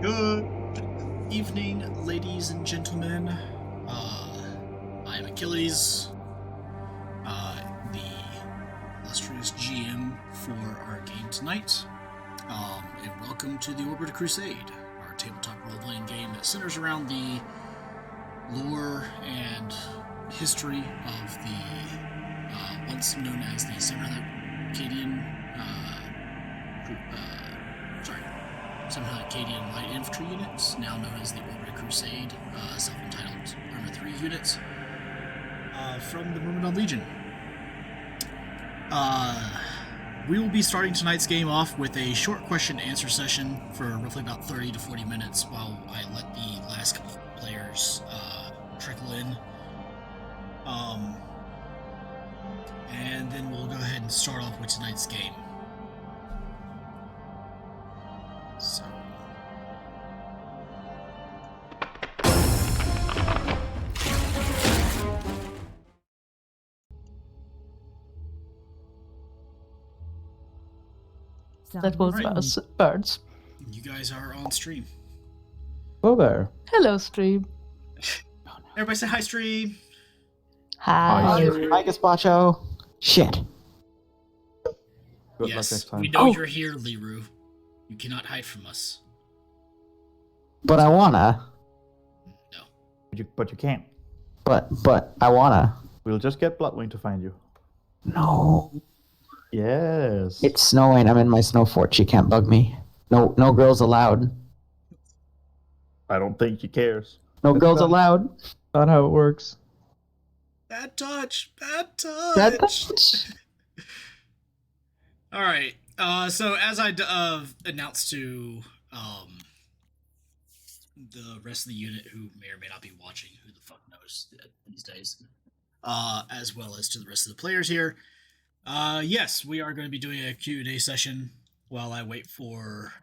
Good evening, ladies and gentlemen. I am Achilles, the illustrious GM for our game tonight. And welcome to the Orbita Crusade, our tabletop role-playing game that centers around the lore and history of the once known as the 700 Acadian, 700 Acadian Light Infantry units, now known as the Orbita Crusade, self-entitled Armor 3 units, from the Myrmidon Legion. We will be starting tonight's game off with a short question-answer session for roughly about 30 to 40 minutes while I let the last couple of players trickle in. And then we'll go ahead and start off with tonight's game. So... That was Right. us birds. You guys are on stream. Hello there. Hello, stream. Everybody say hi, stream! Hi. Hi, Gazpacho. Shit. Good luck Yes, next time. we know you're here, Liru. You cannot hide from us. But I wanna. No. But you can't. But I wanna. We'll just get Bloodwing to find you. No. Yes. It's snowing. I'm in my snow fort. She can't bug me. No girls allowed. I don't think he cares. No girls allowed. Not how it works. Bad touch! Bad touch! That touch. Alright, so as I announced to the rest of the unit who may or may not be watching, who the fuck knows these days, as well as to the rest of the players here, yes, we are going to be doing a Q&A session while I wait for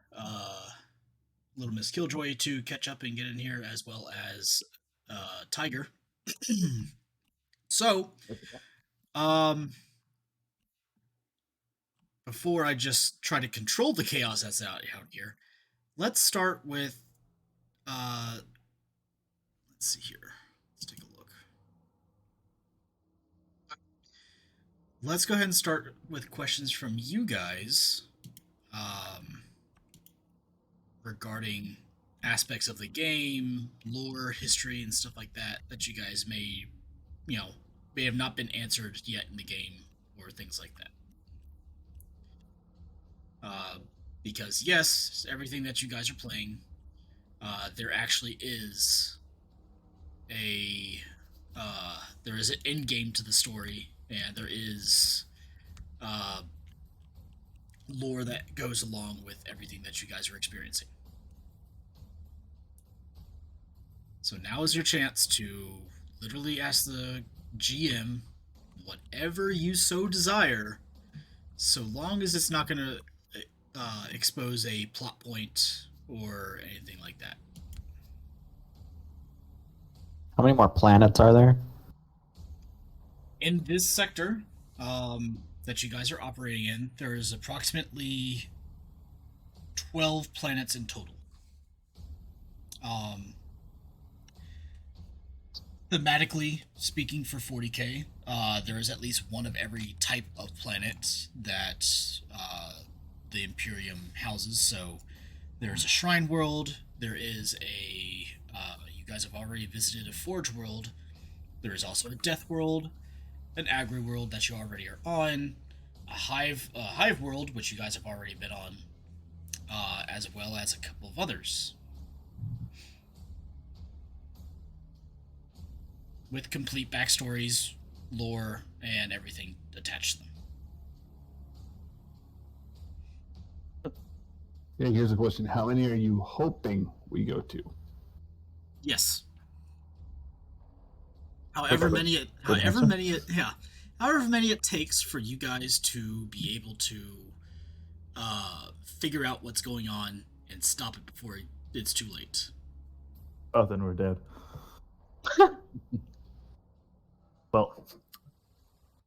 Little Miss Killjoy to catch up and get in here, as well as Tiger. So, before I just try to control the chaos that's out here, let's start with, let's see here. Let's take a look. Let's go ahead and start with questions from you guys, regarding aspects of the game, lore, history, and stuff like that you guys may have not been answered yet in the game, or things like that. Because yes, everything that you guys are playing, there actually is there is an end game to the story, and there is lore that goes along with everything that you guys are experiencing. So now is your chance to literally ask the GM whatever you so desire, so long as it's not going to expose a plot point or anything like that. How many more planets are there? In this sector that you guys are operating in, there is approximately 12 planets in total. Thematically speaking, for 40k, there is at least one of every type of planet that the Imperium houses. So there's a shrine world, there is you guys have already visited a forge world, there is also a death world, an agri world that you already are on, a hive world, which you guys have already been on, as well as a couple of others, with complete backstories, lore, and everything attached to them. Yeah, here's a question. How many are you hoping we go to? Yes. However many it takes for you guys to be able to figure out what's going on and stop it before it's too late. Oh, then we're dead. Well,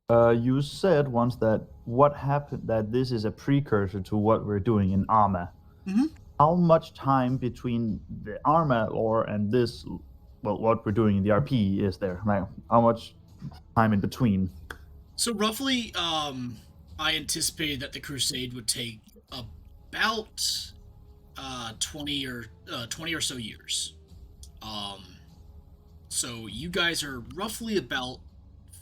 you said once that what happened, that this is a precursor to what we're doing in Arma. Mm-hmm. how much time between the Arma lore and this, well, what we're doing in the RP is there? Like, how much time in between? So roughly, I anticipated that the Crusade would take about 20 or so years. So you guys are roughly about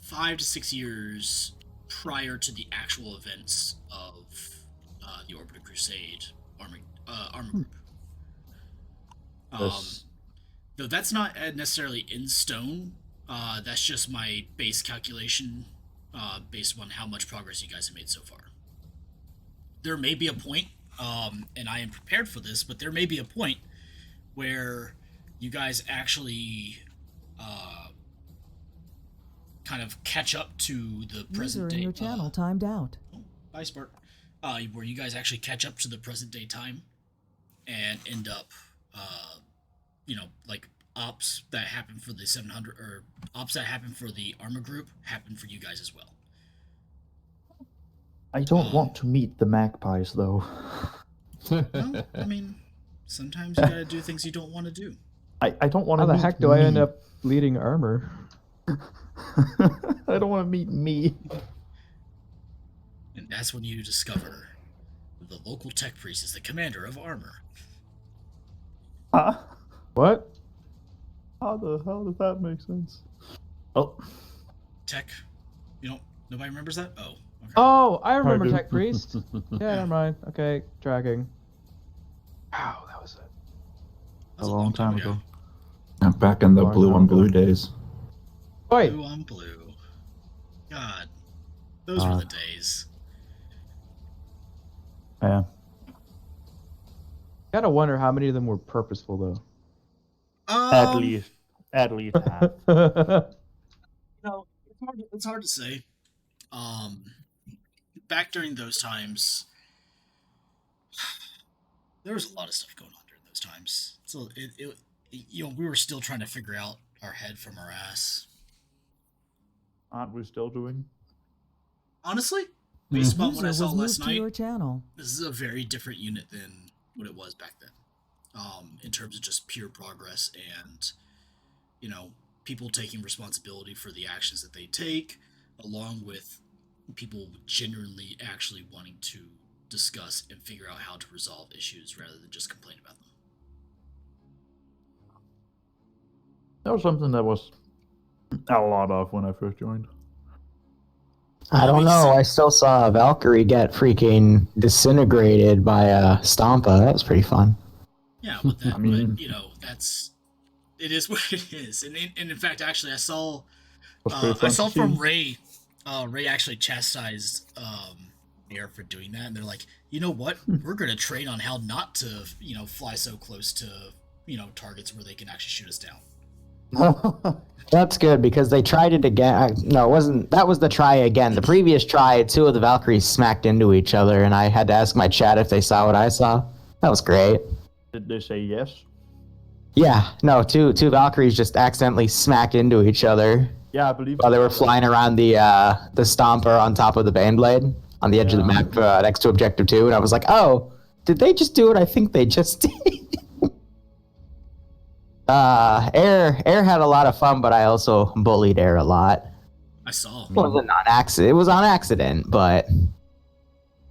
5 to 6 years prior to the actual events of the Orbita Crusade armor group. Yes. Though that's not necessarily in stone. That's just my base calculation based on how much progress you guys have made so far. There may be a point, and I am prepared for this, but there may be a point where you guys actually kind of catch up to the present User day. in your channel timed out. Bye, Spark. Where you guys actually catch up to the present day time and end up, like ops that happen for the 700 or ops that happen for the armor group happen for you guys as well. I don't want to meet the magpies, though. Well, I mean, sometimes you gotta do things you don't want to do. I don't want How to the meet heck do I end me. up leading armor? I don't want to meet me. And that's when you discover the local tech priest is the commander of armor. Huh? What? How does that make sense? Oh, Tech? Nobody remembers that? Oh. Okay. Oh, I remember do. Tech Priest. Yeah, never mind. Okay, tracking. Wow, that was That was a long time ago. Back in the Long blue time on ago. blue days. Wait, Blue on blue. God. Those were the days. yeah. gotta wonder how many of them were purposeful though. At least half. It's hard to say. Back during those times, there was a lot of stuff going on during those times. So we were still trying to figure out our head from our ass. Aren't we still doing? Honestly, based upon what I User saw was last moved to night, your channel. this is a very different unit than what it was back then. In terms of just pure progress and, people taking responsibility for the actions that they take, along with people genuinely actually wanting to discuss and figure out how to resolve issues rather than just complain about them. That was something that was a lot of when I first joined. I don't know. I still saw Valkyrie get freaking disintegrated by a Stompa. That was pretty fun. Yeah, but that, I mean- it is what it is. And in fact, actually, I saw Was pretty fun I saw to see. from Ray. Ray actually chastised Air for doing that, and they're like, you know what? We're gonna train on how not to, fly so close to, targets where they can actually shoot us down. That's good because they tried it again. No, it wasn't. That was the try again. The previous try, two of the Valkyries smacked into each other, and I had to ask my chat if they saw what I saw. That was great. Did they say yes? Yeah, no, two Valkyries just accidentally smacked into each other Yeah, I believe. while they were flying around the Stomper on top of the Baneblade on the edge of the Yeah. map next to Objective 2, and I was like, oh, did they just do what I think they just did? Air had a lot of fun, but I also bullied Air a lot. I saw. It wasn't on accident. It was on accident, but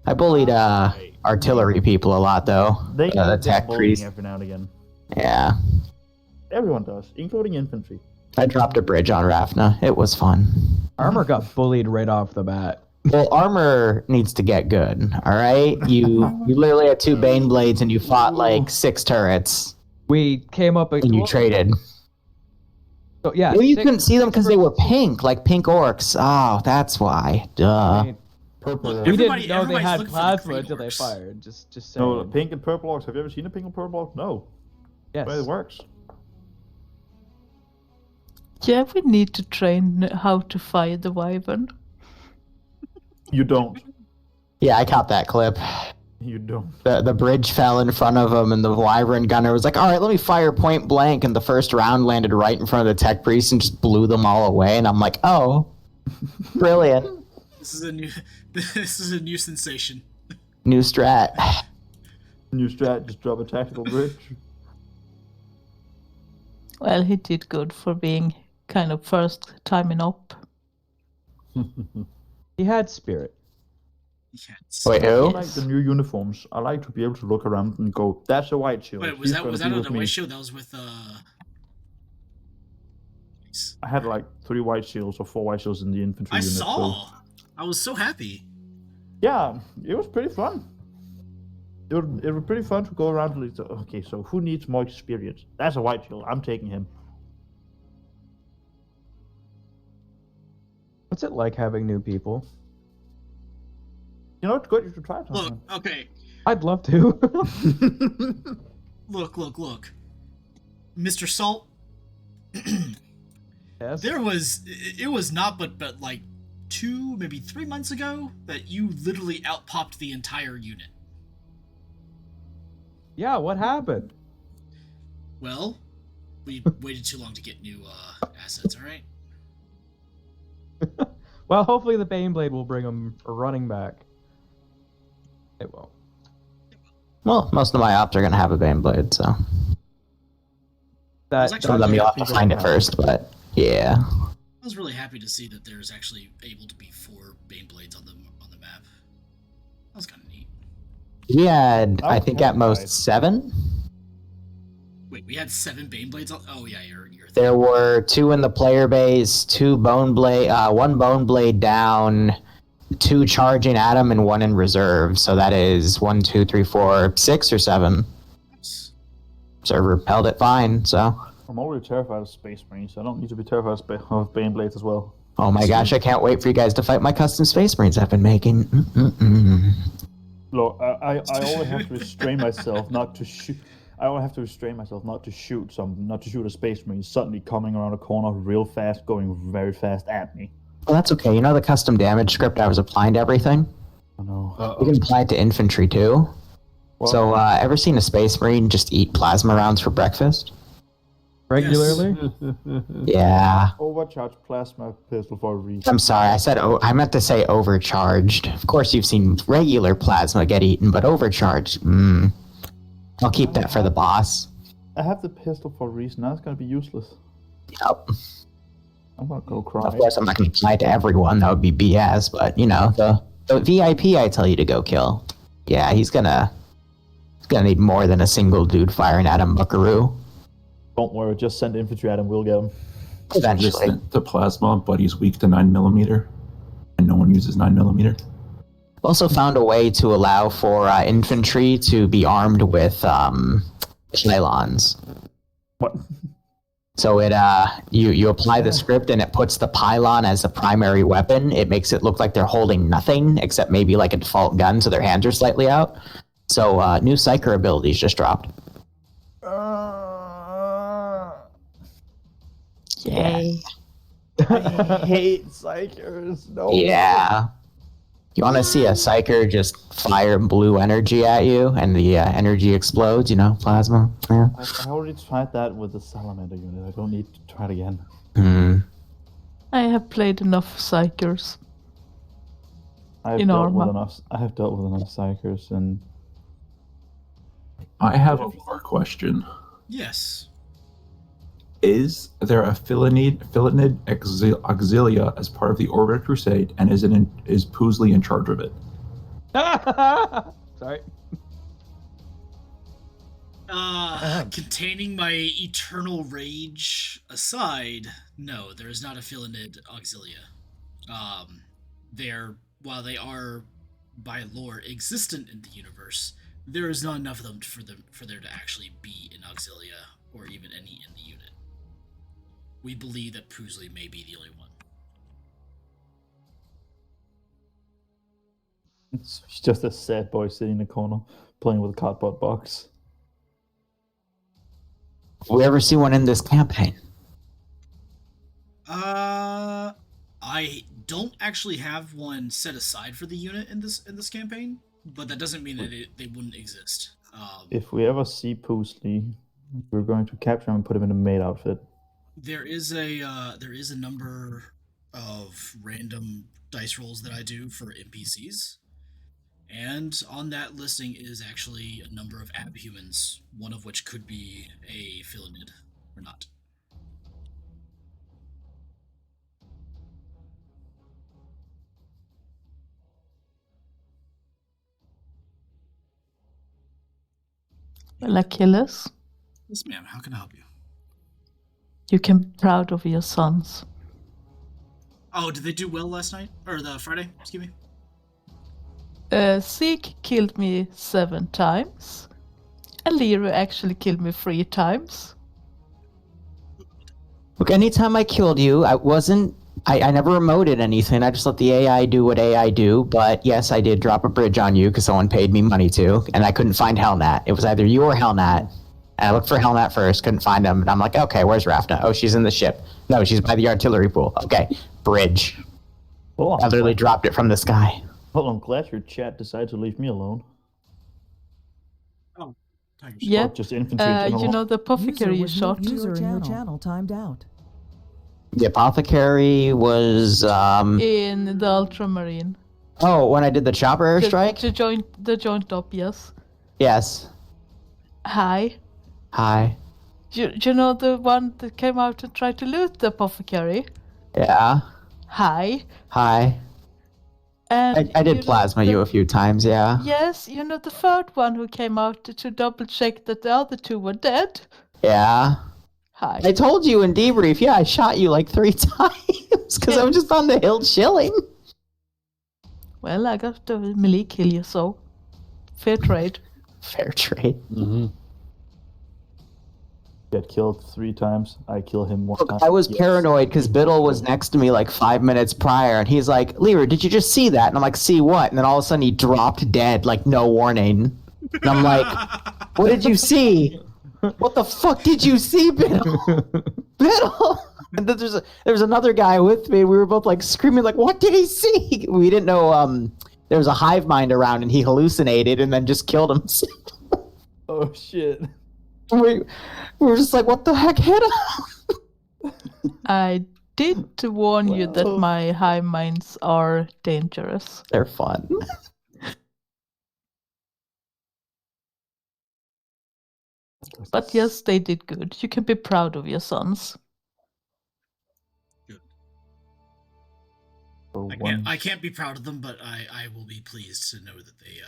I bullied artillery people a lot though. They The get tech bullying priest. every now and again. Yeah, Everyone does, including infantry. I dropped a bridge on Rafna. It was fun. Armor got bullied right off the bat. Well, armor needs to get good. All right, you literally had two Bane blades and you fought like 6 turrets We came up and you traded. So, yeah, Well, you 6 couldn't see them because they were pink, like pink orcs. Oh, that's why. Duh. I mean, Purple. we Everybody- didn't know they everybody's had looking for the plasma green until they orcs. fired. Just saying. No, pink and purple orcs. Have you ever seen a pink and purple orc? No. Yes. Well, it works. Yeah, we need to train how to fire the wyvern. You don't. Yeah, I caught that clip. You don't. The bridge fell in front of him, and the wyvern gunner was like, "All right, let me fire point blank." And the first round landed right in front of the tech priest and just blew them all away. And I'm like, "Oh, brilliant, This is a new sensation. new strat." New strat, just drop a tactical bridge. Well, he did good for being kind of first timing up. He had spirit. Yes. Wait, I who? like the new uniforms. I like to be able to look around and go, "That's a white shield." Wait, was He's that gonna be on with the me." white shield? That was with I had like 3 white shields or 4 white shields in the infantry I unit. So saw. I was so happy. yeah, it was pretty fun. It was pretty fun to go around and like, okay, so who needs more experience? That's a white shield. I'm taking him. What's it like having new people? You know, it's good. You should try it Look, sometime. okay. I'd love to. Look. Mr. Salt, Yes. it was not but like 2, maybe 3 months ago that you literally outpopped the entire unit. Yeah, what happened? Well, we waited too long to get new assets, alright? Well, hopefully the Baneblade will bring him running back. It won't. Well, most of my ops are gonna have a Baneblade, so was That, actually- some of them you'll have to people find it have. first. But yeah, I was really happy to see that there's actually able to be 4 Baneblades on the map. That was kind of neat. we had I was think at most terrified. 7. Wait, we had 7 Baneblades on. Oh yeah, you're There were 2 in the player base, 2 bone blade, 1 bone blade down, 2 charging at him, and 1 in reserve. So that is 1, 2, 3, 4, 6 or 7. Server held it fine. So I'm already terrified of Space Marines. I don't need to be terrified of Baneblades as well. oh my gosh, I can't wait for you guys to fight my custom Space Marines I've been making. Mm-mm-mm. Look, I always have to restrain myself not to shoot. I always have to restrain myself not to shoot a Space Marine suddenly coming around a corner real fast, going very fast at me. Well, that's okay. You know the custom damage script I was applying to everything? I know. You can apply it to infantry too. Well, So, ever seen a Space Marine just eat plasma rounds for breakfast? Regularly? Yeah. overcharged plasma pistol for a reason. I'm sorry, I meant to say overcharged. Of course, you've seen regular plasma get eaten, but overcharged. I'll keep that for the boss. I have the pistol for a reason. Now it's gonna be useless. Yep. I'm gonna go cry. Of course, I'm not going to apply it to everyone. That would be BS. But you know, the VIP I tell you to go kill. Yeah, he's gonna need more than a single dude firing at him, Buckaroo. Don't worry, just send infantry at him. We'll get him. Eventually. Resistant to plasma, but he's weak to 9mm, and no one uses 9mm. Also found a way to allow for infantry to be armed with pylons. What? So it you apply the script and it puts the pylon as the primary weapon. It makes it look like they're holding nothing except maybe like a default gun, so their hands are slightly out. So new Psyker abilities just dropped. Yay. I hate psychers. No. Yeah. You want to see a Psyker just fire blue energy at you and the energy explodes, you know, plasma? Yeah. I already tried that with the salamander unit. I don't need to try it again. I have played enough Psychers. I have In dealt with Arma. enough. I have dealt with enough psychers, and I have a lore question. Yes. Is there a Philinid Auxilia as part of the Orbita Crusade, and is Poosley in charge of it? Sorry. Containing my eternal rage aside, no, there is not a Philinid Auxilia. While they are by lore existent in the universe, there is not enough of them for there to actually be an Auxilia or even any in the unit. We believe that Poosley may be the only one. it's just a sad boy sitting in the corner playing with a cardboard box. Will we ever see one in this campaign? I don't actually have one set aside for the unit in this campaign, but that doesn't mean that they wouldn't exist. If we ever see Poosley, we're going to capture him and put him in a maid outfit. There is a number of random dice rolls that I do for NPCs. And on that listing is actually a number of abhumans, one of which could be a Philonid or not. Well, Achilles, Yes, ma'am. How can I help you? you can be proud of your sons. Oh, did they do well last night? Or the Friday? Excuse me. Zeke killed me 7 times. And Liru actually killed me 3 times. Look, anytime I killed you, I never emoted anything. I just let the AI do what AI do. But yes, I did drop a bridge on you because someone paid me money to, and I couldn't find Hellnat. It was either you or Hellnat. And I looked for Hellnat first, couldn't find him. And I'm like, okay, where's Rafna? Oh, she's in the ship. No, she's by the artillery pool. Okay, bridge. Oh, I literally dropped it from the sky. Well, I'm glad your chat decided to leave me alone. Oh, Tigers. Yeah, Or just infantry in general. you know the apothecary you shot? User in your channel timed out. The apothecary was In the Ultramarine. oh, when I did the chopper airstrike? The joint op, yes. Yes. Hi. Hi. You know the one that came out and tried to loot the apothecary? Yeah. Hi. Hi. And I did you know plasma you a few times, yeah. Yes, you know the third one who came out to double check that the other 2 were dead? Yeah. Hi. I told you in debrief, yeah, I shot you like 3 times because I was just on the hill chilling. Well, I got the melee kill you, so fair trade. Fair trade. Mm-hmm. Get killed 3 times. I kill him 1 Look, time. I was Yes. paranoid because Biddle was next to me like 5 minutes prior, and he's like, Lear, did you just see that? And I'm like, see what? And then all of a sudden he dropped dead, like no warning. And I'm like, what did you see? What the fuck did you see, Biddle? Biddle! And then there was another guy with me. We were both like screaming, like, what did he see? We didn't know there was a hive mind around and he hallucinated and then just killed himself. Oh shit. We were just like, what the heck hit him? I did warn you that my hive minds are dangerous. They're fun. But yes, they did good. You can be proud of your sons. Good. For I can't be proud of them, but I will be pleased to know that they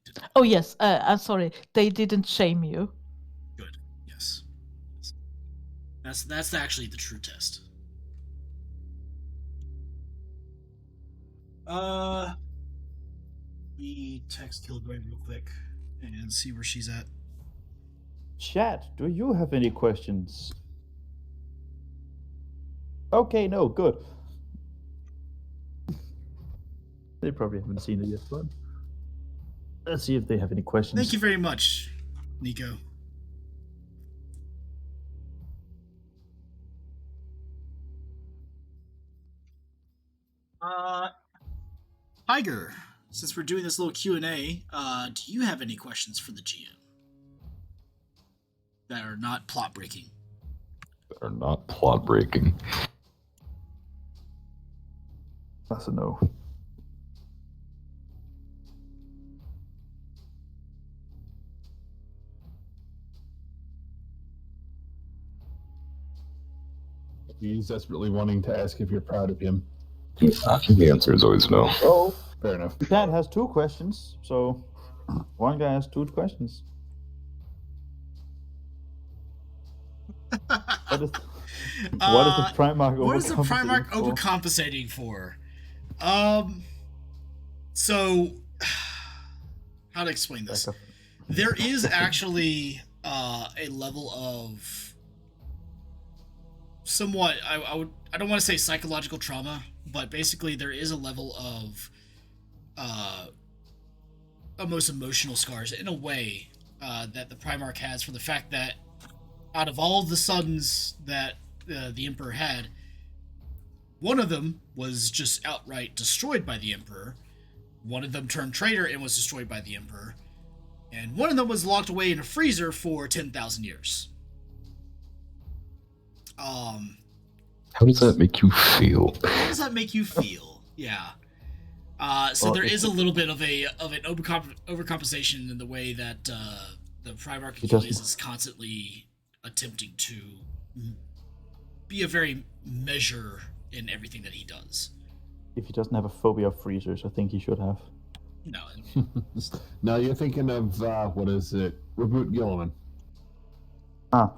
did Oh yes, I'm sorry. They didn't shame you. good. Yes. That's actually the true test. We text Kilgrave real quick and see where she's at. Chat, do you have any questions? Okay, no, good. They probably haven't seen it yet, but let's see if they have any questions. Thank you very much, Nico. Tiger, since we're doing this little Q&A, do you have any questions for the GM that are not plot breaking? Are not plot breaking. That's a no. He's desperately wanting to ask if you're proud of him. The answer is always no. Oh, Fair enough. Chat has 2 questions, so one guy has 2 questions. What is the Primarch overcompensating What is the Primarch for? overcompensating for? So, how to explain this? There is actually a level of somewhat, I don't want to say psychological trauma, but basically there is a level of almost emotional scars in a way that the Primarch has for the fact that out of all the sons that the Emperor had, one of them was just outright destroyed by the Emperor, one of them turned traitor and was destroyed by the Emperor, and one of them was locked away in a freezer for 10,000 years. How does that make you feel? How does that make you feel? Yeah. So Well, there if is a little bit of an overcompensation in the way that the Primarch He doesn't- Achilles is constantly attempting to be a very measure in everything that he does. If he doesn't have a phobia of freezers, I think he should have. No, Now you're thinking of what is it? Reboot Gilliman. Ah.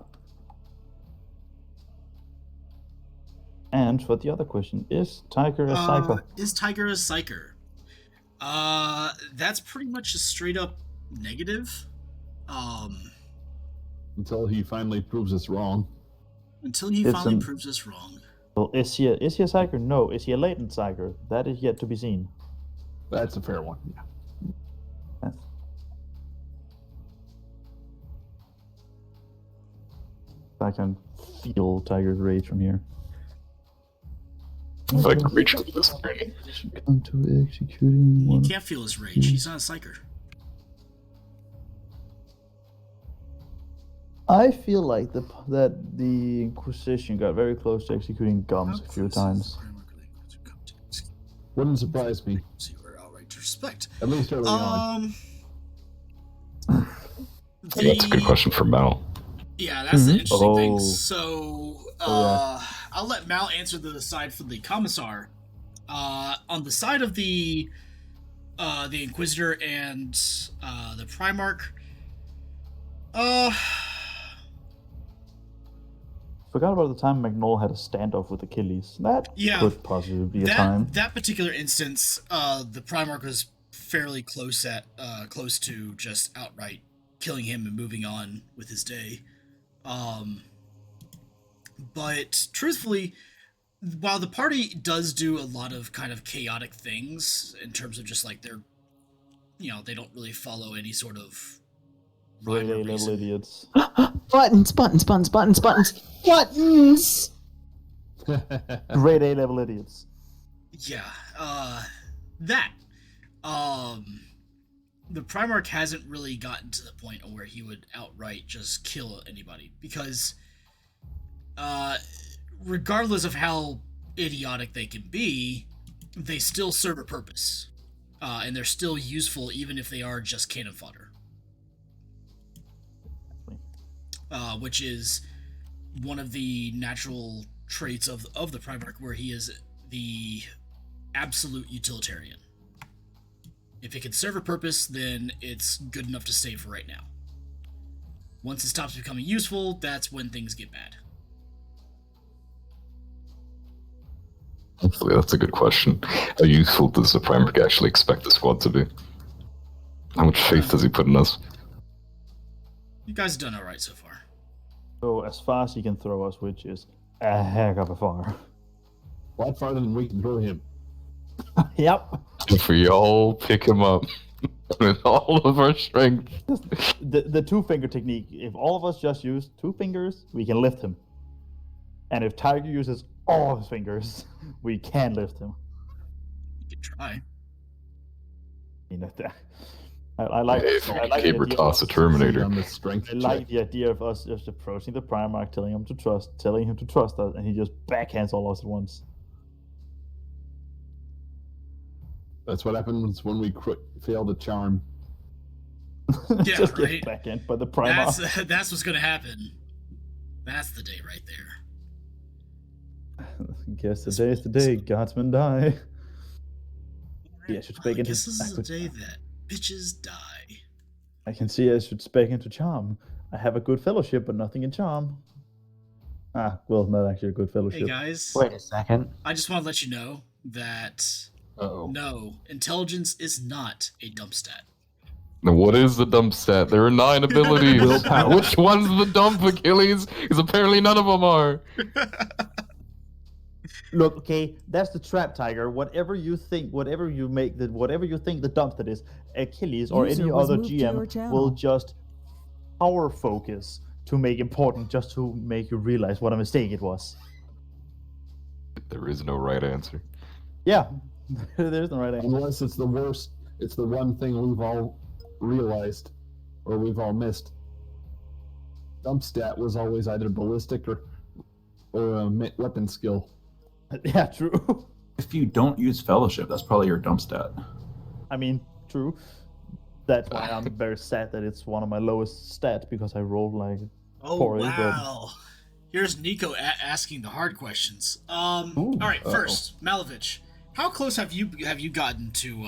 And for the other question, is Tiger a psycho? Is Tiger a psyker? That's pretty much a straight up negative. Until he finally proves us wrong. Until he It's finally an- proves us wrong. Well, is he a psyker? No. Is he a latent psyker? That is yet to be seen. That's a fair one. Yeah. Yes. I can feel Tiger's rage from here. Like reaching this point. Come to executing You one. can't feel his rage. He's not a psyker. I feel like that the Inquisition got very close to executing Gums a few times. Wouldn't surprise me. See where outright to respect. At least early on. That's a good question for Mal. Yeah, that's the interesting Oh. thing. So, yeah. I'll let Mal answer the side for the Commissar. On the side of the Inquisitor and the Primarch, Forgot about the time Magnoll had a standoff with Achilles. That Yeah. could possibly be a time. that particular instance, the Primarch was fairly close to just outright killing him and moving on with his day. But truthfully, while the party does do a lot of kind of chaotic things in terms of just like they don't really follow any sort of rhyme or Really little reason. idiots. Buttons, buttons, buttons, buttons, buttons, buttons. Grade A level idiots. Yeah, the Primarch hasn't really gotten to the point where he would outright just kill anybody because, regardless of how idiotic they can be, they still serve a purpose, and they're still useful even if they are just cannon fodder. Which is one of the natural traits of the Primarch, where he is the absolute utilitarian. If it can serve a purpose, then it's good enough to stay for right now. Once it stops becoming useful, that's when things get bad. Hopefully, that's a good question. How useful does the Primarch actually expect the squad to be? How much faith does he put in us? You guys have done alright so far. So as far as he can throw us, which is a heck of a far. A lot farther than we can throw him. Yep. If we all pick him up with all of our strength. The two-finger technique. If all of us just use 2 fingers, we can lift him. And if Tiger uses all his fingers, we can lift him. You can try. You know, I like. Hey, if you I can like the caber idea toss a of- Terminator. On the strength I like check. the idea of us just approaching the Primarch, telling him to trust us, and he just backhands all of us at once. That's what happens when we fail to charm. Yeah, just right? get backhand by the Primarch. That's what's gonna happen. That's the day right there. Guess today is the day Godsmen die. Yeah, I should Well, speak I into guess this is the backwards. day that bitches die. I can see I should spec into charm. I have a good fellowship, but nothing in charm. Ah, well, not actually a good Hey fellowship. guys, Wait a second. I just want to let you know that Uh-oh. no, intelligence is not a dump stat. Now, what is the dump stat? There are 9 abilities. Which one's the dump, Achilles? Because apparently none of them are. Look, okay, that's the trap, Tiger. Whatever you think the dump that is, Achilles or User any was other moved to your GM channel. will just power focus to make important, just to make you realize what a mistake it was. There is no right answer. Yeah, there's no right answer. Unless it's the worst, it's the one thing we've all realized, or we've all missed. Dump stat was always either ballistic or a weapon skill. Yeah, true. If you don't use Fellowship, that's probably your dump stat. I mean, true. That's why I'm very sad that it's one of my lowest stats because I rolled like Oh, poorly. wow. Here's Nico asking the hard questions. All right, first, Malovich, how close have you gotten to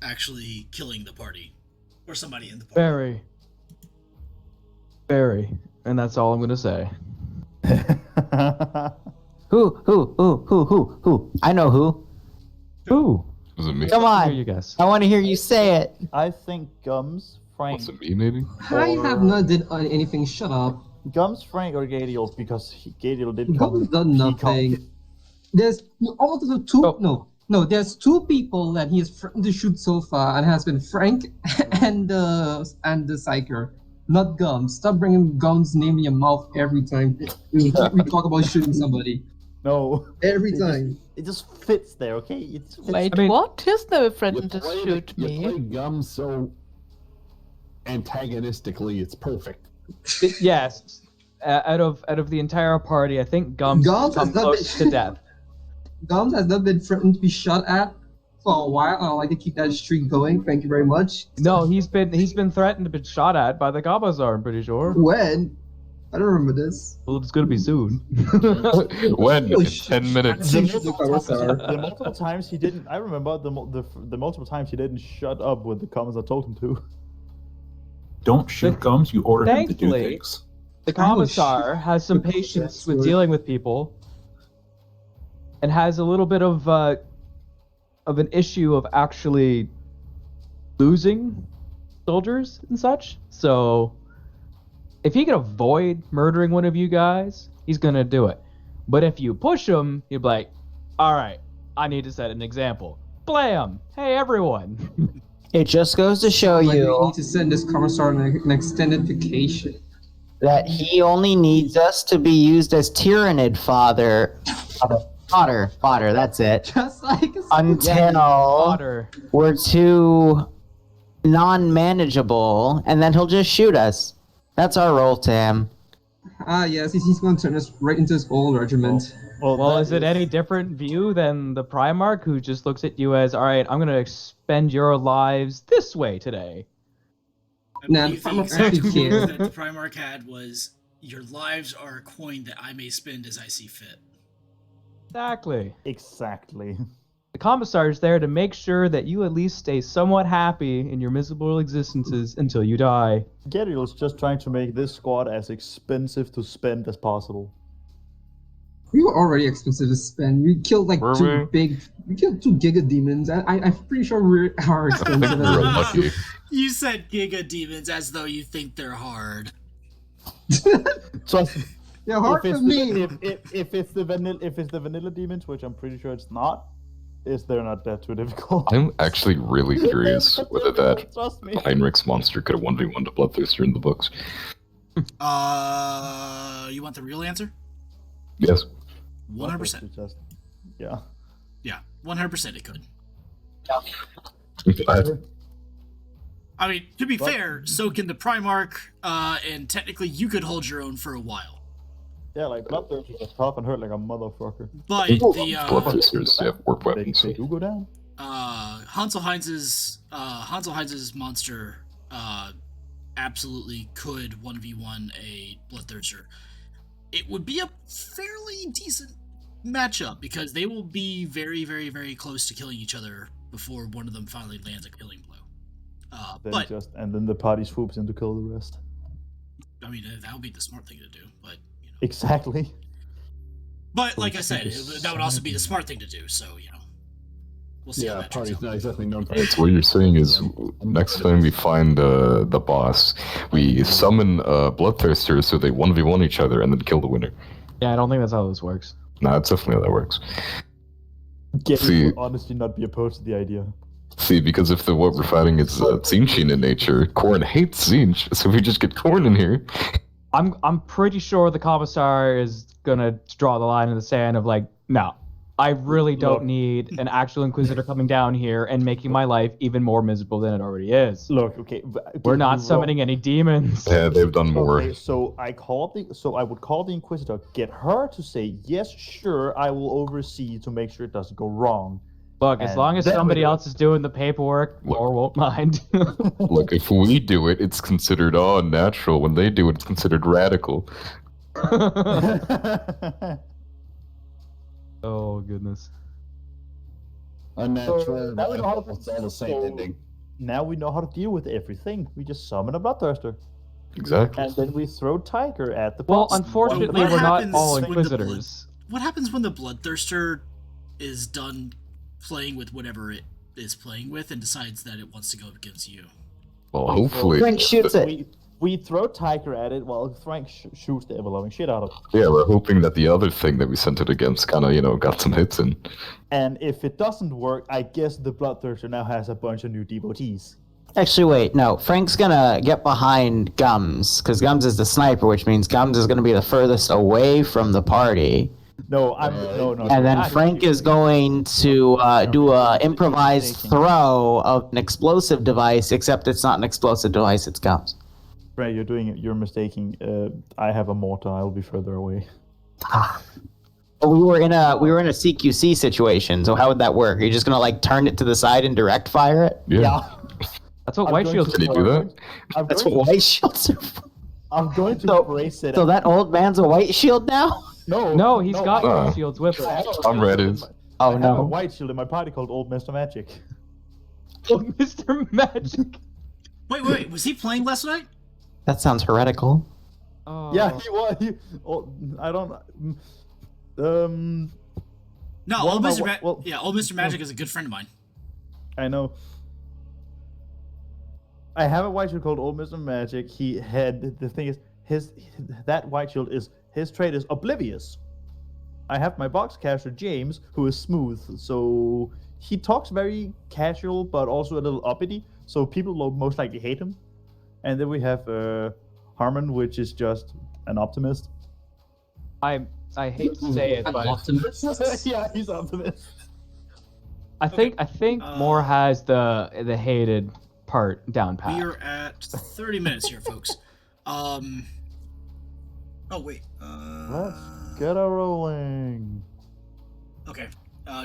actually killing the party or somebody in the party? Very, and that's all I'm gonna say. Who? I know who. Who? Was it me? Come Here on. you guess. I want to hear you say it. I think Gums, Frank. Was it me, maybe? I have not did anything. Shut up. Gums, Frank, or Gadiel because Gadiel did Gums done he nothing. There's also two. Oh. No. There's two people that he has threatened to shoot so far, and has been Frank and the Psyker. Not Gums. Stop bringing Gums' name in your mouth every time we talk about shooting somebody. No. Every time. It just fits there, okay? It fits. Wait, I mean- what? He's never You threatened to shoot you me. play Gums so antagonistically, it's perfect. Yes. Out of the entire party, I think Gums Gums come has not close been- to death. Gums has not been threatened to be shot at for a while. I like to keep that streak going. Thank you very much. No, he's been threatened to be shot at by the Gabazar, I'm pretty sure. When? I don't remember this. Well, it's gonna be soon. When? Oh, In shit. 10 minutes. The The multiple times he didn't. I remember the multiple times he didn't shut up with the comments I told him to. Don't shoot Gums, you order him to do Thankfully- things. The Commissar has some patience with dealing with people, and has a little bit of an issue of actually losing soldiers and such. So, if he can avoid murdering one of you guys, he's gonna do it. But if you push him, he'll be like, "All right, I need to set an example." Blam! Hey everyone. It just goes to show Like, we you need to send this commissar on an extended vacation. that he only needs us to be used as tyrannid fodder. Fodder, that's it. Just like Until Otter. we're too non-manageable, and then he'll just shoot us. That's our role, Tam. Yes, he's going to turn us right into his old regiment. Well, that is it any different view than the Primarch, who just looks at you as, all right, I'm going to expend your lives this way today? I Nah, believe the Primarch's exact pretty quote cute. that the Primarch had was, "Your lives are a coin that I may spend as I see fit." Exactly. Exactly. The Commissar is there to make sure that you at least stay somewhat happy in your miserable existences until you die. Gadiel's just trying to make this squad as expensive to spend as possible. We were already expensive to spend. We killed like Were We killed 2 Giga Demons. I'm pretty sure we are I think expensive. we were lucky. You said Giga Demons as though you think they're hard. Trust me. They're hard for me. If it's the vanilla demons, which I'm pretty sure it's not, they're not that too difficult. I'm actually really curious whether that Trust me. Heinrich's monster could have 1v1 to Bloodthirster in the books. You want the real answer? Yes. 100%. Just, yeah. Yeah, 100% it could. I mean, to be fair, so can the Primarch, and technically you could hold your own for a while. Yeah, like Bloodthirsters are tough and hurt like a motherfucker. But the Bloodthirsters have warp weapons. They do go down. Hansel Heinz's monster absolutely could 1v1 a Bloodthirster. It would be a fairly decent matchup because they will be very, very, very close to killing each other before one of them finally lands a killing blow. And then the party swoops in to kill the rest. I mean, that would be the smart thing to do, but you know. Exactly. But like I said, that would also be the smart thing to do. So we'll see. How Yeah, that turns party's out. not exactly known for So what you're saying is, next time we find the boss, we summon Bloodthirsters so they 1v1 each other and then kill the winner. Yeah, I don't think that's how this works. Nah, that's definitely how that works. Gadiel See- would honestly not be opposed to the idea. See, because if what we're fighting is Zinchian in nature, Korn hates Zinch, so if we just get Korn in here... I'm pretty sure the Commissar is gonna draw the line in the sand of like, no, I really don't Look. need an actual Inquisitor coming down here and making my life even more miserable than it already is. Look, okay. We're not summoning any demons. Yeah, they've done more. Okay, so I would call the Inquisitor, get her to say yes, sure, I will oversee to make sure it doesn't go wrong. Look, as And long as then we somebody do it. else is doing the paperwork, Lore won't mind. Look, if we do it, it's considered natural. When they do it, it's considered radical. Oh goodness. Unnatural. now we know how to It's all the same ending. Now we know how to deal with everything. We just summon a Bloodthirster. Exactly. And then we throw Tiger at the Well, boss. unfortunately, What we're not happens all when the Inquisitors. What happens when the Bloodthirster is done playing with whatever it is playing with and decides that it wants to go against you? Well, hopefully. Frank shoots it. We throw Tiger at it while Frank shoots the ever-loving shit out of it. Yeah, we're hoping that the other thing that we sent it against kind of, got some hits in. And if it doesn't work, I guess the Bloodthirster now has a bunch of new devotees. Actually, wait, no. Frank's gonna get behind Gums, because Gums is the sniper, which means Gums is gonna be the furthest away from the party. No. And then Frank is going to do a improvised throw of an explosive device, except it's not an explosive device, it's Gums. Frank, you're mistaking. I have a mortar. I'll be further away. We were in a CQC situation, so how would that work? Are you just gonna turn it to the side and direct fire it? Yeah. That's what I'm White going Shields to- Can you do that? That's what white shields are for. I'm going to brace it. So that old man's a white shield now? No, he's got no. White Shields with him. I'm ready. Oh I have a no. white shield in my party called Old Mr. Magic. Mr. Magic. Wait, was he playing last night? That sounds heretical. Oh. Yeah, he was. I don't. No, One Old of my Mr. wa- well- Old Mr. Magic is a good friend of mine. I know. I have a white shield called Old Mr. Magic. He had the thing is that white shield is his trait is oblivious. I have my box caster James, who is smooth, so he talks very casual but also a little uppity. So people will most likely hate him. And then we have Harmon, which is just an optimist. I hate to say it, An but optimist. Yeah, he's optimist. I think Moore has the hated part down pat. We are at 30 minutes here, folks. Oh wait. Let's get her rolling. Okay.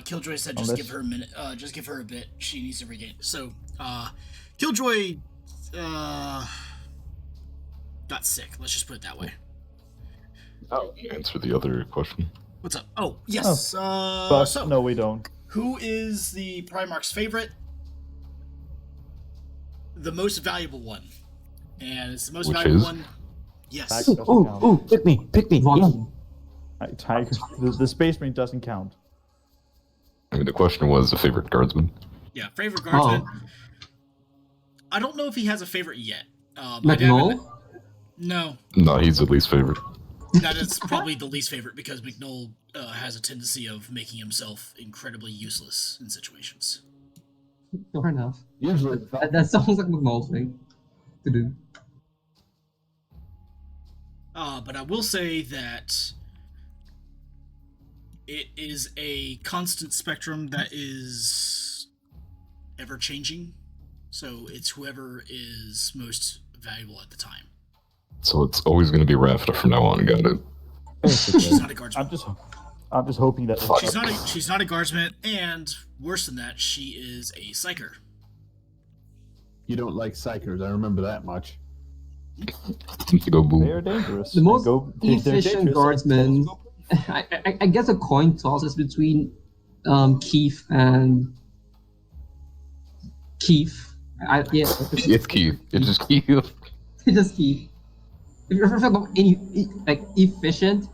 Killjoy said just give her a minute. Just give her a bit. She needs to regain. So, Killjoy got sick. Let's just put it that way. Oh, answer the other question. What's up? Oh, yes. But So, no, we don't. who is the Primarch's favorite? The most valuable one. And it's the most Which valuable is? one. Yes. Tiger doesn't count. Ooh, pick me. Yeah. Tiger. The Space Marine doesn't count. I mean, the question was the favorite guardsman. Yeah, favorite guardsman. Oh. I don't know if he has a favorite yet. McNull? No, No, he's the least favorite. that is probably the least favorite because McNull has a tendency of making himself incredibly useless in situations. Fair enough. Usually, That sounds like McNull's thing to do. But I will say that it is a constant spectrum that is ever changing. So it's whoever is most valuable at the time. So it's always going to be Rafta from now on. Got it. She's not a guardsman. I'm just hoping that She's not a guardsman, and worse than that, she is a psyker. you don't like psychers. I remember that much. Go boom. they are dangerous. The most they're efficient dangerous. guardsman, I guess a coin toss is between Keith and Keith. It's Keith. It's just Keith. Just Keith. If you're talking about any efficient,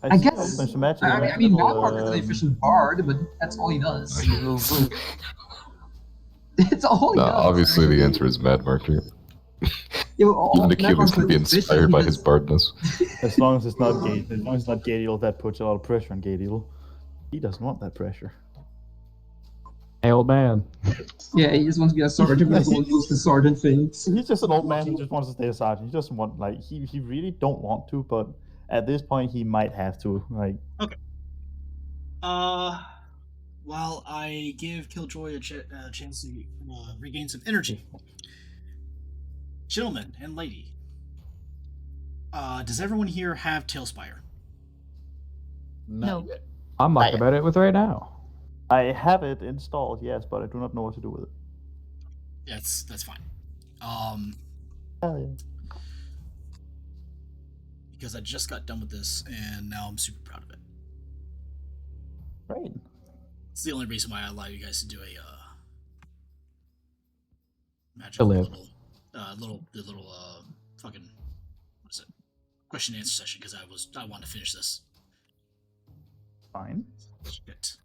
I guess. I mean, Malmark is an efficient bard, but that's all he does. It's all he No, does. obviously the answer is Mad Marker. Even Achilles can be inspired by his bardness. As long as it's not Gadiel, that puts a lot of pressure on Gadiel. He doesn't want that pressure. Hey, old man. Yeah, he just wants to be a sergeant, but he won't use the sergeant things. He's just an old man who just wants to stay a sergeant. He doesn't want he really don't want to, but at this point he might have to. Okay. While I give Killjoy a chance to regain some energy, gentlemen and lady, does everyone here have Tailspire? No. yet. I'm Not mucking yet. about it with right now. I have it installed, yes, but I do not know what to do with it. That's fine. Hell yeah. Because I just got done with this, and now I'm super proud of it. Right. It's the only reason why I allow you guys to do a magical live. little fucking what is it? Question and answer session because I wanted to finish this. Fine. Shit.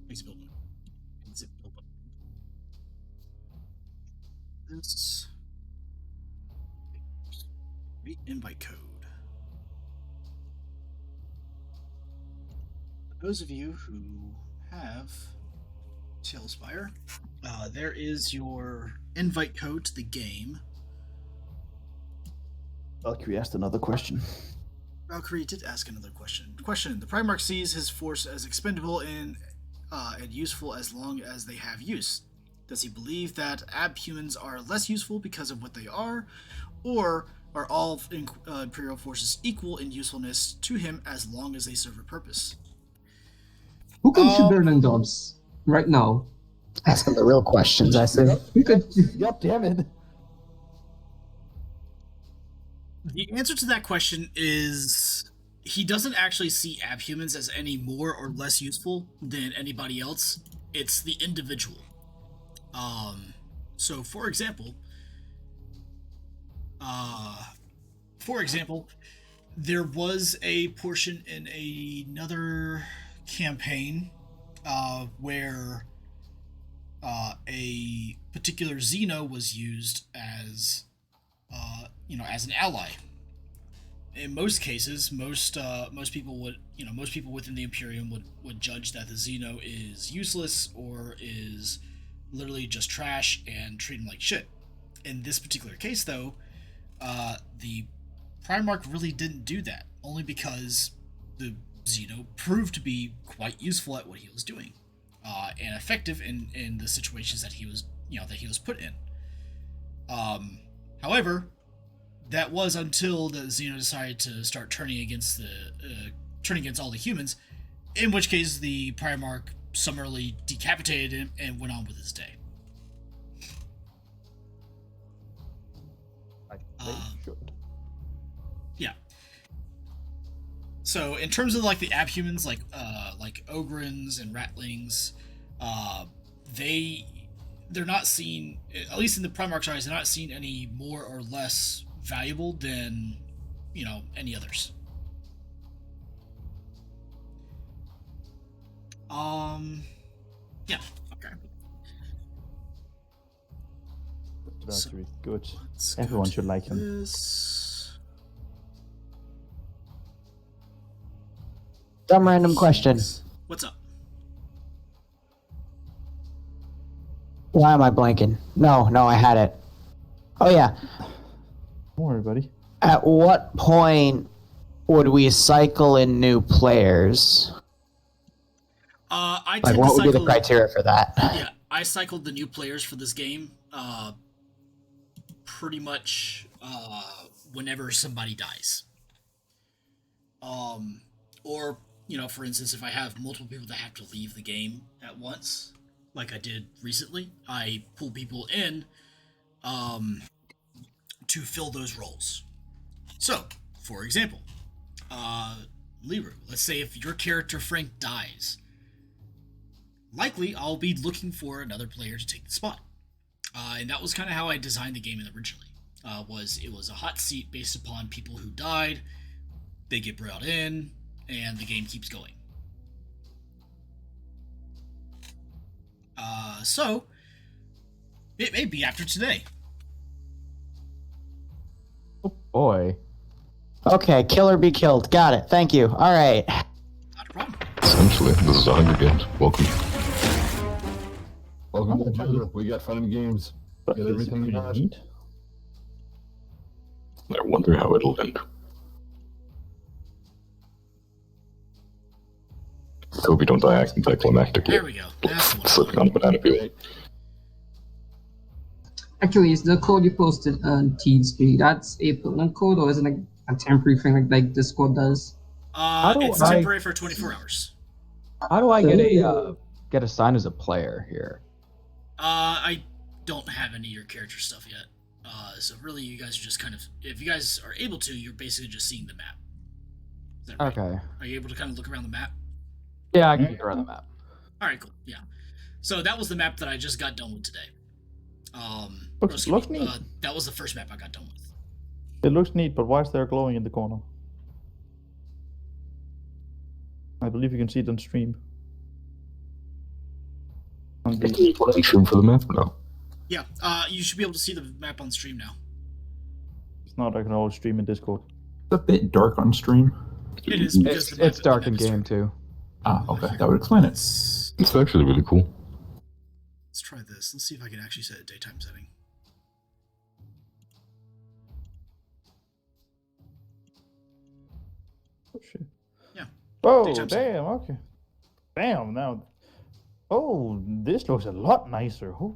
Exit building. Exit building. This read invite code. For those of you who have Tailspire, there is your invite code to the game. Valkyrie asked another question. Valkyrie did ask another question. Question: the Primarch sees his force as expendable and useful as long as they have use. Does he believe that abhumans are less useful because of what they are, or are all Imperial forces equal in usefulness to him as long as they serve a purpose? Who can shoot better than Dobbs right now? Asking the real questions, I see. Who could? God damn it. The answer to that question is he doesn't actually see abhumans as any more or less useful than anybody else. It's the individual. So for example, there was a portion in another campaign where a particular Xeno was used as as an ally. In most cases, most people within the Imperium would judge that the Xeno is useless or is literally just trash and treat him like shit. In this particular case, though, the Primarch really didn't do that, only because the Xeno proved to be quite useful at what he was doing, and effective in the situations that he was put in. However, that was until the Xeno decided to start turning against all the humans, in which case the Primarch summarily decapitated him and went on with his day. Yeah. So in terms of like the abhumans, like Ogrins and Ratlings, they're not seen, at least in the Primarch's eyes, they're not seen any more or less valuable than any others. Yeah. Okay. Valkyrie, good. Let's go Everyone to should like him. this. Dumb random question. What's up? Why am I blanking? No, I had it. Oh yeah. Don't worry, buddy. At what point would we cycle in new players? I Like, tend what to would be the cycle- criteria for that? Yeah, I cycled the new players for this game pretty much whenever somebody dies. Or, for instance, if I have multiple people that have to leave the game at once, like I did recently, I pull people in to fill those roles. So, for example, Liru, let's say if your character Frank dies, likely I'll be looking for another player to take the spot. And that was kind of how I designed the game originally. It was a hot seat based upon people who died, they get brought in, and the game keeps going. So, it may be after today. Oh boy. Okay, kill or be killed. Got it. Thank you. All right. Not a problem. Essentially, this is a Hunger Games. Welcome. Welcome to the jungle. We got fun and games. But Get is it everything you pretty want. neat? I wonder how it'll end. Hope we don't die anticlimactically. There we go. That's what I Slipping on a banana peel. Actually, is the code you posted on TeamSpeak, that's a permanent code, or is it like a temporary thing like Discord does? do It's I- temporary for 24 hours. How do I get assigned as a player here? I don't have any of your character stuff yet. So really, you guys are just kind of, if you guys are able to, you're basically just seeing the map. Is that right? Okay. Are you able to kind of look around the map? Yeah, I can get around the map. All right, cool. Yeah. So that was the map that I just got done with today. Looks neat. That was the first map I got done with. It looks neat, but why is there glowing in the corner? I believe you can see it on stream. On the- Stream for the map or no? Yeah. You should be able to see the map on stream now. It's not, I can always stream in Discord. It's a bit dark on stream. It is because It's dark in game too. Ah, okay. That would explain it. It's actually really cool. Let's try this. Let's see if I can actually set a daytime setting. Oh, shit. Yeah. Oh, Daytime setting. damn, okay. Damn, now. Oh, this looks a lot nicer. Holy.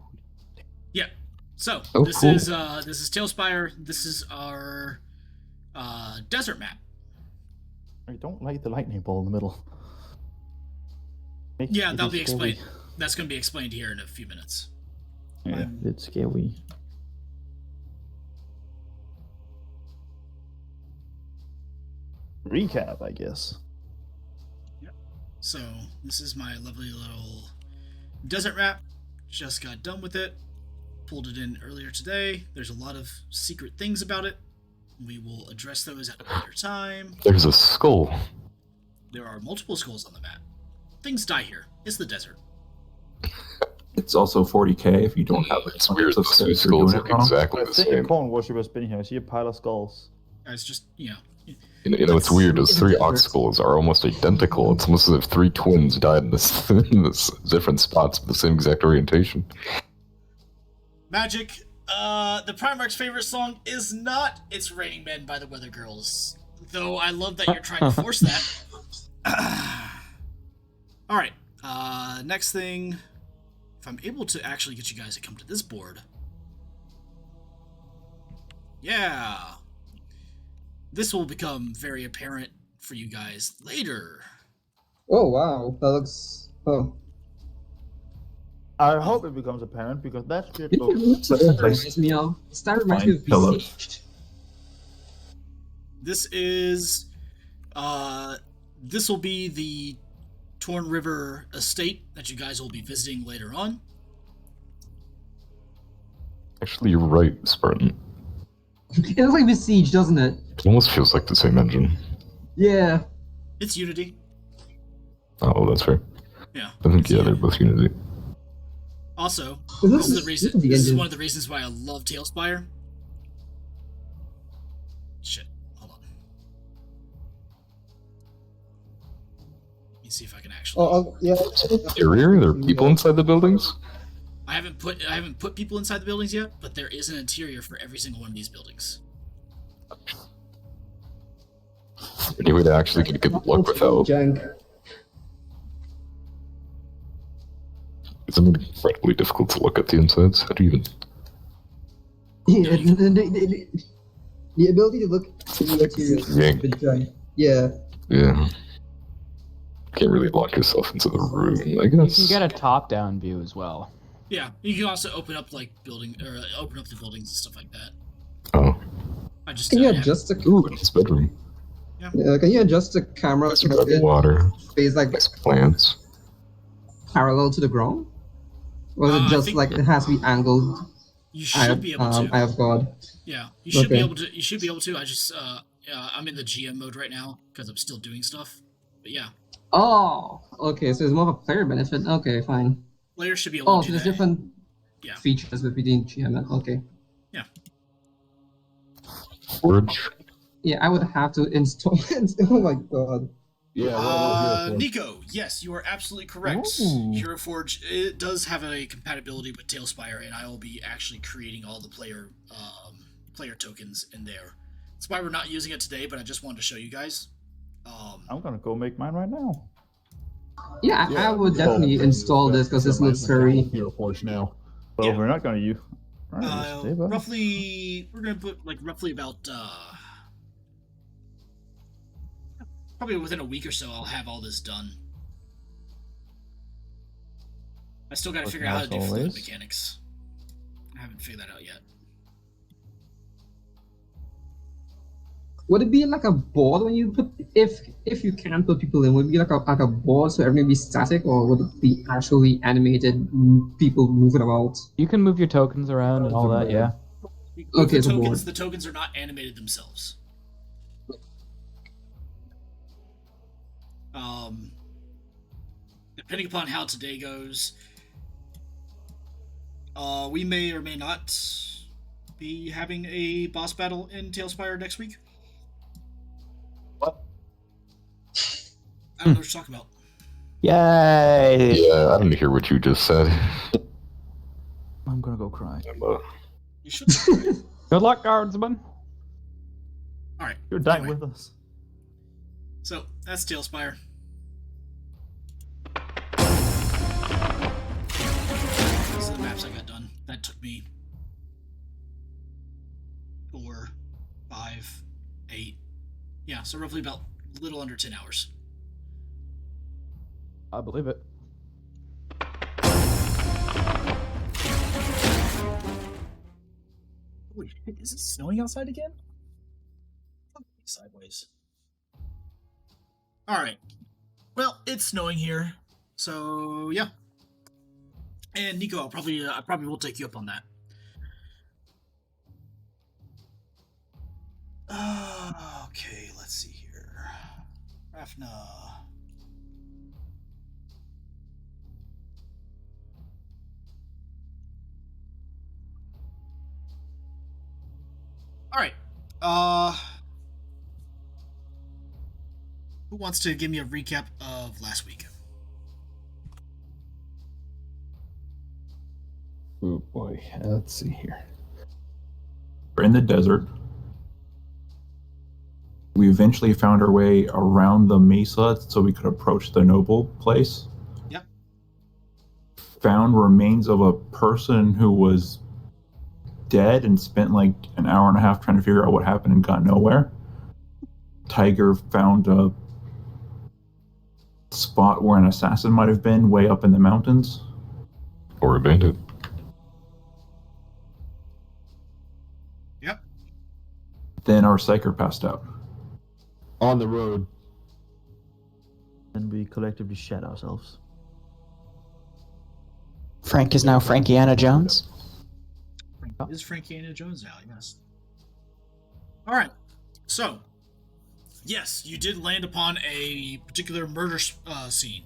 Yeah. So Oh, this cool. is Tailspire. This is our desert map. I don't like the lightning ball in the middle. Yeah, that'll be It's scary. explained. That's going to be explained here in a few minutes. Yeah, it's scary. Recap, I guess. So this is my lovely little desert map. Just got done with it. Pulled it in earlier today. There's a lot of secret things about it. We will address those at a later time. There's a skull. There are multiple skulls on the map. Things die here. It's the desert. It's also 40k if you don't have It's weird. Those two skulls look exactly I the think a same. corn worship has been here. I see a pile of skulls. Guys, just, you know. You know, it's weird. Those three ox skulls are almost identical. It's almost as if three twins died in this, in this different spots with the same exact orientation. Magic. The Primarch's favorite song is not It's Raining Men by the Weather Girls. Though I love that you're trying to force that. Alright. Next thing. If I'm able to actually get you guys to come to this board. Yeah. This will become very apparent for you guys later. Oh wow, that looks. Oh. I hope it becomes apparent because that shit looks. That reminds me of. That reminds me of Philip. Besieged. This is this will be the Torn River estate that you guys will be visiting later on. Actually, you're right, Spartan. It looks like Besieged, doesn't it? It almost feels like the same engine. Yeah. It's Unity. Oh, that's fair. Yeah. I think, it's yeah, Unity. they're both Unity. Also, Is this is this- the reason. this is the This is engine. one of the reasons why I love Tailspire. Shit. Hold on. Let me see if I can actually. Oh, yeah. Interior? There are people inside the buildings? I haven't put people inside the buildings yet, but there is an interior for every single one of these buildings. Any way to actually get a good look without... Jank. It's incredibly difficult to look at the insides. How do you even... Yeah, the ability to look at the materials is a bit dry. Yeah. Yeah. Can't really lock yourself into the room, I You guess. can get a top-down view as well. Yeah, you can also open up like building or open up the buildings and stuff like that. Oh. I just Can you yeah. adjust the Ooh, it's his bedroom. can you adjust the camera Nice to have running it water. face like Nice plants. parallel to the ground? Or is I it just think- like it has to be angled? You should be able to. I have God. Yeah, you should be Okay. able to. You should be able to. I just I'm in the GM mode right now because I'm still doing stuff. But yeah, Oh, okay. So it's more of a player benefit. Okay, fine. players should be able Oh, to so do there's that. different Yeah. features within GM. Okay. Forge. Yeah, I would have to install it. Oh my god. Yeah, what about Nico, yes, you are absolutely correct. Ooh. Hero Forge, it does have a compatibility with Tailspire, and I will be actually creating all the player tokens in there. That's why we're not using it today, but I just wanted to show you guys. I'm gonna go make mine right now. Yeah, I would definitely install this because this looks very. Hero Forge now. Well, Yeah. we're not gonna use. Roughly, we're gonna put like roughly about probably within a week or so. I'll have all this done. I still got to figure out how to do fluid mechanics. I haven't figured that out yet. Would it be like a board when you put if you can put people in? Would it be like a board so everything be static, or would it be actually animated people moving about? You can move your tokens around and all that, yeah. Okay, the tokens are not animated themselves. Depending upon how today goes, we may or may not be having a boss battle in Tailspire next week. What? I don't know what you're talking about. Yay! Yeah, I didn't hear what you just said. I'm gonna go cry. You should. Good luck, guardsman. All right. You're dying with us. So that's Tailspire. These are the maps I got done. That took me 4, 5, 8. Yeah, so roughly about a little under 10 hours. I believe it. Holy shit, is it snowing outside again? Sideways. Alright. Well, it's snowing here. So, yeah. And Nico, I probably will take you up on that. Okay, let's see here. Rafna. Alright. Who wants to give me a recap of last week? Oh boy, let's see here. We're in the desert. We eventually found our way around the mesa so we could approach the noble place. Yep. Found remains of a person who was dead and spent like an hour and a half trying to figure out what happened and got nowhere. Tiger found a spot where an assassin might have been way up in the mountains. Or a bandit. Yep. Then our psyker passed out. On the road. And we collectively shat ourselves. Frank is now Frankiana Jones. Is Frankiana Jones now? Yes. All right. So, yes, you did land upon a particular murder scene.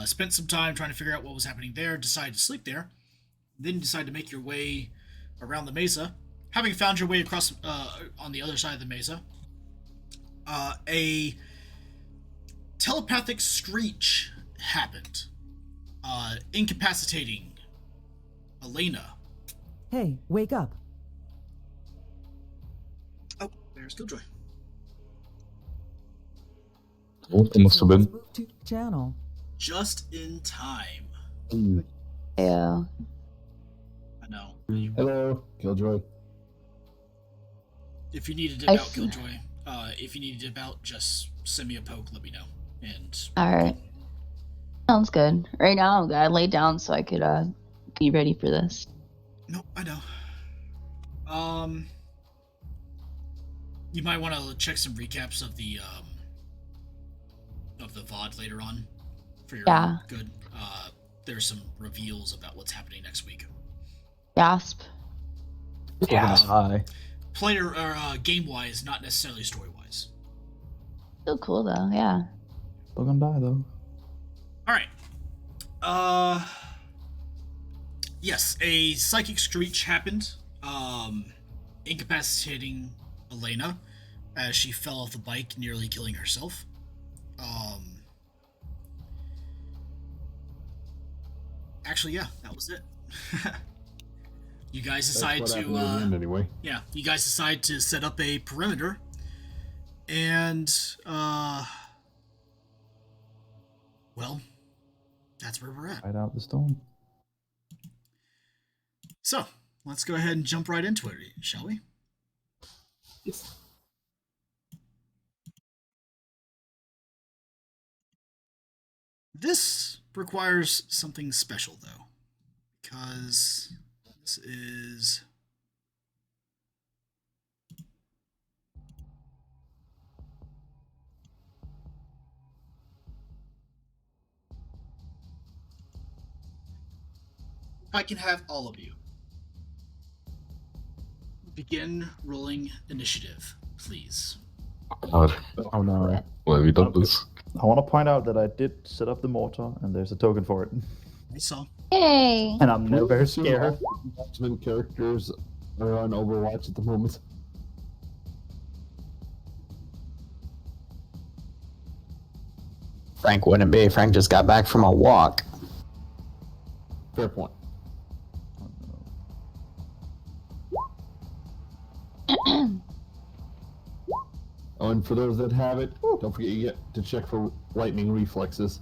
Spent some time trying to figure out what was happening there. Decided to sleep there. Then decided to make your way around the mesa. Having found your way across on the other side of the mesa, a telepathic screech happened, incapacitating Elena. Hey, wake up. Oh, there's Killjoy. Well, it must have been. Move to channel. Just in time. Yeah. I know. Hello, Killjoy. If you need to dip out, Killjoy. If you need to dip out, just send me a poke, let me know. And Alright. Sounds good. Right now, I laid down so I could be ready for this. no, I know. You might want to check some recaps of the VOD later on for your Yeah. good. There's some reveals about what's happening next week. Gasp. Yeah. Hi. Player or game wise, not necessarily story wise. Still cool though, yeah. Still gonna die though. All right. Yes, a psychic screech happened, incapacitating Elena as she fell off the bike, nearly killing herself. Actually, yeah, that was it. You guys That's decide what to, happened in the end anyway. yeah, you guys decide to set up a perimeter, and, well, that's where we're at. Hide out the storm. So, let's go ahead and jump right into it, shall we? Yes. This requires something special, though, because this is... I can have all of you begin rolling initiative, please. God, Oh no. why have you done this? I want to point out that I did set up the mortar, and there's a token for it. I saw. Yay! And I'm never Assume all scared. Watchmen characters are on Overwatch at the moment. Frank wouldn't be. Frank just got back from a walk. Fair point. Oh, and for those that have it, don't forget you get to check for lightning reflexes.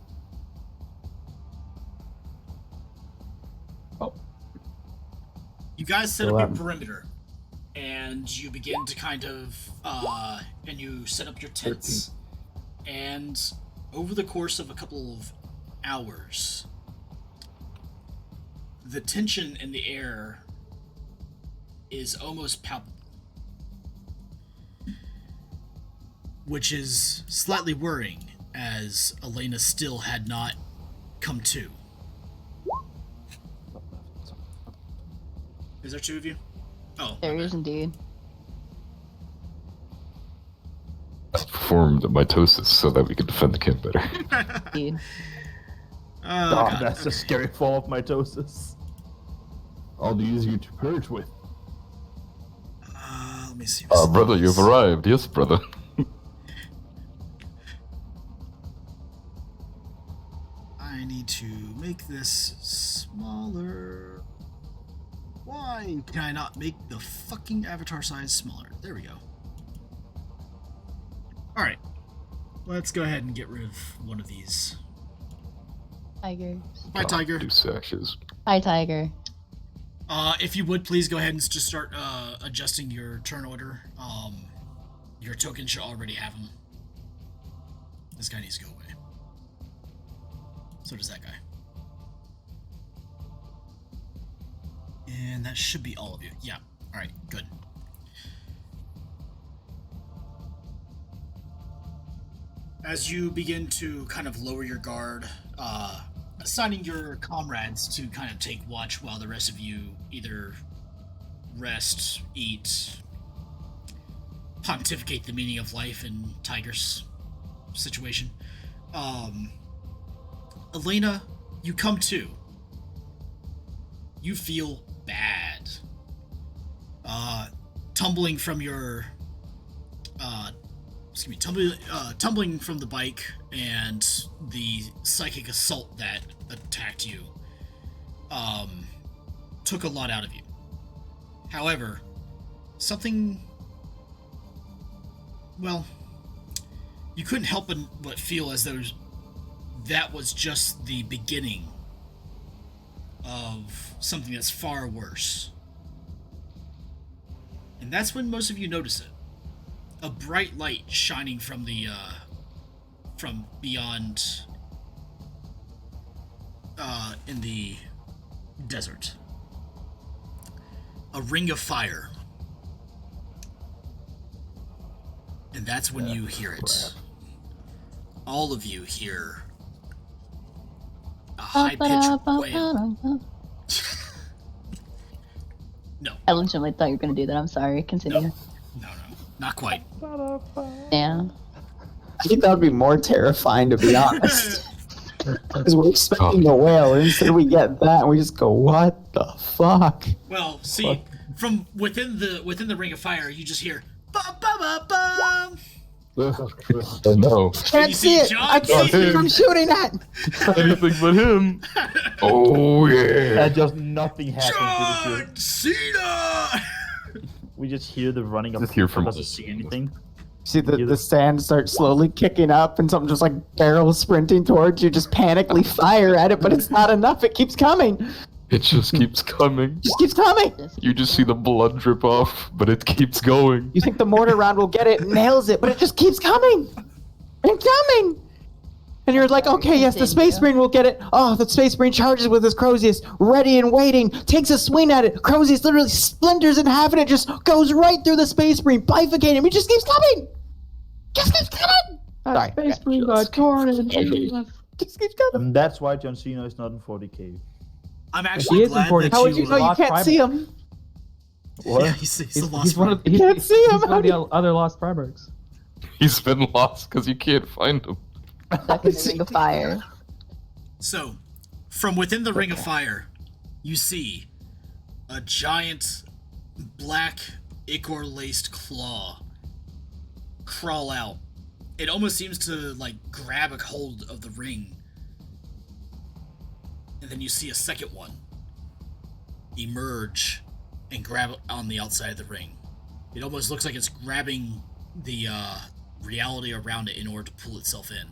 You guys set So, up your perimeter, and you begin to kind of, and you set up your tents. And over the course of a couple of hours, the tension in the air is almost palpable. Which is slightly worrying, as Elena still had not come to. Is there two of you? Oh. There is indeed. I performed mitosis so that we could defend the camp better. Indeed. Oh, God, God. that's a scary form of mitosis. All the easier to purge with. Let me see. Brother, you've arrived. Yes, brother. I need to make this smaller. Why can I not make the fucking avatar size smaller? There we go. Alright. Let's go ahead and get rid of one of these. Tiger. Bye, Tiger. Do sashes. Hi, Tiger. If you would, please go ahead and just start adjusting your turn order. Your token should already have them. This guy needs to go away. So does that guy. And that should be all of you. Yeah. Alright, good. As you begin to kind of lower your guard, assigning your comrades to kind of take watch while the rest of you either rest, eat, pontificate the meaning of life in Tiger's situation. Elena, you come to. You feel bad. Tumbling from your tumbling from the bike and the psychic assault that attacked you took a lot out of you. However, something, well, you couldn't help but feel as though that was just the beginning of something that's far worse. And that's when most of you notice it. A bright light shining from the from beyond in the desert. A ring of fire. And that's when you hear it. All of you hear a high-pitched wail. No. I legitimately thought you were gonna do that. I'm sorry. Continue. No, not quite. Damn. I think that would be more terrifying, to be honest. Because we're expecting the whale, and instead we get that, and we just go, "What the fuck?" Well, see, from within the ring of fire, you just hear "bum bum bum bum," Oh no. Can't you see see it. John I can't see Cena. who I'm shooting at. Anything but him. Oh yeah. And just nothing happens. John Cena! We just hear the running of Just hear from doesn't us. see anything. See the sand starts slowly kicking up, and something just like barrels sprinting towards you. Just panically fire at it, but it's not enough. It keeps coming. It just keeps coming. Just keeps coming. You just see the blood drip off, but it keeps going. You think the mortar round will get it, nails it, but it just keeps coming and coming. And you're like, okay, yes, the Space Marine will get it. Oh, the Space Marine charges with his Crozius, ready and waiting, takes a swing at it. Crozius literally splinters in half, and it just goes right through the Space Marine, bifurcating him. It just keeps coming. Just keeps coming. Sorry. Space Marine got torn in Just keeps coming. And that's why John Cena is not in 40k. I'm He actually is glad important. that How would you know you Lost can't Primarch. see him? What? Yeah, he's the lost He's one of one. he's, Can't see him. he's one of the other lost Primarchs. He's been lost because you can't find him. Stuck in the ring of fire. So, from within the Ring of Fire, you see a giant black ichor-laced claw crawl out. It almost seems to, like, grab a hold of the ring. And then you see a second one emerge and grab on the outside of the ring. It almost looks like it's grabbing the reality around it in order to pull itself in.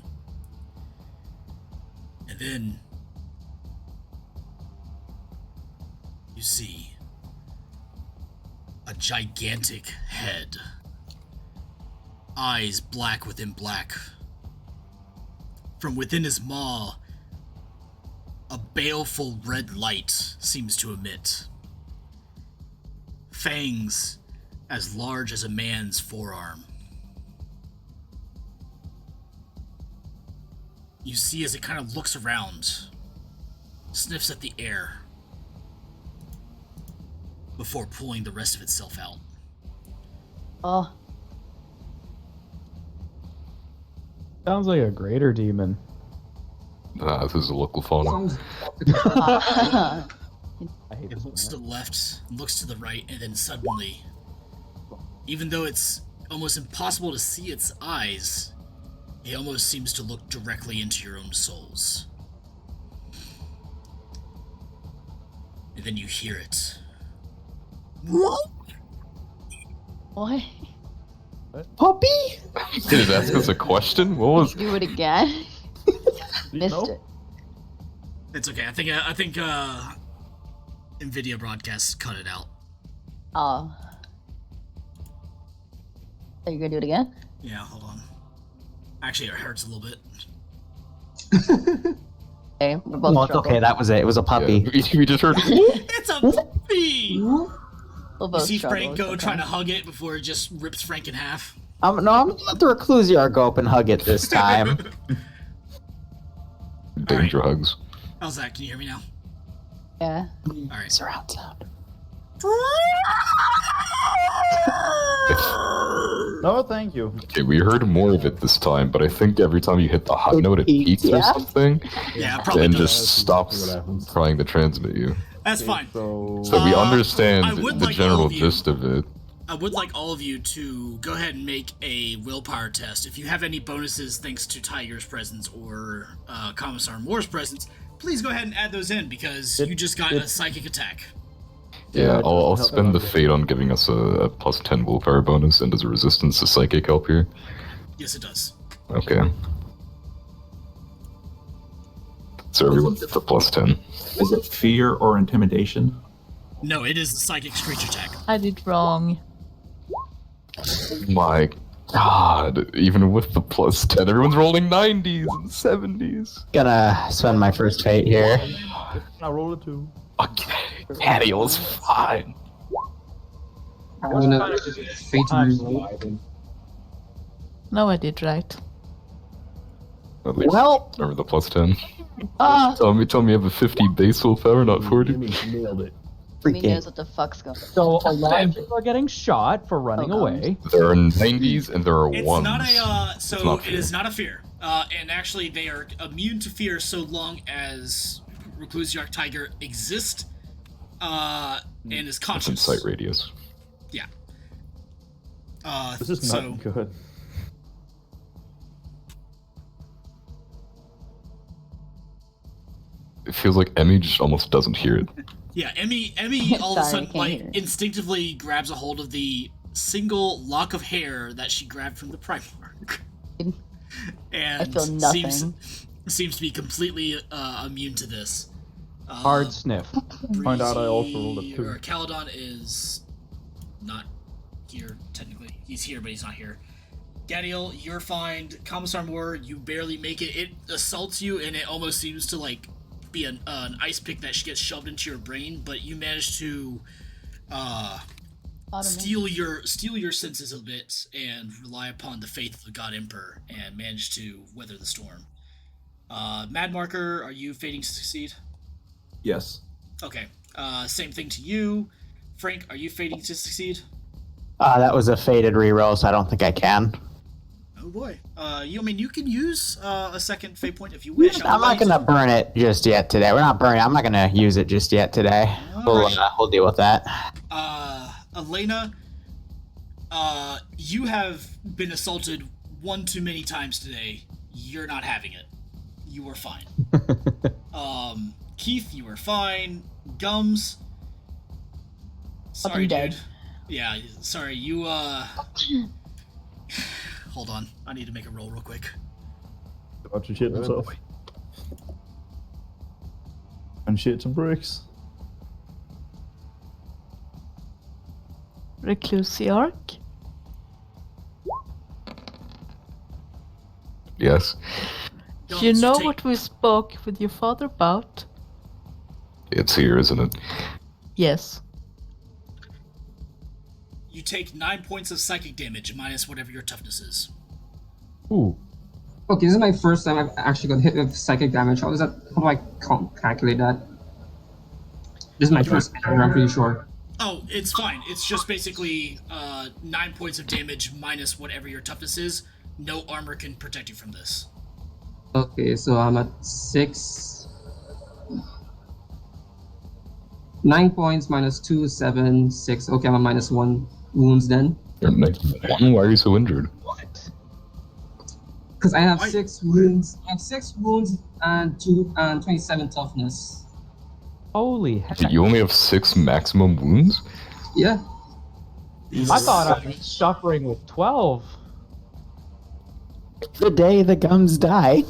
And then you see a gigantic head, eyes black within black. From within his maw, a baleful red light seems to emit. Fangs as large as a man's forearm. You see as it kind of looks around, sniffs at the air, before pulling the rest of itself out. Oh, Sounds like a greater demon. Nah, this is a local fauna. Sounds I hate It this looks to one. the left, looks to the right, and then suddenly, even though it's almost impossible to see its eyes, it almost seems to look directly into your own souls. And then you hear it. what? Puppy? Did it ask us a question? What was? Do it again? Missed know? it. It's okay. I think Nvidia broadcasts cut it out. Oh. Are you gonna do it again? Yeah, hold on. Actually, it hurts a little bit. Okay, we're both No, it's okay. That was it. It was a puppy. Yeah, we just heard. It's a puppy! We'll You both see struggle, Frank it's go okay. trying to hug it before it just rips Frank in half. I'm gonna let the Reclusiar go up and hug it this time. Danger hugs. How's that? Can you hear me now? Yeah. Alright. Surround sound. No, thank you. Okay, we heard more of it this time, but I think every time you hit the hot note, it peaks or Yeah. something, Yeah, probably and does. just stops What happens? trying to transmit you. That's fine. So, So we I understand would the like all general of you- gist of it. I would like all of you to go ahead and make a willpower test. If you have any bonuses thanks to Tiger's presence or Commissar Moore's presence, please go ahead and add those in because you just got a psychic attack. Yeah, I'll help spend the out. fate on giving us a plus 10 willpower bonus, and does a resistance to psychic help here? Yes, it does. Okay. So everyone gets a plus 10. Is it fear or intimidation? No, it is the psychic screech attack. I did wrong. My god, even with the plus 10, everyone's rolling 90s and 70s. Gonna spend my first fate here. I roll a 2. Okay, Daniel's fine. I'm gonna fate reroll. No, I did right. At least Well, remember the plus 10. Ah! Tell me you have a 50 base willpower, not 40. Jimmy nailed it. He freaking. knows what the fuck's going on. So a lot of people are getting shot for running Oh, God. away. There are 90s and there are It's 1s. not a It's so not it fear. is not a fear. And actually, they are immune to fear so long as Reclusiarch Tiger exists and is It's in conscious. sight radius. Yeah. This is so not good. it feels like Emmy just almost doesn't hear it. Yeah, Emmy all of a Sorry, sudden can't like hear. instinctively grabs a hold of the single lock of hair that she grabbed from the Primarch. And I feel nothing. seems to be completely immune to this. Hard sniff. Find out I also Breezy- rolled a 2. Or Caledon is not here, technically. He's here, but he's not here. Gadiel, you're fine. Commissar Moore, you barely make it. It assaults you, and it almost seems to like be an ice pick that gets shoved into your brain, but you manage to steal your senses a bit and rely upon the faith of the God Emperor and manage to weather the storm. Mad Marker, are you fating to succeed? Yes. Okay. Same thing to you. Frank, are you fating to succeed? That was a faded reroll, so I don't think I can. Oh boy. You can use a second fate point if you wish. I'm not gonna burn it just yet today. We're not burning. I'm not gonna use it just yet today. We'll deal with that. Elena, you have been assaulted one too many times today. You're not having it. You are fine. Keith, you are fine. Gums. Sorry, dead. dude. Yeah, sorry. You hold on. I need to make a roll real quick. About to shit himself. And shit some bricks. Reclusiarch? Yes. You know what we spoke with your father about? It's here, isn't it? Yes. You take 9 points of psychic damage minus whatever your toughness is. Ooh. Okay, this is my first time I've actually got hit with psychic damage. How do I calculate that? This is my first time, I'm pretty sure. Oh, it's fine. It's just basically 9 points of damage minus whatever your toughness is. No armor can protect you from this. Okay, so I'm at 6. 9 points minus 2, 7, 6. Okay, I'm at minus 1 wounds then. You're -1? Why are you so injured? Because I have 6 wounds. I have 6 wounds and 27 toughness. Holy heck. You only have 6 maximum wounds? Yeah. I thought I was suffering with 12. The day the gums die.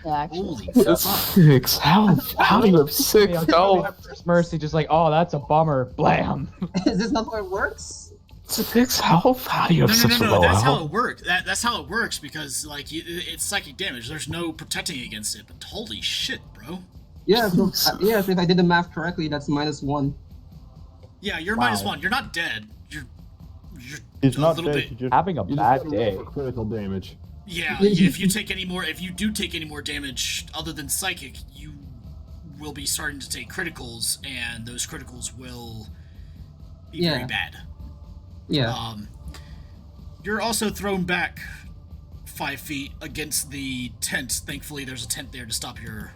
Actually. Holy 6 health. How do you have 6 health? Emperor's Mercy, just like, oh, that's a bummer. Blam. Is this not how it works? 6 health? How do you have such No. low That's how health? it works. That's how it works because it's psychic damage. There's no protecting against it. But holy shit, bro. Yeah. So, yes, if I did the math correctly, that's minus 1. Yeah, you're -1. You're not dead. You're He's a not little dead. bit. He just Having a You just bad gotta roll day. for critical damage. Yeah, if you do take any more damage other than psychic, you will be starting to take criticals, and those criticals will be very bad. Yeah. You're also thrown back 5 feet against the tent. Thankfully, there's a tent there to stop your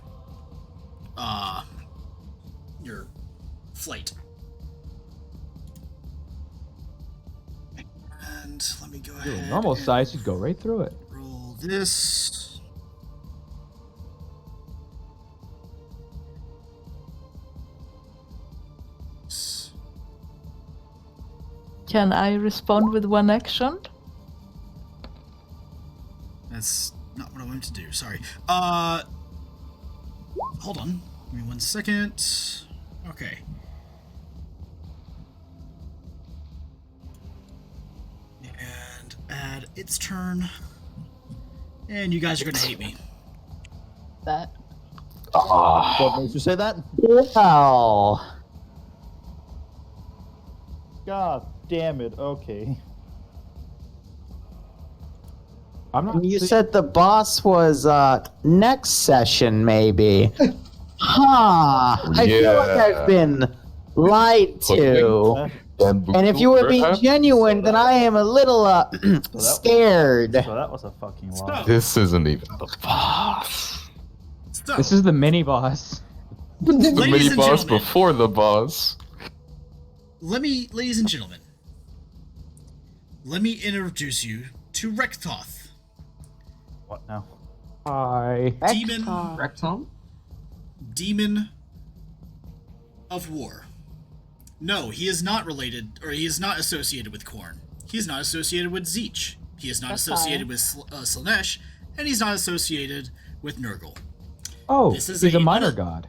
flight. And let me go ahead. Normal and size, you'd go right through it. roll this. Can I respond with one action? That's not what I wanted to do. Sorry. Hold on. Give me 1 second. Okay. And add its turn. And you guys are gonna hate me. That. What makes you say that? Well, God damn it. Okay. I'm not. you said the boss was next session, maybe. Huh. I feel like I've been lied to. And if you were being genuine, then I am a little scared. So that was a fucking lie. This isn't even the boss. So, This is the mini boss. The Ladies mini and boss gentlemen. before the boss. ladies and gentlemen, let me introduce you to Rekthoth, What now? Hi. demon, Rectum? Demon of War. No, he is not related, or he is not associated with Khorne. He is not associated with Zeech. He is not That's associated fine. with Slaanesh, and he's not associated with Nurgle. Oh, This is he's a a- minor god.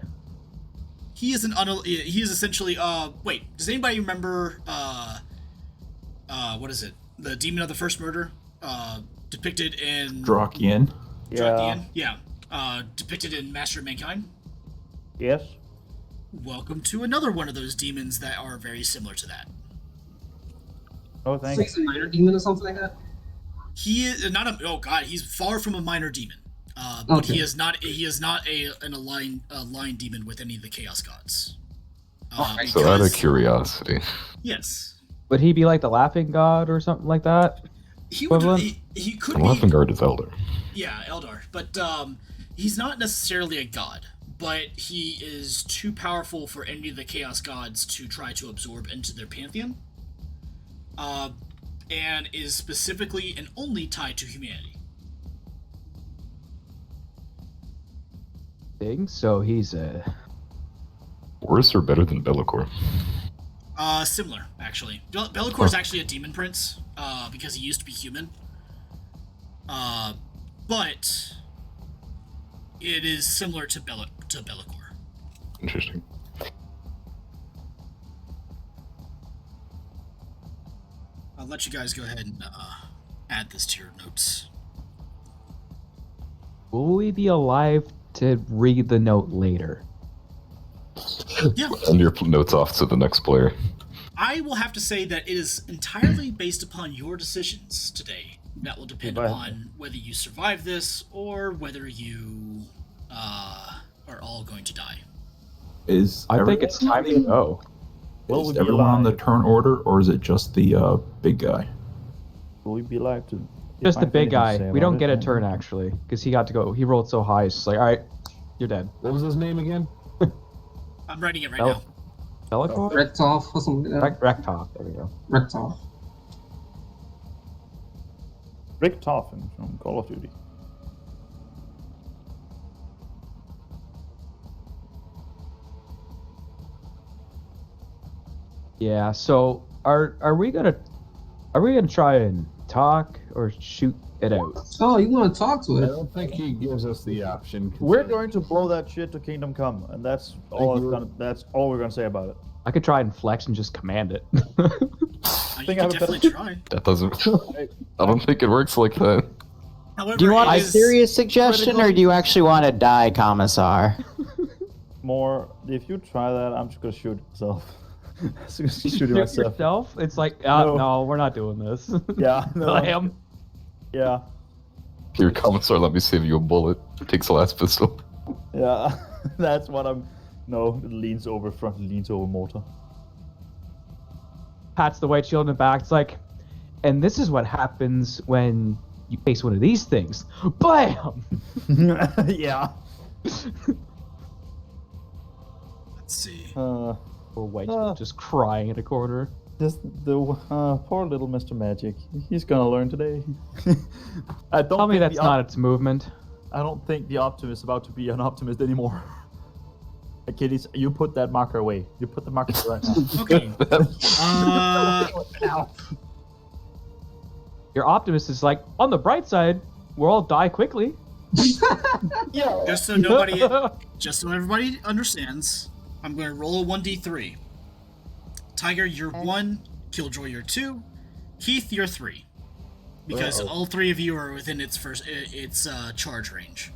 He is he is essentially wait, does anybody remember what is it? The demon of the first murder? Depicted in Drakian. Drakian? Yeah. Depicted in Master of Mankind? Yes. Welcome to another one of those demons that are very similar to that. Oh, So thanks. he's a minor demon or something like that? He is not a he's far from a minor demon. But Okay. he is not an aligned demon with any of the Chaos Gods. Alright. So out of because- curiosity, Yes. Would he be like the laughing god or something like that? He would Equivalent? he could the be Laughing Guard is Elder. Yeah, Eldar. But he's not necessarily a god, but he is too powerful for any of the Chaos Gods to try to absorb into their pantheon. And is specifically and only tied to humanity. Thing. So he's a. Worse or better than Bellicor? Similar, actually. Bellicor is actually a demon prince, because he used to be human. But it is similar to Bellicor. Interesting. I'll let you guys go ahead and add this to your notes. Will we be alive to read the note later? Yeah. Send your notes off to the next player. I will have to say that it is entirely based upon your decisions today. That will depend Goodbye. upon whether you survive this or whether you are all going to die. Is I think it's time to go. Will is we be everyone on the alive? turn order, or is it just the big guy? Will we be alive to? Just the if I big have anything to guy. say We about don't it, get a then- turn actually, because he got to go. He rolled so high. It's just like, all right, you're dead. What was his name again? I'm writing it right Bel- now. Bellicor? Rektov or something like that. Rektov. There we go. Rektov. Rick Toffin from Call of Duty. Yeah. So are we gonna try and talk or shoot it out? Oh, you want to talk to I it? don't think he gives us the option. We're going to blow that shit to Kingdom Come, and that's all. That's all we're gonna say about it. I could try and flex and just command it. You think I can have a better- definitely try. That doesn't. I don't think it works like that. However, Do you want it a is- serious suggestion, or do you actually want to die, Commissar? More. If you try that, I'm just gonna shoot myself. I'm just gonna shoot Shoot myself. yourself? It's like, No. no, we're not doing this. Yeah. No. Blam. Yeah. Here, Commissar, let me save you a bullet. Takes the last pistol. Yeah. That's what I'm. No, it leans over front, leans over mortar. Pats the white shield in the back. It's like, and this is what happens when you face one of these things. Blam! Yeah. Let's see. Poor white shield just crying in a corner. Just the poor little Mr. Magic. He's gonna learn today. I don't Tell me think that's the not its movement. I don't think the Optimist is about to be an Optimist anymore. Achilles, you put that marker away. You put the marker right now. Okay. Your optimist is like, on the bright side, we'll all die quickly. Yeah. Just so everybody understands, I'm going to roll a 1d3. Tiger, you're 1. Killjoy, you're 2. Keith, you're 3. Because all 3 of you are within its charge range.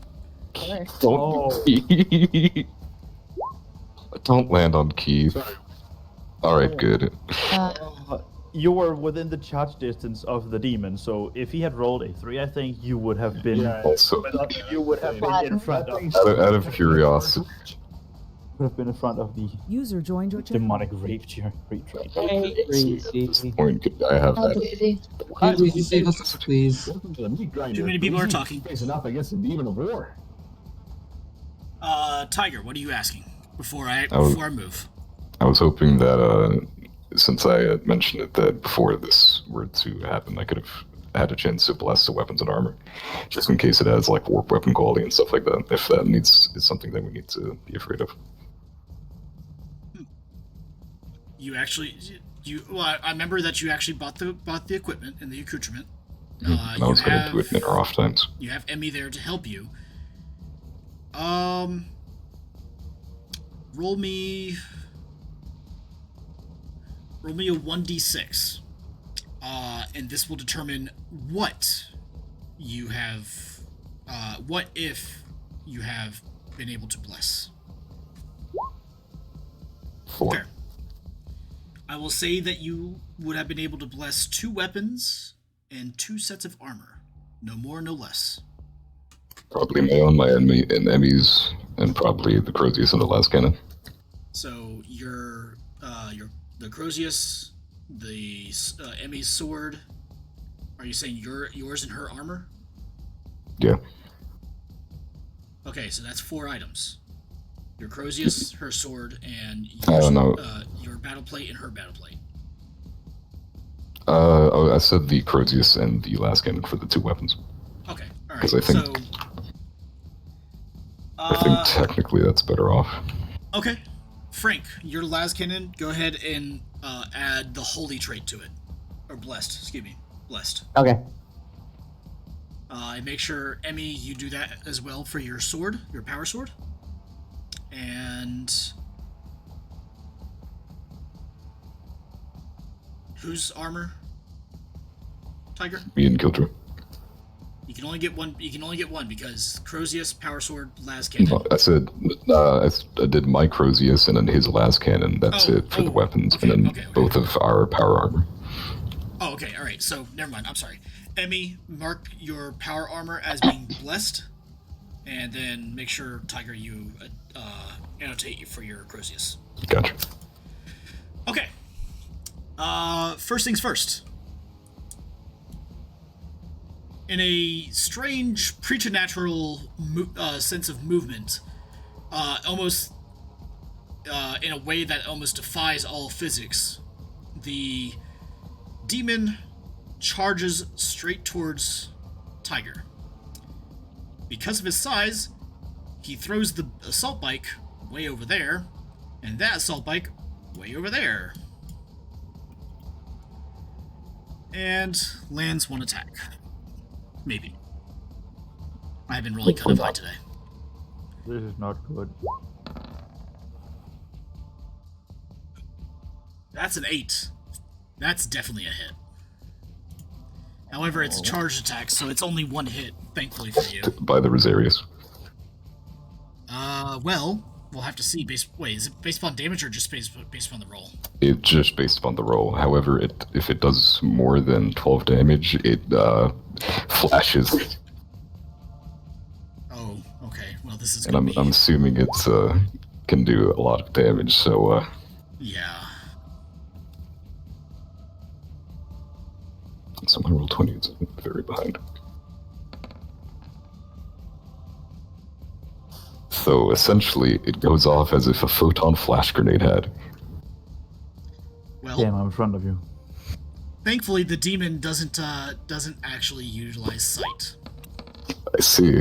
Don't. Don't land on Keith. All right, good. You were within the charge distance of the demon, so if he had rolled a 3, I think you would have been. Yeah. Also, You would have been in front of. out of curiosity, Would have been in front of the User joined your channel. demonic rape train. point, I have that. Please save us, please. Too many people are talking. Facing off against a demon of war. Tiger, what are you asking before I was- move? I was hoping that since I had mentioned it, that before this were to happen, I could have had a chance to bless the weapons and armor, just in case it has like warp weapon quality and stuff like that. If that is something that we need to be afraid of. You actually, well, I remember that you actually bought the equipment and the accoutrement. I was going to do it in our off times. You have Emmy there to help you. Roll me a 1d6. And this will determine what you have, what if you have been able to bless. 4. Okay. I will say that you would have been able to bless 2 weapons and 2 sets of armor. No more, no less. Probably my own, my enemy, and Emmy's, and probably the Crozius and the last cannon. So the Crozius, the Emmy's sword. Are you saying yours and her armor? Yeah. Okay, so that's 4 items. Your Crozius, her sword, and I don't know. Your battle plate and her battle plate. I said the Crozius and the last cannon for the 2 weapons. Okay, all right. Because I think technically that's better off. Okay, Frank, your last cannon. Go ahead and add the holy trait to it, or blessed. Excuse me, blessed. Okay. And make sure, Emmy, you do that as well for your sword, your power sword. And whose armor? Tiger? Me and Kildrew. You can only get one. You can only get one because Crozius, power sword, las cannon. No, I said I did my Crozius and then his last cannon. That's it for the weapons, okay, and then okay. both of our power armor. Oh, okay, all right. So never mind. I'm sorry. Emmy, mark your power armor as being blessed, and then make sure, Tiger, you annotate for your Crozius. Gotcha. Okay. First things first. In a strange preternatural sense of movement, almost in a way that almost defies all physics, the demon charges straight towards Tiger. Because of his size, he throws the assault bike way over there, and that assault bike way over there. And lands 1 attack. Maybe. I've been rolling kind of high today. This is not good. That's an 8. That's definitely a hit. However, it's a charged attack, so it's only 1 hit, thankfully for you. By the Rosarius. Well, we'll have to see. Wait, is it based upon damage or just based upon the roll? It's just based upon the roll. However, if it does more than 12 damage, it flashes. Oh, okay. Well, this is And gonna I'm assuming it can do a lot of damage, so yeah. So my roll 20 is very behind. So essentially, it goes off as if a photon flash grenade had. Well, Damn, I'm in front of you. thankfully the demon doesn't actually utilize sight. I see.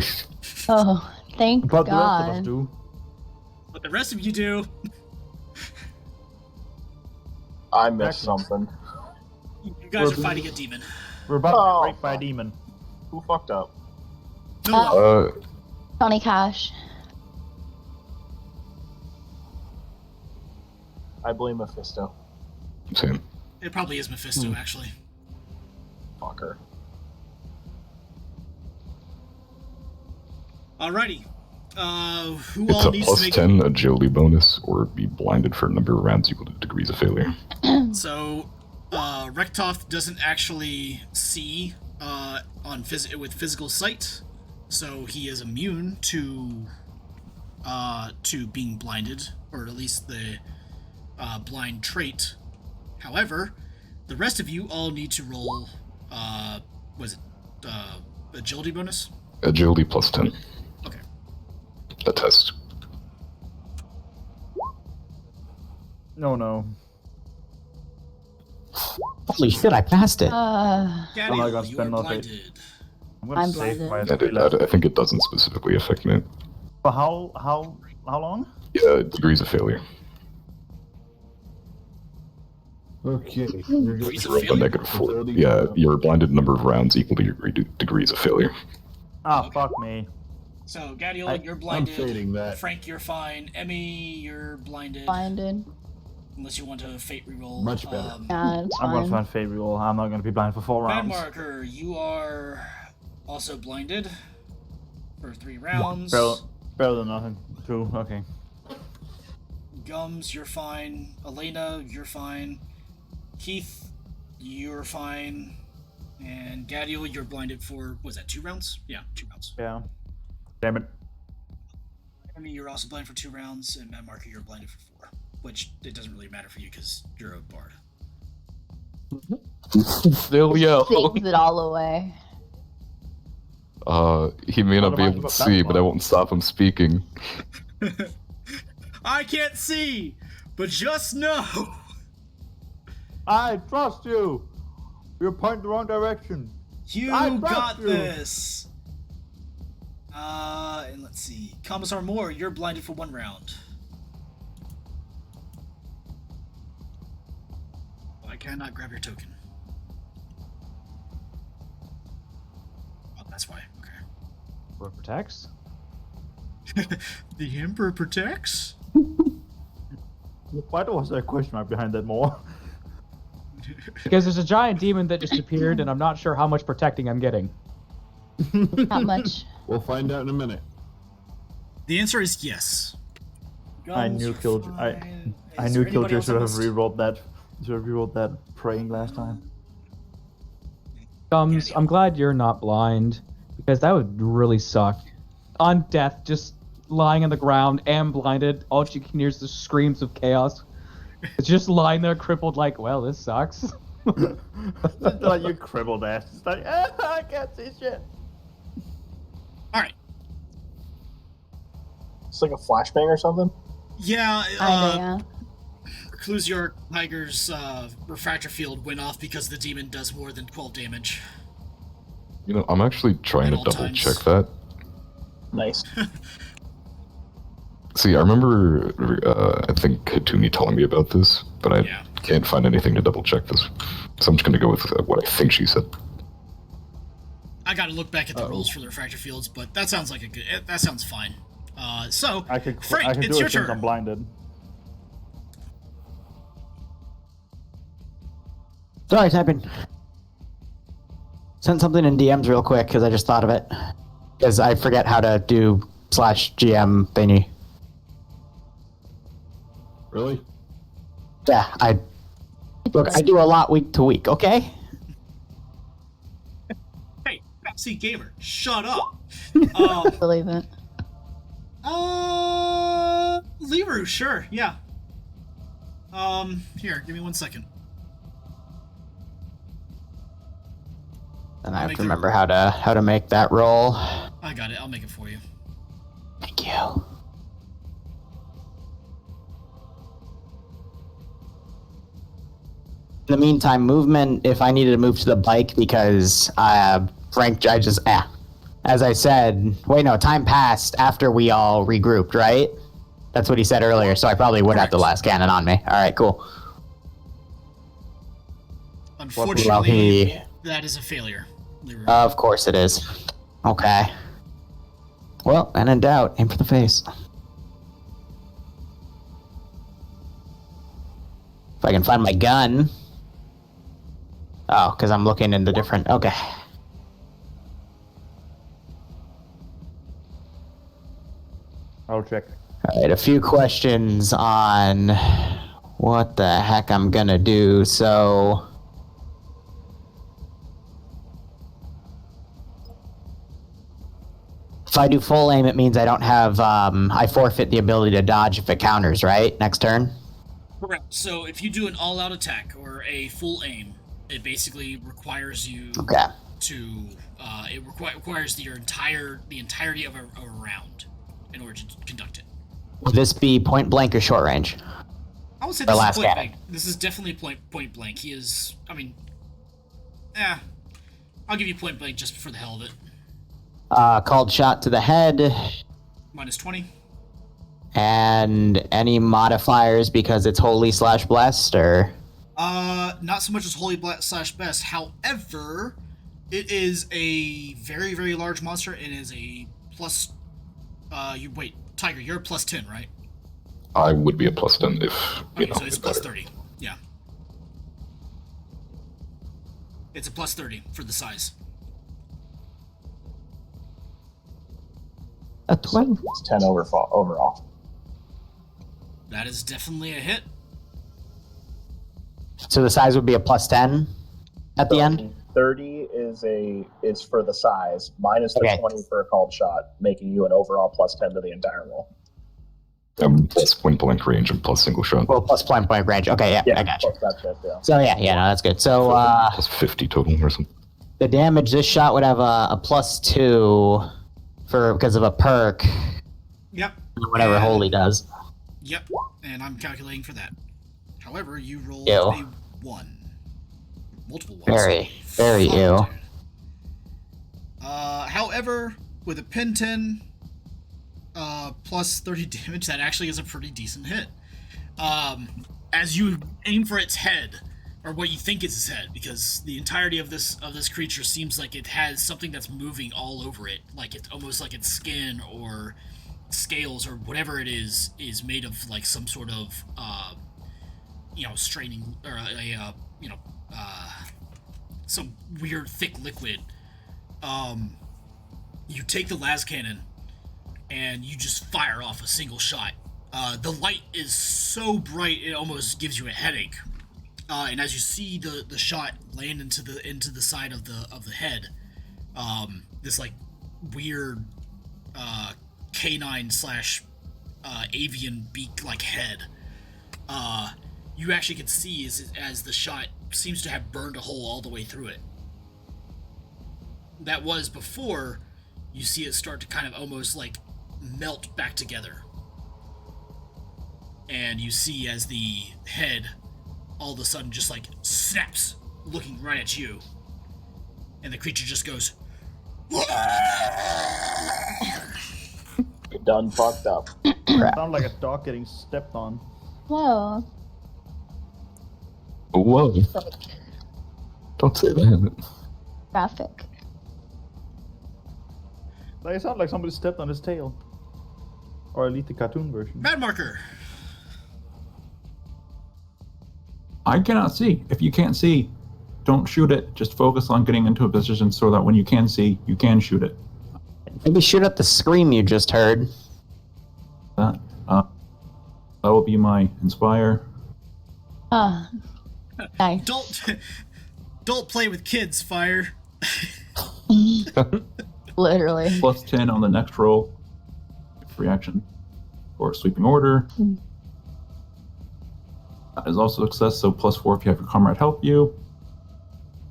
Oh, thank But the rest of us God. do. But the rest of you do. I missed something. You guys are fighting a demon. We're about to get raped by a demon. Who fucked up? No. Johnny Cash. I blame Mephisto. Same. It probably is Mephisto, actually. Fucker. Alrighty. Who It's all a needs plus to make 10 agility bonus, or be blinded for a number of rounds equal to degrees of failure. So, Rektoth doesn't actually see with physical sight, so he is immune to being blinded, or at least the blind trait. However, the rest of you all need to roll. Agility bonus? Agility plus 10. Okay. A test. No. Holy shit! I passed it. I'm not Gadiel, gonna you are spend all day. blinded. I'm gonna I'm save my blinded. three left. I think it doesn't specifically affect me. For how long? Yeah, degrees of failure. Okay. Degrees of A failure? -4. Yeah, your blinded number of rounds equal to your degrees of failure. Ah, fuck me. So, Gadiel, you're I'm blinded. fading that. Frank, you're fine. Emmy, you're blinded. Blinded. Unless you want to fate reroll. Much better. Yeah, it's I'm gonna fine. find favorable. I'm not gonna be blind for 4 rounds. Marker, you are also blinded for 3 rounds. Better than nothing. 2, okay. Gums, you're fine. Elena, you're fine. Keith, you're fine. And Gadiel, you're blinded for, was that 2 rounds? Yeah, 2 rounds. Yeah. Damn it. Emmy, you're also blinded for 2 rounds. And Matt Marker, you're blinded for 4. Which, it doesn't really matter for you because you're a bard. Still yo. Sings it all away. He may not be able to see, but I won't stop him speaking. I can't see, but just know. I trust you. You're pointing the wrong direction. You I trust got you. this. And let's see. Commissar Moore, you're blinded for 1 round. I cannot grab your token. Oh, that's why. Okay. Emperor protects. The Emperor protects? Why was there a question mark behind that more? Because there's a giant demon that just appeared, and I'm not sure how much protecting I'm getting. Not much. We'll find out in a minute. The answer is yes. I knew Killjoy. I knew Killjoy should have rerolled that. Should have rerolled that praying last time. Gums, I'm glad you're not blind, because that would really suck. On death, just lying on the ground and blinded, all you can hear is the screams of chaos. It's just lying there crippled like, well, this sucks. Like you crippled ass. It's like, I can't see shit. Alright. It's like a flashbang or something? Yeah, Yeah. Clusior Tiger's refractor field went off because the demon does more than 12 damage. You know, I'm actually trying to all double times. check that. Nice. See, I remember, I think Katumi telling me about this, but I can't find anything to double check this. So I'm just going to go with what I think she said. I gotta look back at the rules for the refractor fields, but that sounds like that sounds fine. So, Frank, I can it's do your it since I'm turn. blinded. Sorry, typing. Send something in DMs real quick because I just thought of it. Because I forget how to do /GM thingy. Really? Yeah, I do a lot week to week. Okay. Hey, Pepsi Gamer, shut up. Believe it. Liru, sure, yeah. Here, give me 1 second. And I have to remember how to make that roll. I got it. I'll make it for you. Thank you. In the meantime, movement, if I needed to move to the bike because Frank, as I said, wait, no, time passed after we all regrouped, right? That's what he said earlier, so I probably would have the last cannon on me. All right, cool. Unfortunately, that is a failure. Liru. Of course it is. Okay. Well, and in doubt, aim for the face. If I can find my gun. Oh, because I'm looking in the different... Okay. I'll check. Alright, a few questions on what the heck I'm gonna do. So... if I do full aim, it means I don't have... I forfeit the ability to dodge if it counters, right? Next turn? Correct. So if you do an all-out attack or a full aim, it basically requires you to it requires the entirety of a round in order to conduct it. Will this be point blank or short range? I would say The this is last point cannon. blank. This is definitely point blank. He is. I mean, I'll give you point blank just for the hell of it. Called shot to the head. Minus 20. And any modifiers because it's holy/blessed, or? Not so much as holy/best. However, it is a very, very large monster and is a plus. Tiger, you're a plus 10, right? I would be a plus 10 if Okay, so it's plus 30. Yeah. It's a plus 30 for the size. A 20. It's 10 overall. That is definitely a hit. So the size would be a plus 10 at the end? 30 is for the size, minus the Okay. 20 for a called shot, making you an overall plus 10 to the entire roll. Plus point blank range and plus single shot. Well, plus point range. Okay, yeah, I got you. Plus that shit, yeah. So yeah, no, that's good. So Plus 50 total or something. the damage, this shot would have a plus 2 because of a perk, Yep. whatever holy does. Yep. And I'm calculating for that. However, you rolled Ew. a 1. Multiple ones. Very Fuck, ew. dude. However, with a pin 10, plus 30 damage, that actually is a pretty decent hit. As you aim for its head, or what you think is its head, because the entirety of this creature seems like it has something that's moving all over it, like it's almost like its skin or scales or whatever it is made of like some sort of straining or some weird thick liquid. You take the las cannon and you just fire off a single shot. The light is so bright it almost gives you a headache. And as you see the shot land into the side of the head, this like weird canine / avian beak like head, you actually can see as the shot seems to have burned a hole all the way through it. That was before you see it start to kind of almost like melt back together. And you see as the head all of a sudden just like snaps, looking right at you. And the creature just goes, Done fucked up. Sound like a dog getting stepped on. Whoa. Whoa. Don't say that. Graphic. Like, it sounds like somebody stepped on his tail. Or at least the cartoon version. Mad marker. I cannot see. If you can't see, don't shoot it. Just focus on getting into a position so that when you can see, you can shoot it. Maybe shoot at the scream you just heard. That will be my inspire. Ah. Nice. Don't play with kids, Fire. Literally. Plus 10 on the next roll. Reaction or sweeping order. That is also a success, so plus 4 if you have your comrade help you.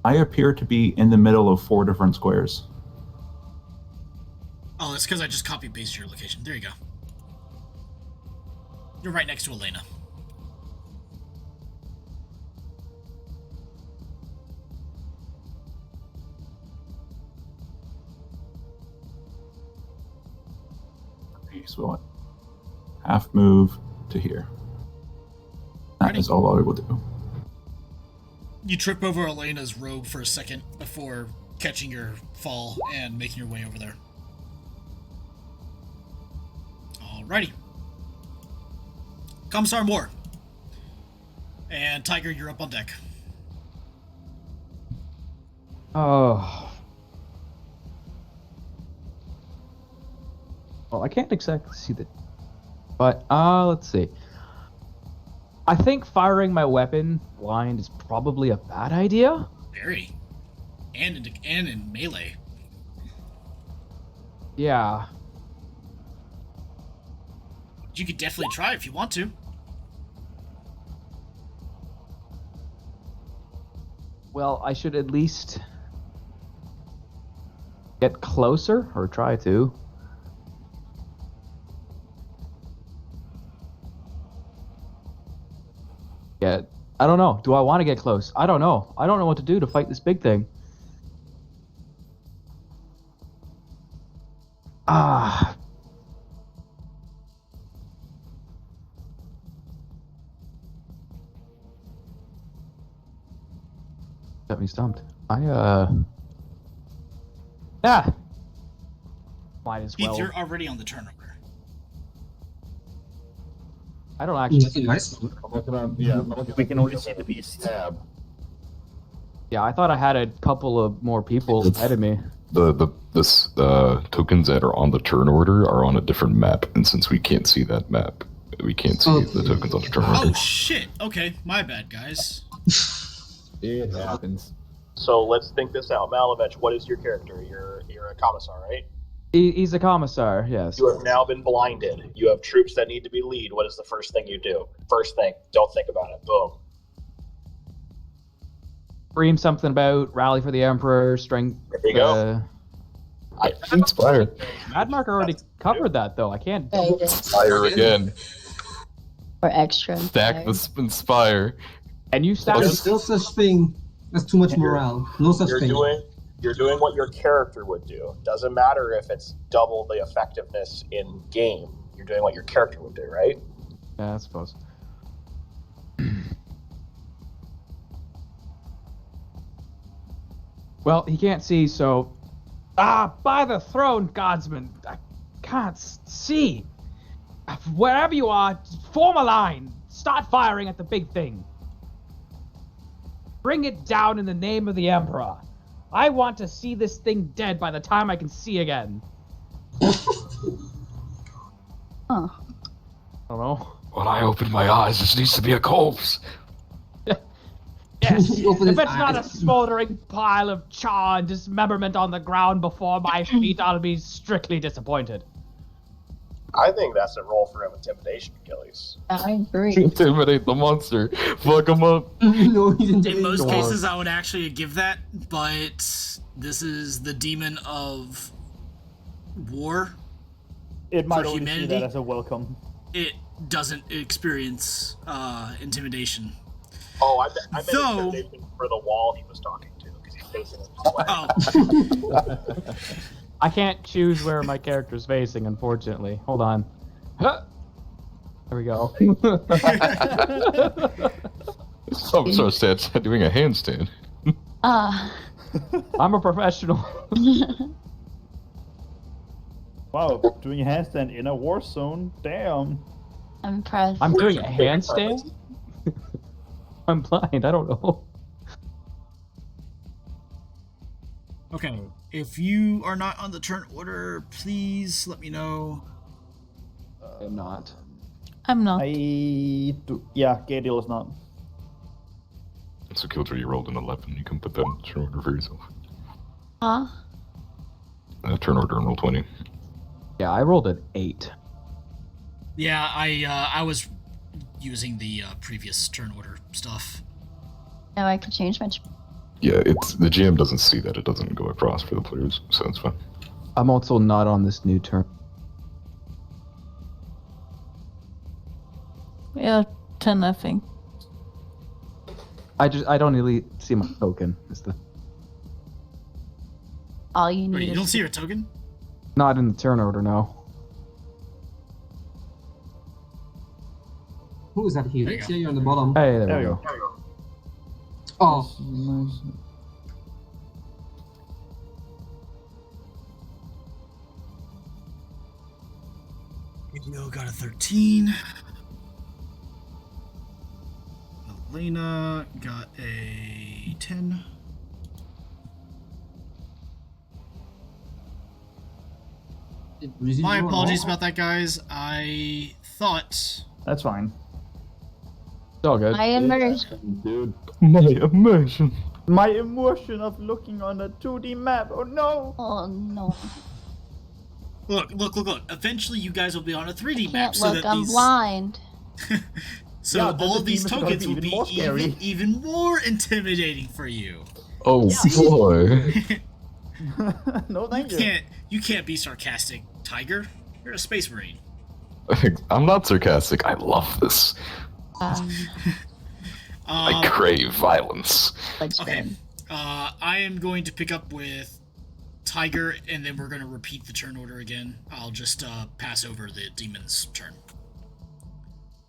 I appear to be in the middle of 4 different squares. Oh, that's because I just copy pasted your location. There you go. You're right next to Elena. So half move to here. That is all I will do. You trip over Elena's robe for a second before catching your fall and making your way over there. Alrighty. Commissar Moore. And Tiger, you're up on deck. Oh. Well, I can't exactly see the... But, let's see. I think firing my weapon blind is probably a bad idea. Very. And in melee. Yeah. You could definitely try if you want to. Well, I should at least get closer, or try to. I don't know. Do I want to get close? I don't know. I don't know what to do to fight this big thing. Ah. Got me stumped. Yeah. Might as Keith, well. you're already on the turnover. I don't actually. Nothing nice. I'm looking on. Yeah, I'm looking. We can only see the beast. Tab. Yeah, I thought I had a couple of more people ahead of me. The tokens that are on the turn order are on a different map, and since we can't see that map, we can't see the tokens on the turn order. Oh shit! Okay, my bad, guys. It happens. So let's think this out. Malavech, what is your character? You're a commissar, right? He's a commissar, yes. You have now been blinded. You have troops that need to be lead. What is the first thing you do? First thing. Don't think about it. Boom. Scream something about rally for the emperor, strength. There you go. Inspire. Mad Mark already covered that though. I can't. Inspire again. Or extra. Stack the inspire. And you stack. There's no such thing as too much morale. No such thing. You're doing what your character would do. Doesn't matter if it's double the effectiveness in game. You're doing what your character would do, right? Yeah, I suppose. Well, he can't see, so. By the throne, guardsman! I can't see! Wherever you are, form a line! Start firing at the big thing! Bring it down in the name of the Emperor! I want to see this thing dead by the time I can see again! Huh. I don't know. When I open my eyes, this needs to be a corpse. Yes, Open if his it's not a eyes. smoldering pile of char and dismemberment on the ground before my feet, I'll be strictly disappointed. I think that's a roll for intimidation, Achilles. I agree. Intimidate the monster. Fuck him up. No, he didn't In most go cases, I would actually give that, but this is the demon of war. It might For only see humanity? that as a welcome. It doesn't experience intimidation. Oh, I meant Though- intimidation for the wall he was talking to, because he's facing it this way. Oh, I can't choose where my character's facing, unfortunately. Hold on. Huh. There we go. I'm sorry, doing a handstand. I'm a professional. Wow, doing a handstand in a war zone. Damn. I'm impressed. I'm doing a handstand? I'm blind, I don't know. okay. If you are not on the turn order, please let me know. I'm not. I'm not. Yeah, Gadiel is not. So Killjoy, you rolled an 11. You can put that in turn order for yourself. Huh? Turn order and roll 20. Yeah, I rolled an 8. Yeah, I was using the previous turn order stuff. Now I can change my. Yeah, the GM doesn't see that. It doesn't go across for the players, so it's fine. I'm also not on this new turn. Yeah, 10, I think. I don't really see my token. Is the All you need Wait, you is don't see your token? not in the turn order, no. Who is that here? There you go. Yeah, you're on the bottom. Hey, there There we you go. Oh, Yo, got a 13. Elena got a 10. My apologies about that, guys. I thought... That's fine. It's all good. I immersion. Dude. My immersion. My emotion of looking on a 2D map. Oh no! Oh no. Look. Eventually you guys will be on a 3D map Can't so look, that I'm these... blind. So Yeah, then all the of these demons are gonna tokens be will even be more scary. even more intimidating for you. Oh boy. No, thank you. You can't be sarcastic, Tiger. You're a space marine. I'm not sarcastic. I love this. I crave violence. Okay. I am going to pick up with Tiger, and then we're going to repeat the turn order again. I'll just pass over the demon's turn.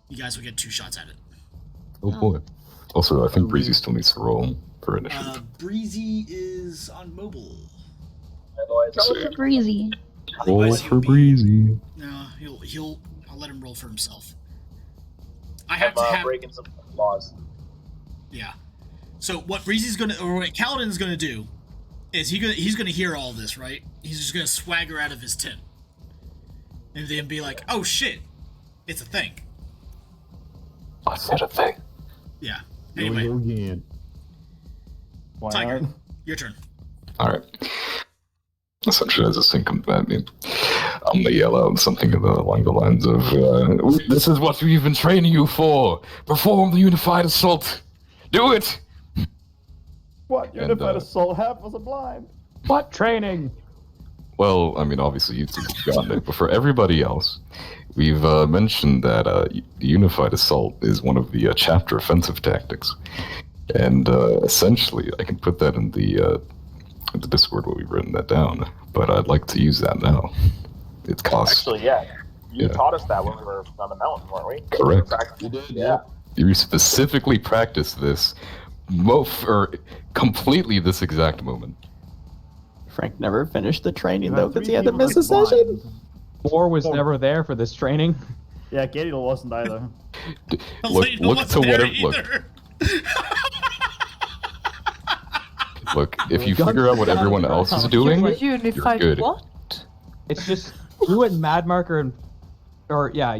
You guys will get 2 shots at it. Oh boy. Also, I think Breezy still needs to roll for initiative. Breezy is on mobile. Roll for Breezy. Roll Otherwise, for he'll be- Breezy. No, I'll let him roll for himself. I have to I'm have. breaking some laws. Yeah. So what Breezy's gonna, or what Kaladin's gonna do, is he's gonna hear all this, right? He's just gonna swagger out of his tent, and then be like, "Oh shit, it's a thing." What's that a thing? Yeah. Here we Anyway, go again. Why Tiger, not? your turn. Alright. Essentially, as this thing comes at me, I'm gonna yell out something along the lines of, "This is what we've been training you for! Perform the unified assault! Do it!" What? And, Unified assault? Half was a blind. What training? Well, I mean, obviously you two have gotten it, but for everybody else, we've mentioned that unified assault is one of the chapter offensive tactics, and essentially, I can put that in the Discord where we've written that down. But I'd like to use that now. It costs. Actually, yeah. You Yeah. taught us that when we were on the mountain, weren't we? Correct. You did? Yeah. You specifically practiced this, completely this exact moment. Frank never finished the training You though have because 3 he had to people miss a blind. session. Moore was never there for this training. Yeah, Gadiel wasn't either. Look to whatever. Look, if you figure out what everyone else is doing, you're Unified good. what? It's just you and Mad Marker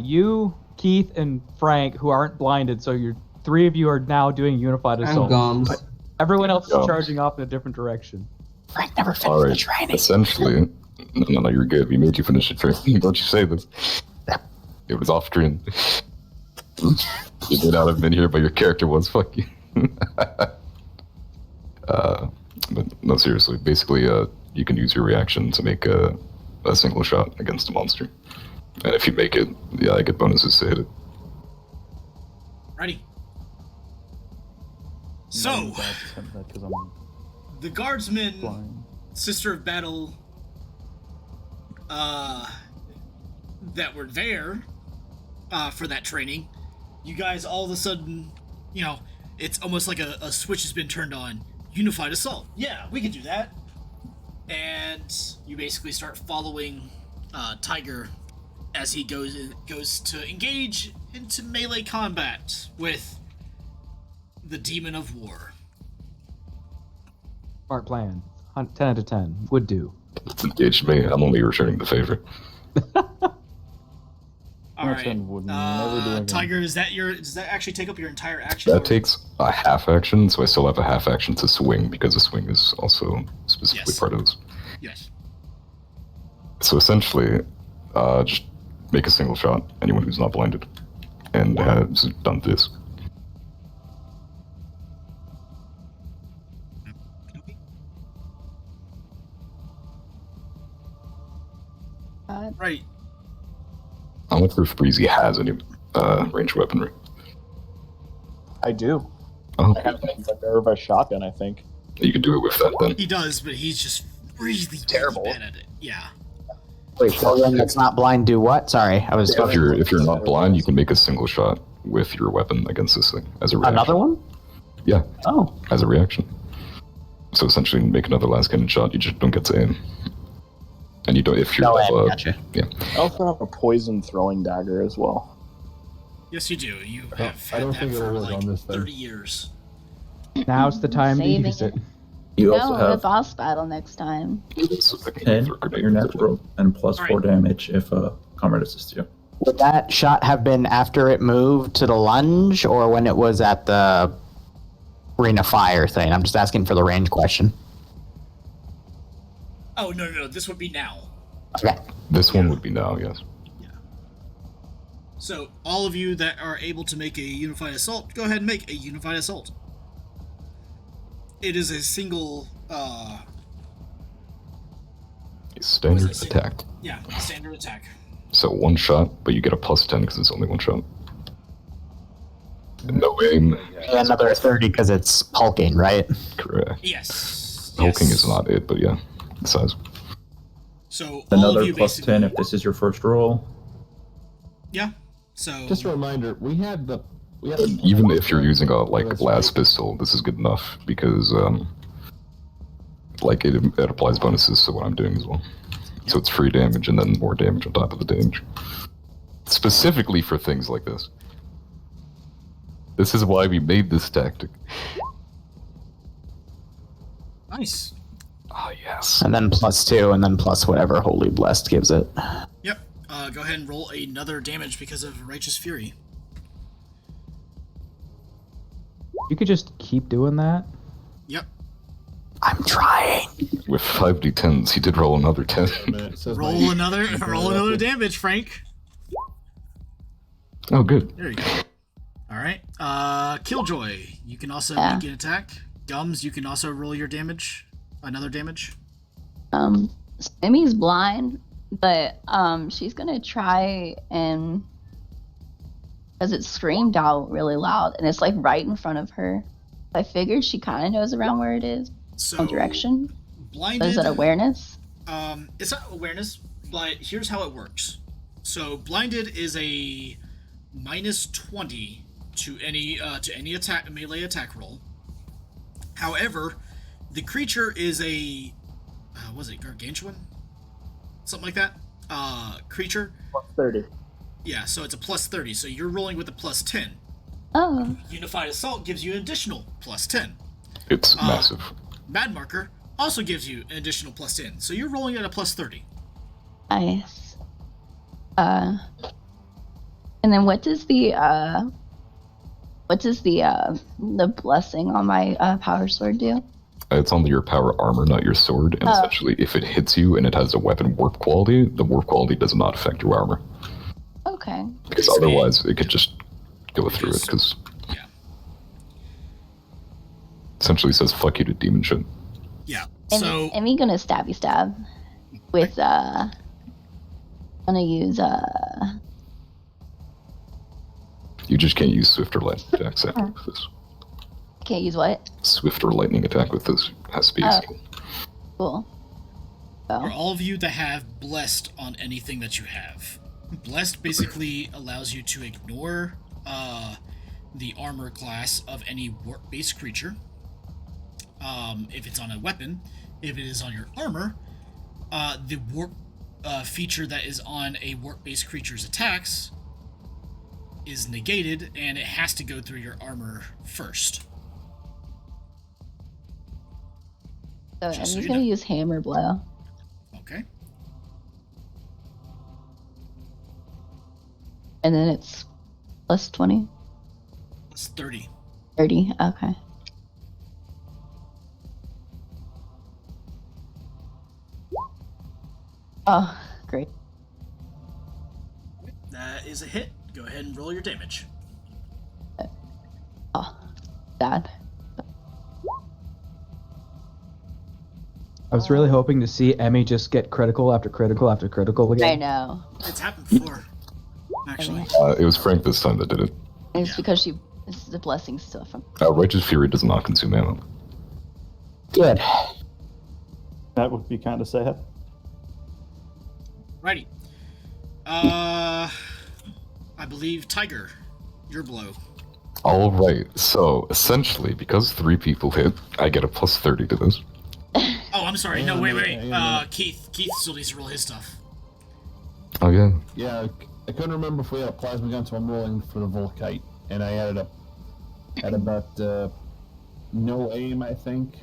you, Keith, and Frank who aren't blinded. So you're 3 of you are now doing unified And assault. Gums. Everyone else is Gums. charging off in a different direction. Frank never finished All the right. training. Essentially, no, you're good. We made you finish the training. Don't you say this? It was off screen. You may not have been here, but your character was. Fuck you. But no, seriously. Basically, you can use your reaction to make a single shot against a monster, and if you make it, yeah, I get bonuses to hit it. Ready. So, Because I'm the guardsman, blind. Sister of Battle, that were there, for that training, you guys all of a sudden, it's almost like a switch has been turned on. Unified assault. Yeah, we can do that. And you basically start following Tiger as he goes to engage into melee combat with the Demon of War. Smart plan. 10 out of 10 would do. It's engaged me. I'm only returning the favor. All right, would never do again. Tiger, does that actually take up your entire action? That takes a half action, so I still have a half action to swing because a swing is also specifically Yes. part of this. Yes. So essentially, just make a single shot, anyone who's not blinded, and has done this. Right. I wonder if Breezy has any ranged weaponry. I do. Oh, I have a Minerva shotgun, I think. you can do it with that then. He does, but he's just really Terrible. bad at it. Yeah. Wait, children that's not blind do what? Sorry, I was. If you're not blind, you can make a single shot with your weapon against this thing as a reaction. Another one? Yeah, Oh, as a reaction. So essentially, make another last cannon shot. You just don't get to aim, and you don't. If you're no, gotcha. yeah. I also have a poison throwing dagger as well. Yes, you do. You have I don't had think that it'll for work like on this thing. 30 years. Now's the time to Saving use it. You No, also the have boss battle next time. 10 at your natural and plus 4 damage if a comrade assists you. Would that shot have been after it moved to the lunge or when it was at the Ring of Fire thing? I'm just asking for the range question. Oh, no. This would be now. Okay. This one would be now, yes. So, all of you that are able to make a unified assault, go ahead and make a unified assault. It is a single, A standard attack. Yeah, standard attack. So one shot, but you get a plus 10 because it's only one shot. No aim. Yeah, another 30 because it's hulking, right? Correct. Yes. Hulking yes. is not it, but yeah, the size. So all Another of you plus basically, 10 if this is your first roll. Yeah. So Just a reminder, we had the Even if you're using a last pistol, this is good enough because it applies bonuses to what I'm doing as well. So it's free damage and then more damage on top of the damage. Specifically for things like this. This is why we made this tactic. nice. Ah, yes. And then +2, and then plus whatever Holy Blessed gives it. Yep. Go ahead and roll another damage because of Righteous Fury. You could just keep doing that. Yep. I'm trying. With 5d10s, he did roll another 10. Roll another damage, Frank. Oh, good. There you go. All right. Killjoy, you can also make an attack. Gums, you can also roll your damage. Another damage. Emmy's blind, but she's gonna try and because it screamed out really loud and it's like right in front of her. I figured she kind of knows around where it is. So Direction. blinded. Is that awareness? It's not awareness, but here's how it works. So blinded is a -20 to any attack melee attack roll. However, the creature is a was it gargantuan? Something like that. Creature. +30. Yeah, so it's a +30. So you're rolling with a +10. Oh. Unified Assault gives you an additional +10. It's massive. Mad Marker also gives you an additional +10. So you're rolling at a +30. Nice. And then what does the blessing on my power sword do? It's on your power armor, not your sword. And essentially, if it hits you and it has a weapon warp quality, the warp quality does not affect your armor. Okay. Because otherwise, it could just go through it. Because essentially says "fuck you" to demon shit. Yeah. And So Emmy gonna stabby stab with gonna use You just can't use swift or lightning attacks with this. can't use what? Swift or lightning attack with this has to be. Cool. for all of you that have blessed on anything that you have, blessed basically allows you to ignore the armor class of any warp-based creature. If it's on a weapon, if it is on your armor, the warp feature that is on a warp-based creature's attacks is negated, and it has to go through your armor first. So Just I'm so you gonna know. use hammer blow. Okay. And then it's plus 20. It's 30. 30, okay. Oh, great. That is a hit. Go ahead and roll your damage. Oh, sad. I was really hoping to see Emmy just get critical after critical after critical again. I know. It's happened before, actually. It was Frank this time that did it. And it's because it's the blessing stuff. Righteous Fury does not consume ammo. Good. That would be kind of sad. Righty. I believe Tiger, your blow. All right. So essentially, because 3 people hit, I get a plus 30 to this. Oh, I'm sorry. No, wait. Keith still needs to roll his stuff. Oh yeah. Yeah, I couldn't remember if we had a plasma gun, so I'm rolling for the Volkite, and I added up at about no aim, I think,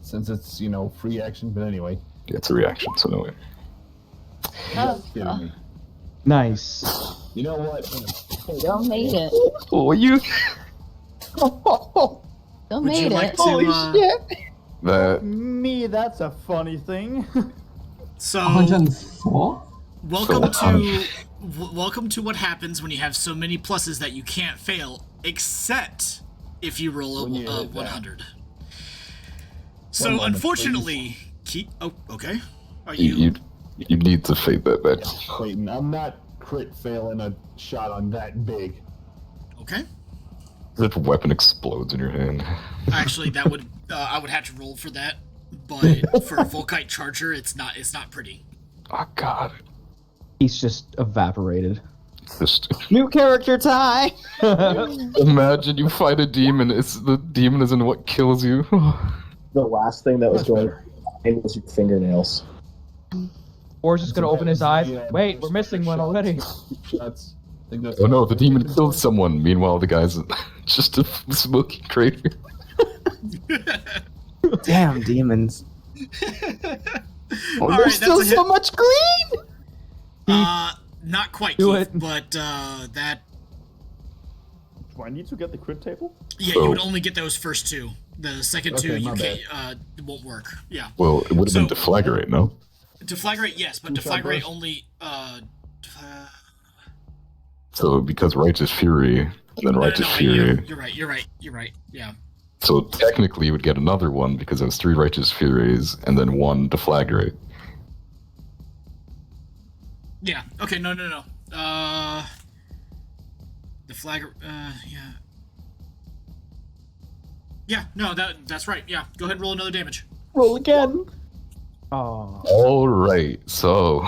since it's free action. But anyway, Yeah, it's a reaction, so no way. Oh, kidding me. Nice. You know what? Still made it. Oh, you. Still Would made you it. like to? That. Me, that's a funny thing. So 104? welcome to what happens when you have so many pluses that you can't fail, except if you roll a 100. So moment, unfortunately, Keith. Oh, okay. Are you? You need to fade that back. Clayton, I'm not crit failing a shot on that big. Okay. That weapon explodes in your hand. Actually, that would I would have to roll for that, but for a Volkite Charger, it's not pretty. Oh god. He's just evaporated. Just New character time. imagine you fight a demon. The demon isn't what kills you. The last thing that was going in was your fingernails. Or just gonna open his eyes. Wait, we're missing one already. That's. I think that's Oh no, the demon killed someone. Meanwhile, the guy's just a smoking crater. Damn demons. All There's right, still that's a so hit. much green. Not quite, Do Keith, it. but that. Do I need to get the crit table? Yeah, So- you would only get those first two. The second two, Okay, you my can't. Won't work. Yeah. Well, it would have been So- deflagrate, no? Deflagrate, yes, but Two-shot deflagrate burst. only. So because Righteous Fury, and then No, Righteous wait, Fury. You're right. Yeah. So technically, you would get another one because it was 3 Righteous Furies and then 1 deflagrate. Yeah. Okay. No. Deflagrate. Yeah. Yeah. No. That's right. Yeah. Go ahead and roll another damage. Roll again. Oh. All right, so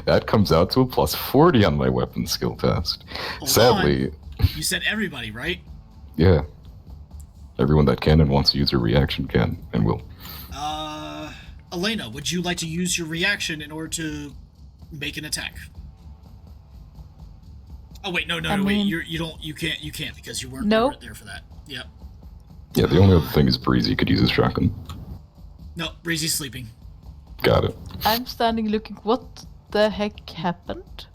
that comes out to a plus 40 on my weapon skill test. Hold Sadly, You said everybody, right? yeah. Everyone that can and wants to use a reaction can and will. Elena, would you like to use your reaction in order to make an attack? Oh wait, no, I wait. mean- You can't because you weren't Nope. there for that. Yep. Yeah, the only other thing is Breezy could use his shotgun. No, Breezy's sleeping. Got it. I'm standing looking. What the heck happened?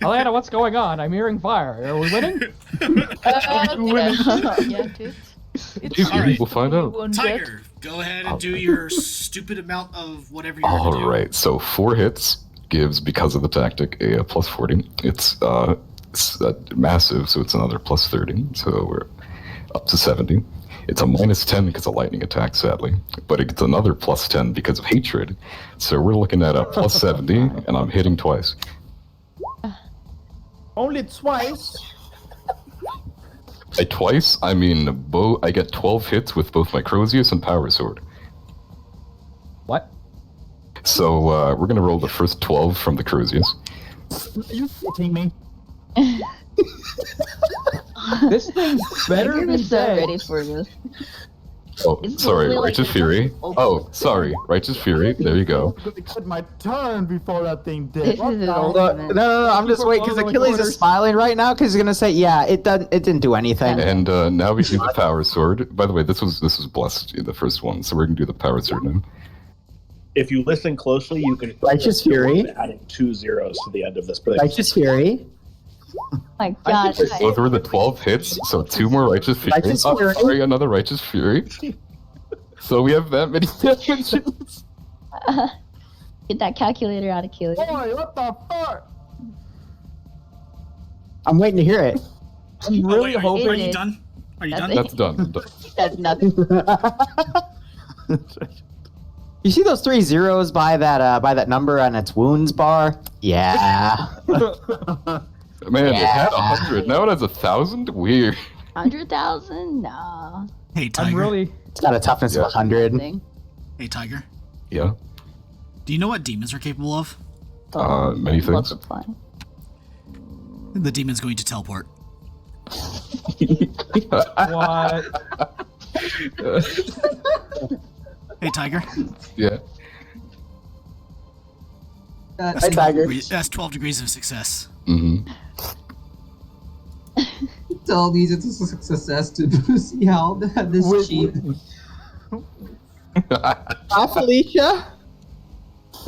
Elena, what's going on? I'm hearing fire. Are we winning? Yeah, dude. It's All right. We'll find out. one Tiger, go ahead and do your stupid amount of whatever you're All gonna do. right, so 4 hits gives, because of the tactic, a plus 40. It's massive, so it's another plus 30. So we're up to 70. It's a minus 10 because of lightning attack, sadly. But it gets another plus 10 because of hatred. So we're looking at a plus 70, and I'm hitting twice. Only twice. By twice, I mean I get 12 hits with both my Crozius and Power Sword. What? So we're going to roll the first 12 from the Crozius. Are you kidding me? This thing's better I'm than so dead. ready for this. Oh, It's sorry, literally like Righteous the Fury. open- Oh, sorry, Righteous Fury. There you go. I'm gonna cut my turn before that thing This did. is What his the old hell? No, I'm just waiting because Achilles is smiling right now because he's gonna say, yeah, it didn't do anything. And now we do the Power Sword. By the way, this was blessed, the first one, so we're going to do the Power Sword now. If you listen closely, you can Righteous Fury. adding 2 zeros to the end of this prediction. Righteous Fury. My God. Wait, those were the 12 hits, so 2 more Righteous Fury. Righteous Oh, Fury. sorry, another Righteous Fury. So we have that many damages. Get that calculator out of Achilles. Boy, what the fuck? I'm waiting to hear it. I'm Oh, really wait, hoping. Are you done? Are you done? That's That's done. I'm done. That's nothing. You see those 3 zeros by that number on its wounds bar? Yeah. Man, it had 100. Now it has 1,000? Weird. 100,000? No. Hey, Tiger. I'm really. It's got a toughness of 100. Thing. Hey, Tiger. Yeah. Do you know what demons are capable of? Many things. Multiply. The demon's going to teleport. What? Hey, Tiger. Yeah. That's Hey, Tiger. That's 12 degrees of success. Mm-hmm. tell these it's a success to see how this cheap. Hi, Felicia.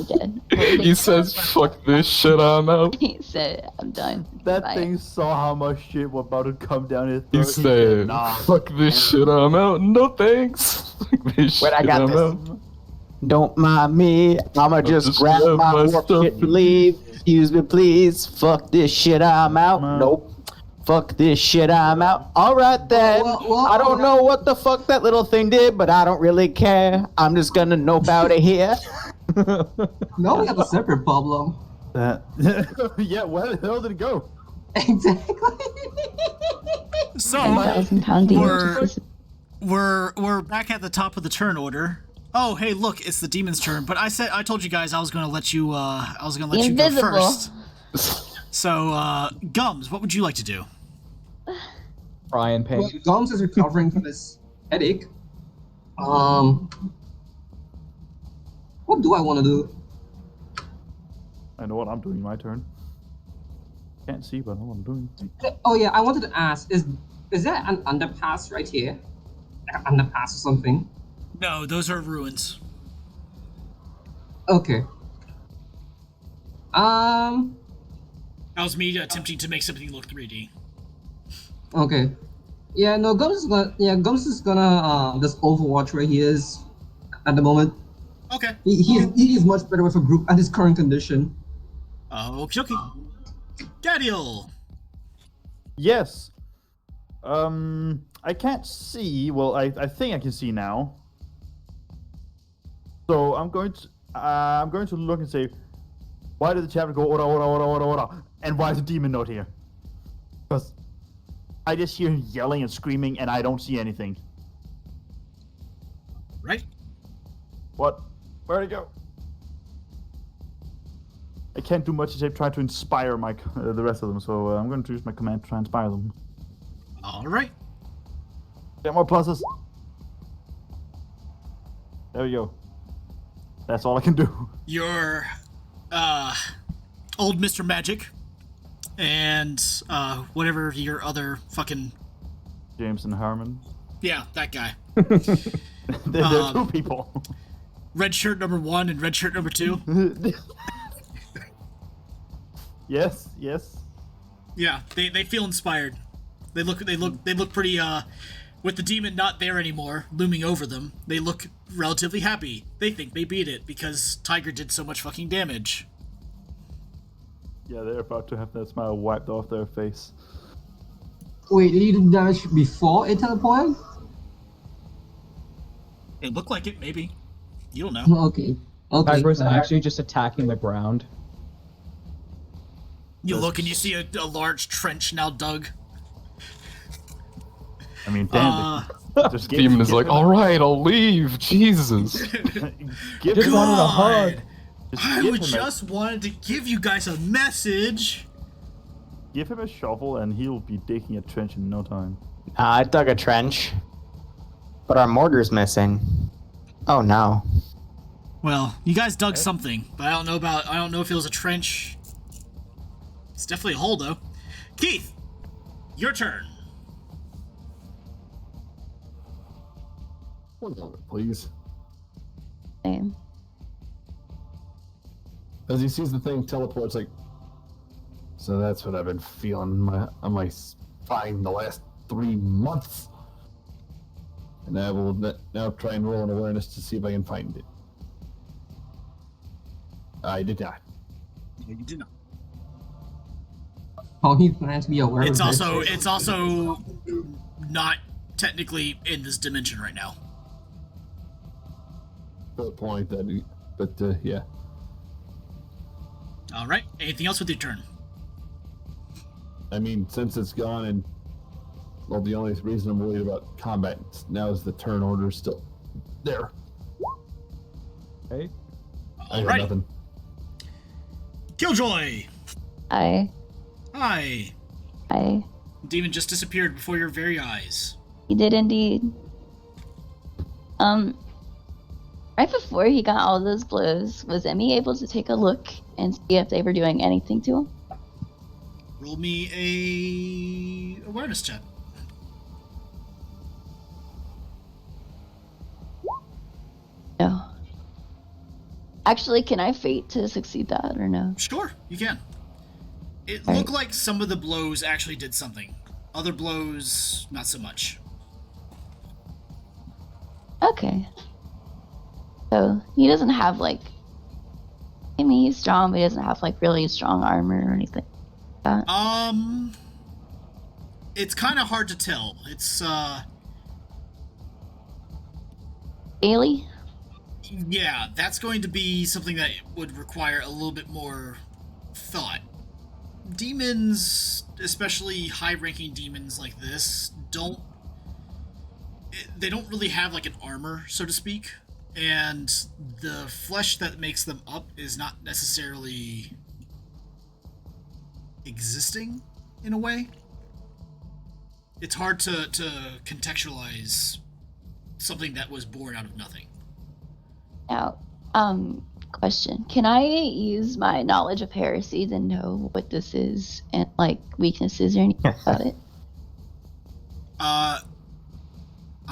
Dead. He says, fuck this shit, I'm out. He said, I'm done. That Bye. thing saw how much shit was about to come down his He throat. said, "Nah." fuck this shit, I'm out. No thanks. Fuck this Wait, I shit, got I'm this. out. Don't mind me. I'ma just grab my warp stuff shit and leave. Excuse me, please. Fuck this shit, I'm out. Nope. Fuck this shit, I'm out. Alright then. Well, I don't know what the fuck that little thing did, but I don't really care. I'm just gonna nope out of here. Now we have a separate problem. Yeah, where the hell did it go? Exactly. So 10,000-pound demon. we're back at the top of the turn order. Oh, hey, look, it's the demon's turn. But I told you guys I was going to let you you go first. So, Gums, what would you like to do? Brian Payne. Well, Gums is recovering from his headache. What do I want to do? I know what I'm doing. My turn. Can't see, but I know what I'm doing. Oh yeah, I wanted to ask: is there an underpass right here? Like an underpass or something? No, those are ruins. Okay. That was me attempting to make something look 3D. Okay. Yeah, no, Gums is gonna just overwatch where he is at the moment. Okay. He is much better with a group at his current condition. Okie dokie. Gadiel! Yes. I can't see. Well, I think I can see now. So I'm going to look and say, why did the chapter go ora ora ora ora ora? And why is the demon not here? Because I just hear him yelling and screaming, and I don't see anything. Right. What? Where'd it go? I can't do much except try to inspire the rest of them, so I'm going to use my command to try and inspire them. All right. Get more pluses. There we go. That's all I can do. Your old Mr. Magic and whatever your other fucking Jameson Harmon. Yeah, that guy. There are two people. Red shirt number 1 and red shirt number 2. Yes. Yeah, they feel inspired. They look pretty with the demon not there anymore, looming over them. They look relatively happy. They think they beat it because Tiger did so much fucking damage. Yeah, they're about to have that smile wiped off their face. Wait, did he do damage before it teleported? It looked like it, maybe. You don't know. Okay. Tiger was actually just attacking the ground. You look and you see a large trench now dug. I mean, damn. The demon is like, all right, I'll leave. Jesus. Just wanted a hug. I just wanted to give you guys a message. Give him a shovel and he'll be digging a trench in no time. I dug a trench, but our mortar's missing. Oh no. Well, you guys dug something, but I don't know if it was a trench. It's definitely a hole, though. Keith, your turn. 1 moment, please. Same. As he sees the thing teleports, like, so that's what I've been feeling on my spine the last 3 months. And I will now try and roll an awareness to see if I can find it. I did not. No, you did not. Oh, he plans to be aware It's of also not technically in this dimension right now. Good point, but yeah. All right. Anything else with your turn? I mean, since it's gone, and well, the only reason I'm worried about combat now is the turn order still there. Okay. I got Alrighty. nothing. Killjoy. Hi. Demon just disappeared before your very eyes. He did indeed. Right before he got all those blows, was Emmy able to take a look and see if they were doing anything to him? Roll me a awareness check. No. Actually, can I fate to succeed that or no? Sure, you can. It All looked right. like some of the blows actually did something. Other blows, not so much. Okay. So he doesn't have like. I mean, he's strong, but he doesn't have like really strong armor or anything like that. It's kind of hard to tell. It's Daily? yeah, that's going to be something that would require a little bit more thought. demons, especially high-ranking demons like this, they don't really have like an armor, so to speak, and the flesh that makes them up is not necessarily existing in a way. It's hard to contextualize something that was born out of nothing. Now, question. Can I use my knowledge of heresy to know what this is and like weaknesses or anything about it?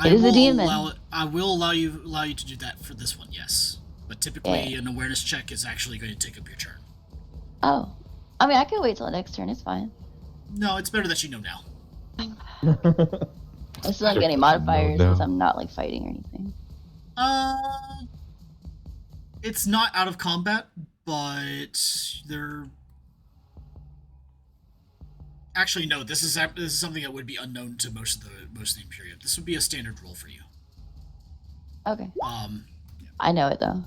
It is a demon. I will allow you to do that for this one, yes. But typically, an awareness check is actually going to take up your turn. Oh. I mean, I can wait till next turn. It's fine. No, it's better that you know now. I still don't get any modifiers because I'm not like fighting or anything. It's not out of combat, but they're... Actually, no. This is something that would be unknown to most of the Imperium. This would be a standard roll for you. Okay. I know it though.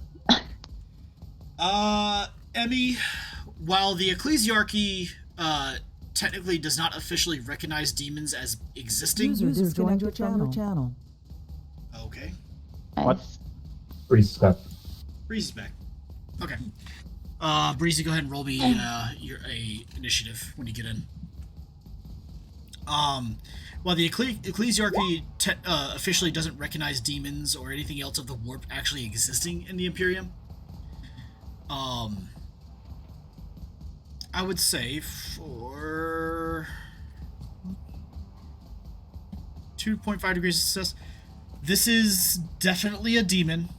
Emmy, while the Ecclesiarchy technically does not officially recognize demons as existing. User joined your channel. Okay. What? Breeze is back. Breeze is back. Okay. Breezy, go ahead and roll me your initiative when you get in. While the Ecclesiarchy officially doesn't recognize demons or anything else of the warp actually existing in the Imperium, I would say for 2.5 degrees of success, this is definitely a demon.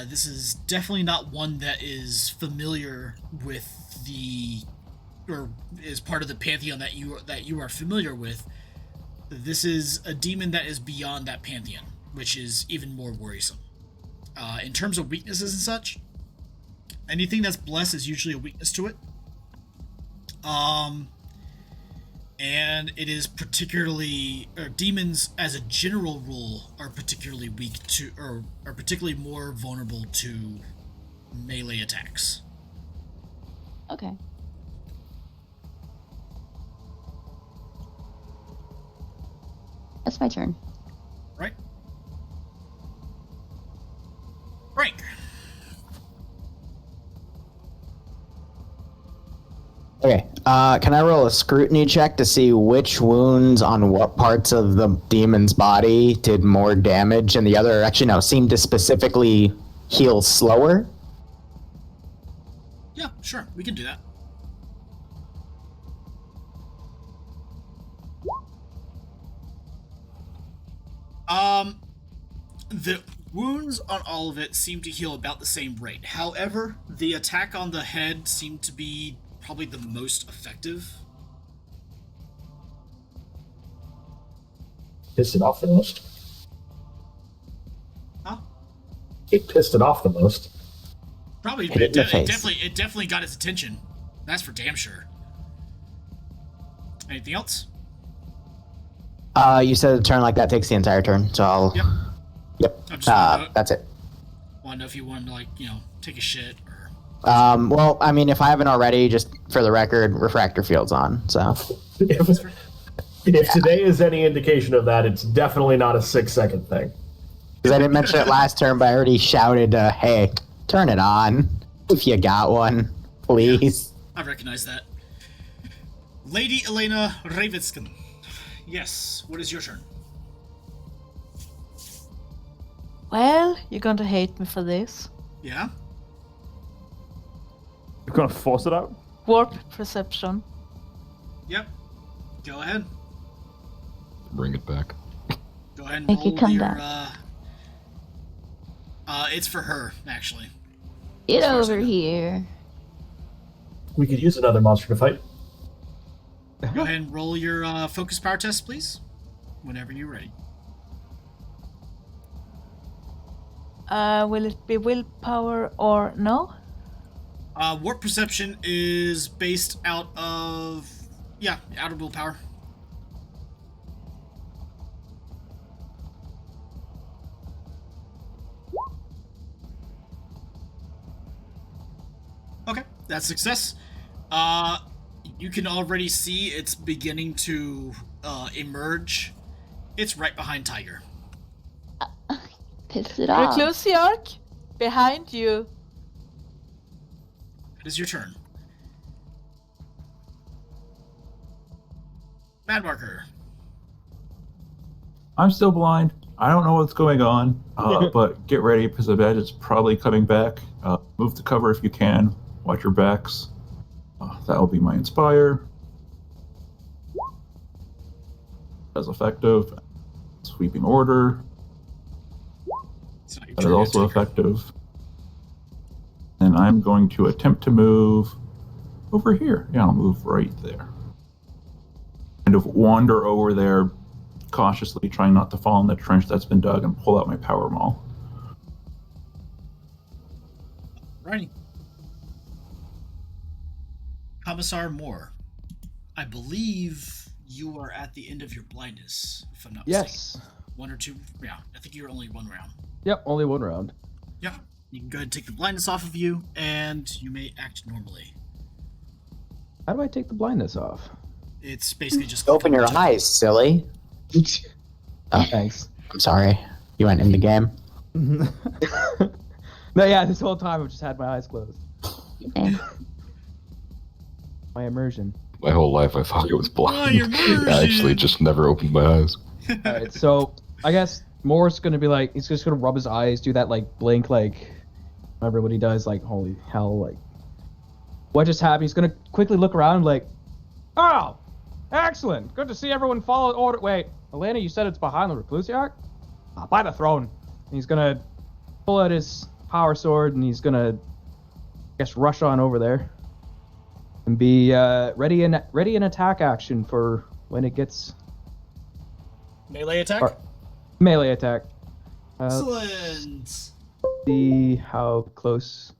This is definitely not one that is familiar with or is part of the pantheon that you are familiar with. This is a demon that is beyond that pantheon, which is even more worrisome. In terms of weaknesses and such, anything that's blessed is usually a weakness to it. And it is particularly, or demons as a general rule are particularly weak to, or are particularly more vulnerable to melee attacks. Okay. That's my turn. Right. Frank. Okay, can I roll a scrutiny check to see which wounds on what parts of the demon's body did more damage and the other, actually no, seemed to specifically heal slower? Yeah, sure, we can do that. The wounds on all of it seem to heal about the same rate. However, the attack on the head seemed to be probably the most effective. Pissed it off the most? Huh? It pissed it off the most. Probably, but it definitely got its attention. That's for damn sure. Anything else? You said a turn like that takes the entire turn, so I'll... Yep. That's it. Want to know if you wanted to, like, take a shit or... Well, I mean, if I haven't already, just for the record, refractor field's on, so... If today is any indication of that, it's definitely not a 6-second thing. Because I didn't mention it last turn, but I already shouted, hey, turn it on, if you got one, please. Yeah, I recognize that. Lady Elena Ravitskin. Yes, what is your turn? Well, you're going to hate me for this. Yeah? You're gonna force it out? Warp perception. Yep. Go ahead. Bring it back. Go ahead and Make it roll come your, back. it's for her, actually. Get over here. We could use another monster to fight. Go ahead and roll your focus power test, please. Whenever you're ready. Will it be willpower or no? Warp perception is based out of... Yeah, out of willpower. Okay, that's success. You can already see it's beginning to emerge. It's right behind Tiger. Piss it off. Reclusiarch, behind you. It is your turn. Mad Marker. I'm still blind. I don't know what's going on, but get ready because the badge is probably coming back. Move to cover if you can. Watch your backs. That will be my Inspire. As effective. Sweeping Order. That is also effective. And I'm going to attempt to move over here. Yeah, I'll move right there. Kind of wander over there cautiously, trying not to fall in the trench that's been dug, and pull out my power maul. Righty. Commissar Moore, I believe you are at the end of your blindness, if I'm not mistaken. Yes. One or two? Yeah, I think you're only one round. Yep, only one round. Yeah. You can go ahead and take the blindness off of you, and you may act normally. How do I take the blindness off? It's basically just... Open your eyes, silly. Oh, thanks. I'm sorry. You went in the game. No, yeah, this whole time I've just had my eyes closed. My immersion. My whole life I thought I was blind. I actually just never opened my eyes. Alright, so I guess Moore's gonna be like, he's just gonna rub his eyes, do that like blink, like remember what he does, like holy hell, like what just happened? He's gonna quickly look around, like, oh, excellent, good to see everyone follow order. Wait, Elena, you said it's behind the Reclusiarch? By the throne. And he's gonna pull out his power sword and he's gonna, I guess, rush on over there and be ready in attack action for when it gets. Melee attack? Melee attack. Excellent. See how close.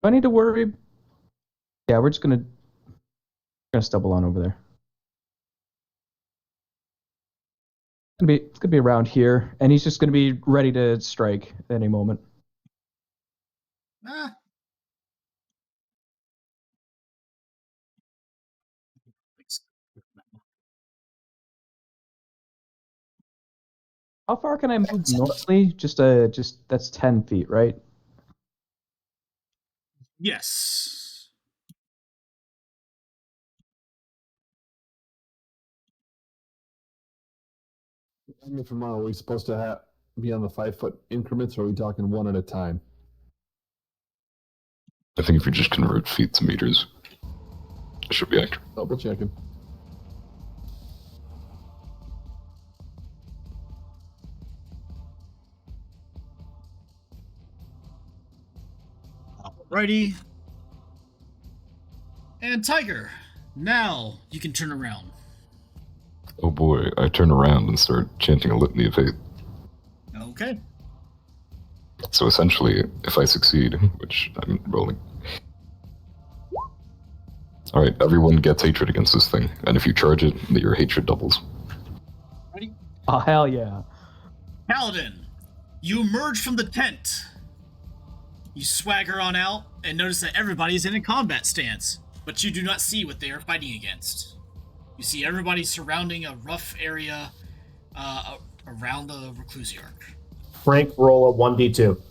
Do I need to worry? Yeah, we're just gonna stumble on over there. It's gonna be around here, and he's just gonna be ready to strike at any moment. Ah. How far can I move normally? Just that's 10 feet, right? Yes. From are we supposed to be on the 5-foot increments, or are we talking one at a time? I think if you just convert feet to meters, it should be accurate. Double checking. Alrighty. And Tiger, now you can turn around. Oh boy, I turn around and start chanting a litany of hate. Okay. So essentially, if I succeed, which I'm rolling. Alright, everyone gets hatred against this thing, and if you charge it, your hatred doubles. Ready? Oh, hell yeah. Paladin, you emerge from the tent. You swagger on out and notice that everybody is in a combat stance, but you do not see what they are fighting against. You see everybody surrounding a rough area around the Reclusiarch. Frank, roll a 1d2.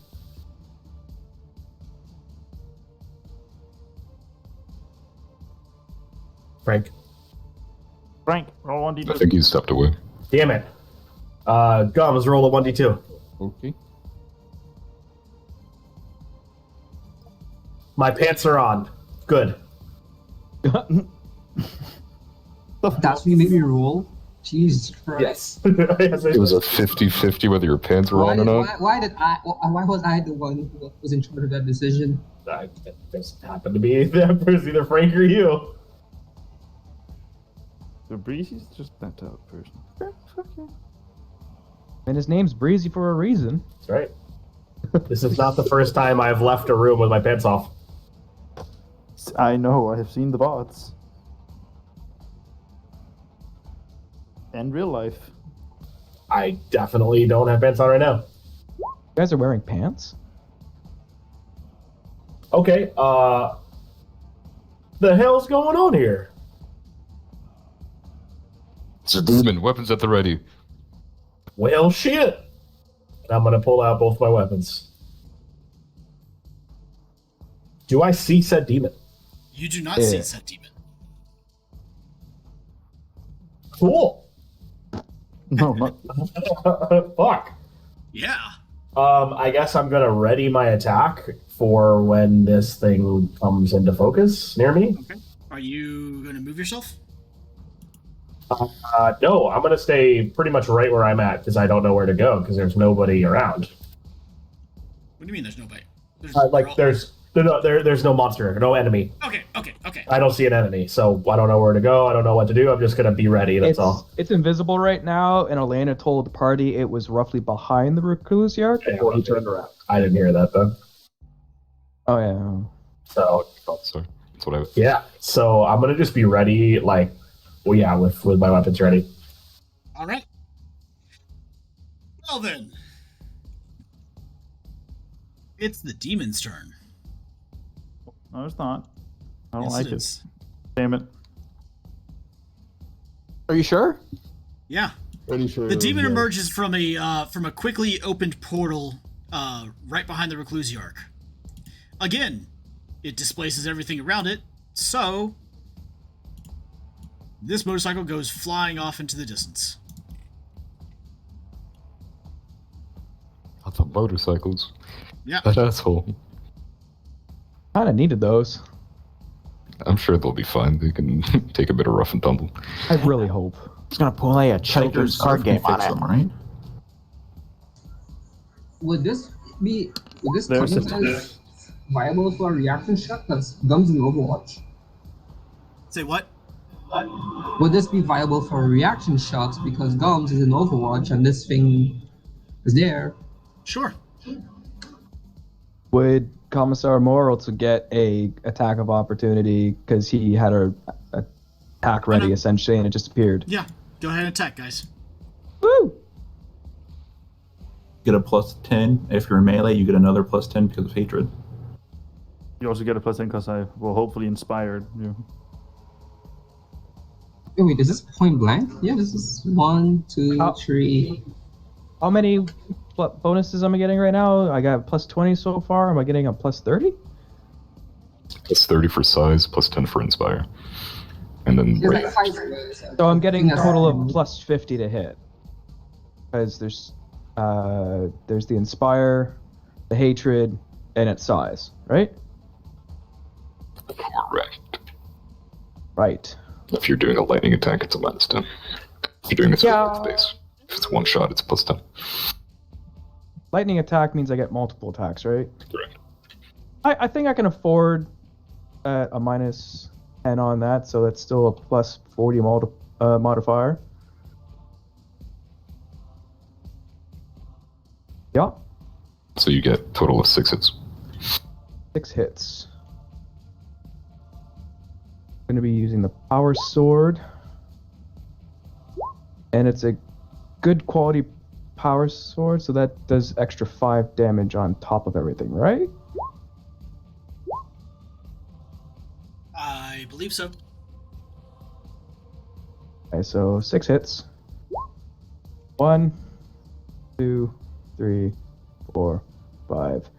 Frank. Frank, roll 1d2. I think he stepped away. Damn it. Gums, roll a 1d2. Okay. My pants are on. Good. That's when you make me roll? Jesus Christ. Yes. It was a 50-50 whether your pants were on or not. Why was I the one who was in charge of that decision? I just happened to be that person, either Frank or you. The Breezy's just that type of person. Okay. And his name's Breezy for a reason. That's right. This is not the first time I've left a room with my pants off. I know, I have seen the bots. And real life. I definitely don't have pants on right now. You guys are wearing pants? Okay, the hell's going on here? It's a demon. Weapons at the ready. Well, shit. I'm gonna pull out both my weapons. Do I see said demon? You do not see said demon. Cool. No, not. Fuck. Yeah. I guess I'm gonna ready my attack for when this thing comes into focus near me. Okay. Are you going to move yourself? No, I'm gonna stay pretty much right where I'm at because I don't know where to go because there's nobody around. What do you mean there's nobody? There's no monster, no enemy. Okay. I don't see an enemy, so I don't know where to go. I don't know what to do. I'm just gonna be ready. That's all. It's invisible right now, and Elena told the party it was roughly behind the recluse yard before he turned around. I didn't hear that though. Oh yeah. So sorry. That's what I. Yeah. So I'm gonna just be ready, with my weapons ready. All right. Well then, it's the demon's turn. No, it's not. I don't Yes, like it it. is. Damn it. Are you sure? Yeah. Pretty sure. The demon yeah. emerges from a quickly opened portal right behind the recluse arc. Again, it displaces everything around it, so this motorcycle goes flying off into the distance. Lots of motorcycles. Yeah. That asshole. Kind of needed those. I'm sure they'll be fine. They can take a bit of rough and tumble. I really hope. It's gonna play a Children's card game on it. Them, right? Would this There's count as viable for a reaction shot? That's Gums in Overwatch. Say what? Would this be viable for a reaction shot because Gums is in Overwatch and this thing is there? Sure. Would Commissar Moore also get a attack of opportunity because he had a attack ready essentially and it just appeared? Yeah. Go ahead and attack, guys. Woo! Get a +10. If you're in melee, you get another +10 because of hatred. You also get a +10 because I will hopefully inspired you. Wait, is this point blank? Yeah, this is 1, 2, 3. How many bonuses am I getting right now? I got +20 so far. Am I getting a +30? +30 for size, +10 for inspire. And then It's rate. like 5 squares. So I'm getting a total of +50 to hit. Because there's the inspire, the hatred, and its size, right? Correct. Right. If you're doing a lightning attack, it's a -10. If you're doing a special base, if it's one shot, it's +10. Lightning attack means I get multiple attacks, right? Correct. I think I can afford a -10 on that, so that's still a +40 modifier. Yeah. So you get a total of 6 hits. 6 hits. I'm going to be using the power sword. And it's a good quality power sword, so that does extra 5 damage on top of everything, right? I believe so. Okay, so 6 hits. 1, 2, 3, 4, 5,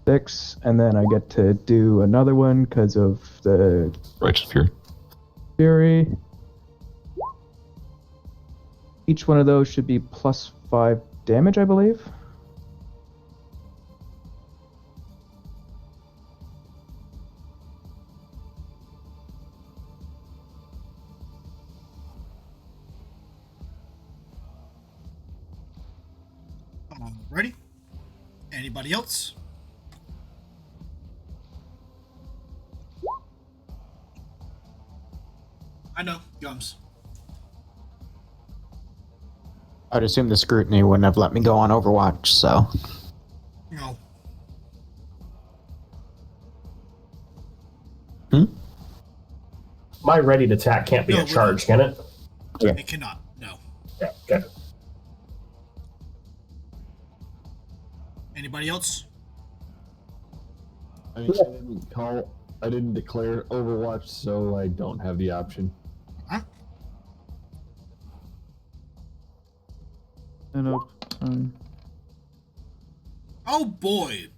6, and then I get to do another one because of the Righteous Fury. Fury. Each one of those should be +5 damage, I believe. Ready? Anybody else? I know, Gums. I'd assume the scrutiny wouldn't have let me go on Overwatch, so. No. My ready to attack can't be a charge, can it? Okay. It cannot. No. Yeah, okay. Anybody else? I mean, I didn't declare Overwatch, so I don't have the option. Oh boy.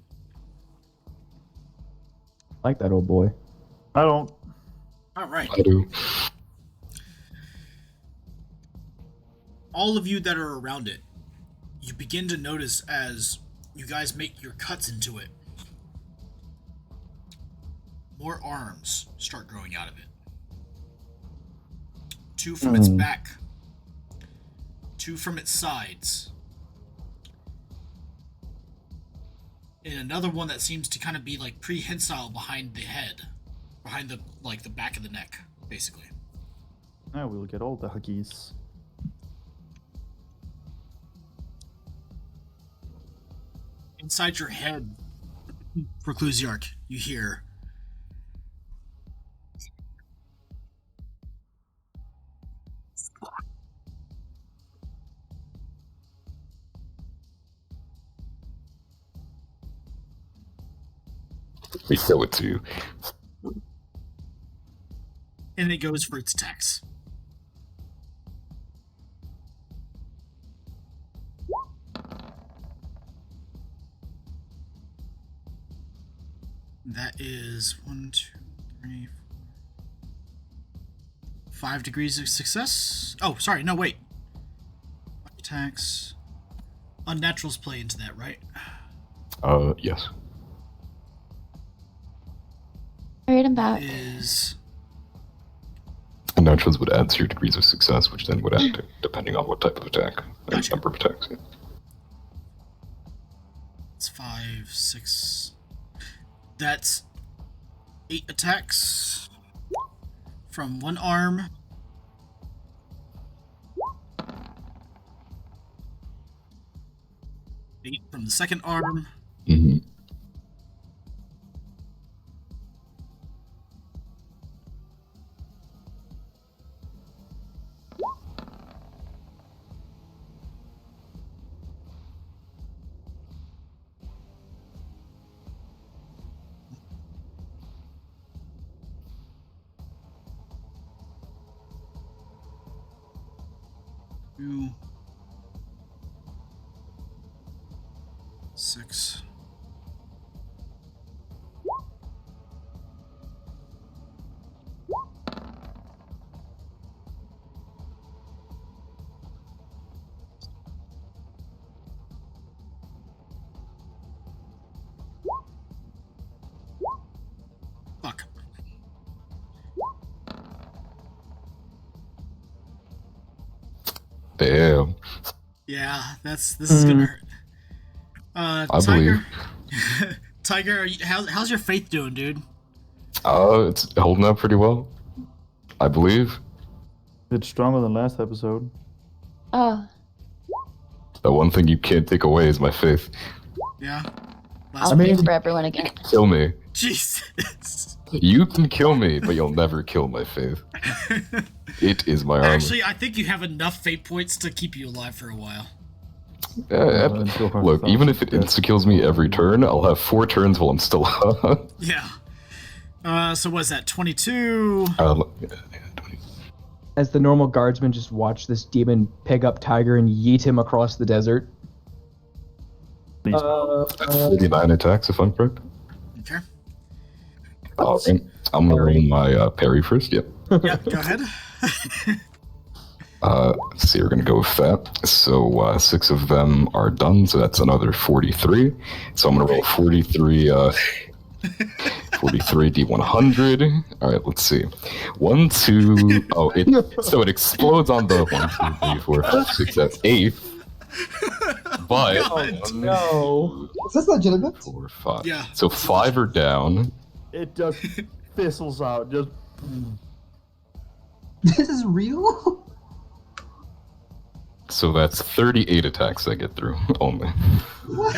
Like that old boy. I don't. All right. I do. All of you that are around it, you begin to notice as you guys make your cuts into it, more arms start growing out of it. 2 from its back, 2 from its sides, and another one that seems to kind of be like prehensile behind the head, behind the the back of the neck, basically. Now we'll get all the huggies. Inside your head, Reclusiarch, you hear, We show it to you. and it goes for its attacks. That is 1, 2, 3, 4, 5 degrees of success. Oh, sorry, no, wait. Attacks. Unnaturals play into that, right? Yes. Alright, I'm back. Is Naturals would add to your degrees of success, which then would add to, depending on what type of attack and number of attacks. Yeah. it's 5, 6. That's 8 attacks from one arm. Eight from the second arm. Mm-hmm. Two, 6. Fuck. Damn. Yeah, this is gonna hurt. I Tiger. Tiger, how's your faith doing, dude? It's holding up pretty well. I believe. It's stronger than last episode. Oh, The one thing you can't take away is my faith. Yeah. I'll pray for everyone again. Kill me. Jesus. You can kill me, but you'll never kill my faith. It is my armor. Actually, I think you have enough fate points to keep you alive for a while. Look, even if it insta-kills me every turn, I'll have 4 turns while I'm still up. Yeah. So what's that, 22? As the normal guardsmen just watch this demon pick up Tiger and yeet him across the desert. 49 attacks, if I'm correct. Okay. Alright, I'm gonna roll my parry first, yep. Yeah, go ahead. Let's see, we're gonna go with that. So 6 of them are done, so that's another 43. So I'm gonna roll 43, 43 D100. Alright, let's see. 1, 2, oh, so it explodes on the 1, 2, 3, 4, 5, 6, that's 8. But, no. Is this legitimate? 4, 5. Yeah. So 5 are down. It just fizzles out. Just. This is real? So that's 38 attacks I get through, only. What?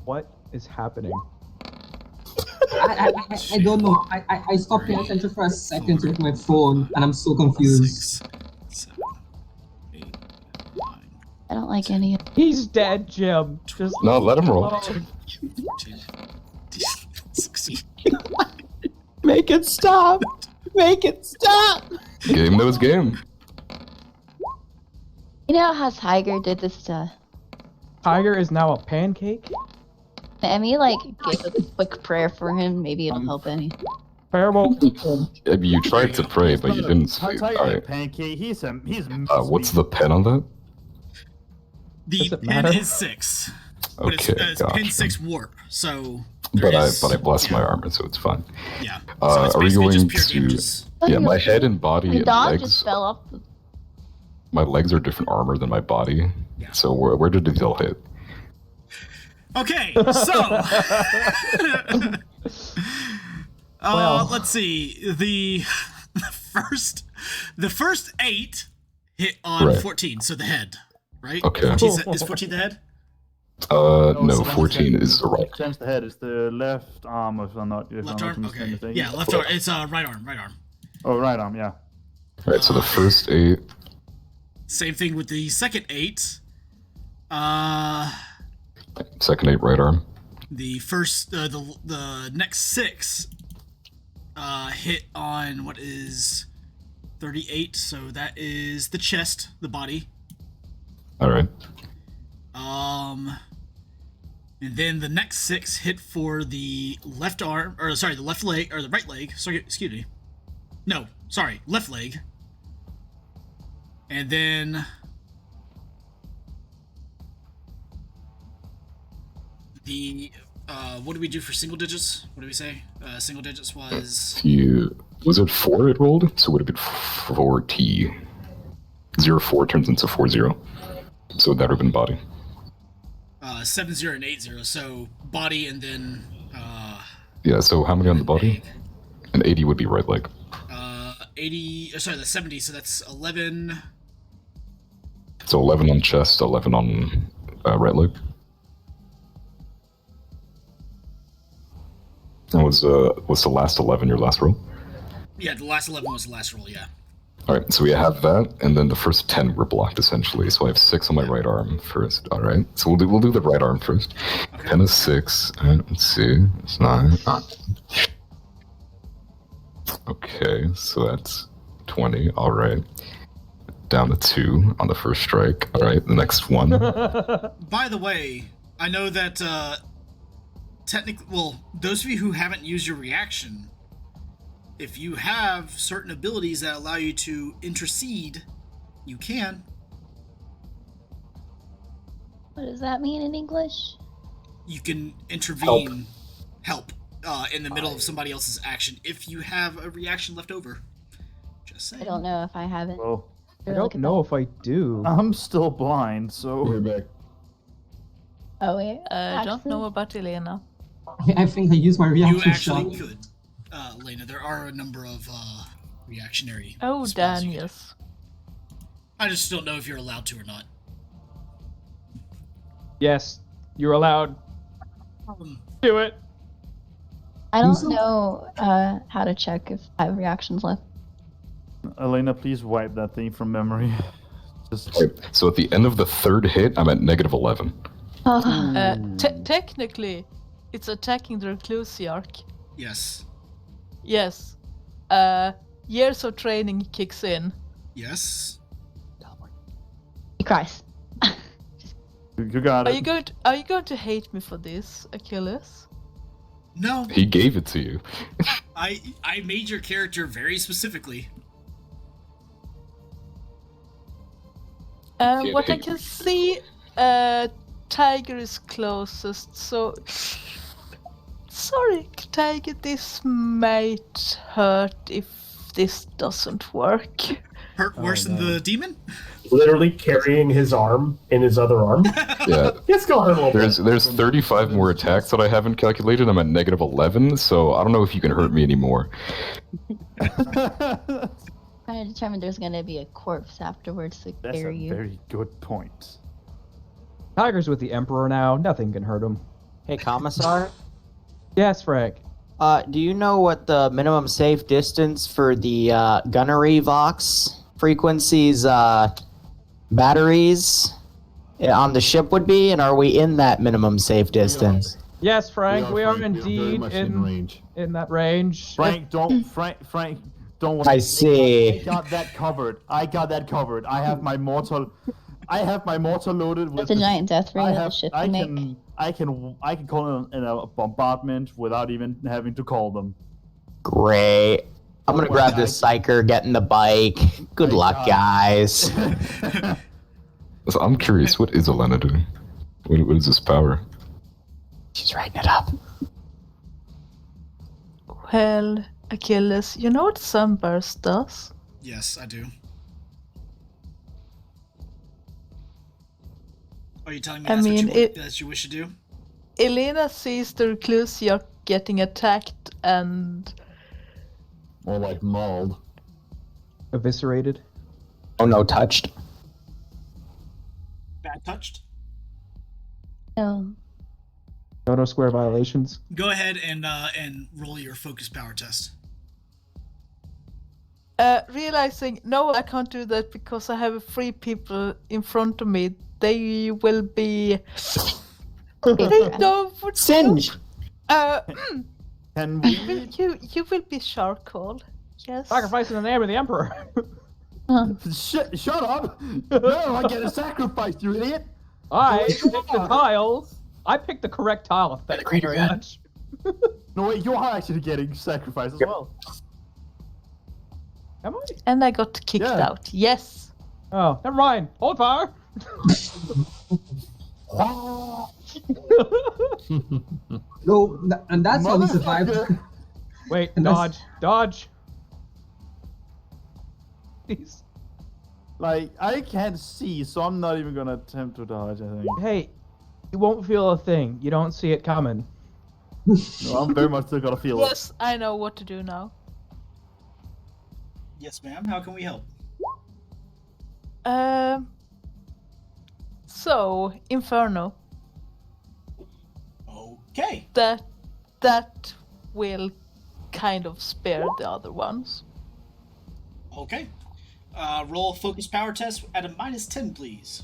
What is happening? I don't know. I stopped paying attention for a second to my phone, and I'm so confused. 6, 7, 8, 9, I don't like any of He's dead, Jim. Just No, let him roll. Make it stop! Make it stop! Game knows game. You know how Tiger did this to Tiger is now a pancake? Emmy? Like, give a quick prayer for him. Maybe it'll help Emmy. Terrible. I mean, you tried to pray, but you didn't sleep. Tiger Alright. Pancake. He's What's the pen on that? The Does it pin matter? is 6. But Okay, it's pin gotcha. 6 warp, so... But there is- I blessed my armor, so it's fine. Yeah. So it's Are we basically going just pure to? damages. Yeah, my head and body My and dog legs. just fell off the... My legs are different armor than my body. Yeah. So where did the deal hit? Okay, so... Well. Let's see. The first 8 hit on Right. 14, so the head, right? Okay. 14 is 14 the head? No, 14 is the right. Change the head. It's the left arm, if I'm not. Left arm? Okay. Yeah, left arm. It's right arm. Oh, right arm. Yeah. Alright, so the first 8. Same thing with the second 8. Second 8 right arm. The first, the next 6 hit on what is 38, so that is the chest, the body. Alright. And then the next 6 hit for the left arm, or sorry, the left leg, or the right leg. Sorry, excuse me. No, sorry, left leg. And then the what do we do for single digits? What do we say? Single digits was Was it 4 it rolled? So it would have been 4T. 0-4 turns into 4-0. So that would have been body. 7-0 and 8-0. So body and then Yeah, so how many on the body? leg. An 80 would be right leg. 80. Sorry, that's 70. So that's 11. So 11 on chest, 11 on right leg. And was the last 11 your last roll? Yeah, the last 11 was the last roll. Yeah. Alright, so we have that, and then the first 10 were blocked essentially. So I have 6 on my right arm first. Alright, so we'll do the right arm first. Okay. 10 is 6. Alright, let's see. It's 9. Okay, so that's 20. Alright. Down to 2 on the first strike. Alright, the next one. By the way, I know that technically, well, those of you who haven't used your reaction, if you have certain abilities that allow you to intercede, you can. What does that mean in English? You can intervene, help in the middle of somebody else's action if you have a reaction left over. Just saying. I don't know if I have it. Well, I don't know if I do. I'm still blind, so. We're back. Oh, yeah. I don't know about Elena. I think I used my You reaction actually shot. could, Lena. There are a number of reactionary. Oh, spells Dan, you can- yes. I just don't know if you're allowed to or not. Yes, you're allowed. Do it. I don't Who's- know how to check if I have reactions left. Elena, please wipe that thing from memory. Just. Alright, so at the end of the third hit, I'm at negative 11. Oh, Technically, it's attacking the Reclusiarch. Yes. Yes. Years of training kicks in. Yes. Christ. You got Are it. you going to hate me for this, Achilles? No. He gave it to you. I made your character very specifically. Can't What I hate can me. see, Tiger is closest, so... Sorry, Tiger, this might hurt if this doesn't work. Hurt worse than the demon? Literally carrying his arm in his other arm. Yeah. It's gonna hurt a little bit. There's 35 more attacks that I haven't calculated. I'm at negative 11, so I don't know if you can hurt me anymore. Trying to determine there's gonna be a corpse afterwards to That's a carry you. very good point. Tiger's with the Emperor now. Nothing can hurt him. Hey, Commissar, Yes, Frank. do you know what the minimum safe distance for the gunnery Vox frequencies batteries on the ship would be, and are we in that minimum safe distance? Yes, Frank, we are Frank, we are very indeed much in range. in that range. Frank, don't worry. I see. I got that covered. I have my mortal loaded with That's a giant death ray I that the have ship I can can make. I can call in a bombardment without even having to call them. Great. I'm gonna grab this psyker, get in the bike. Good luck, guys. So I'm curious, what is Elena doing? What is this power? She's writing it up. Well, Achilles, you know what Sunburst does? Yes, I do. Are you telling me I that's mean, what you wish to do? Elena sees the reclusia getting attacked and... More like mauled. Eviscerated. Oh no, touched. Bad touched? No. No square violations. Go ahead and roll your focus power test. Realizing, no, I can't do that because I have 3 people in front of me. They will be... they don't... Singe! Can we... You will be charcoal. Yes. Sacrifice in the name of the Emperor. Shut up! No, I get a sacrifice, you idiot! I picked the tile. I picked the correct tile. Thank you very much. No, wait, you are actually getting sacrificed as well. Am I? And I got kicked out. Yes. Oh, never mind. Hold fire. No, and that's how we survived. Wait, And that's- dodge. Please. Like, I can't see, so I'm not even gonna attempt to dodge, I think. Hey, you won't feel a thing. You don't see it coming. No, I'm very much still gonna feel it. Yes, I know what to do now. Yes, ma'am. How can we help? So, Inferno. Okay. That will kind of spare the other ones. Okay. Roll a focus power test at a -10, please.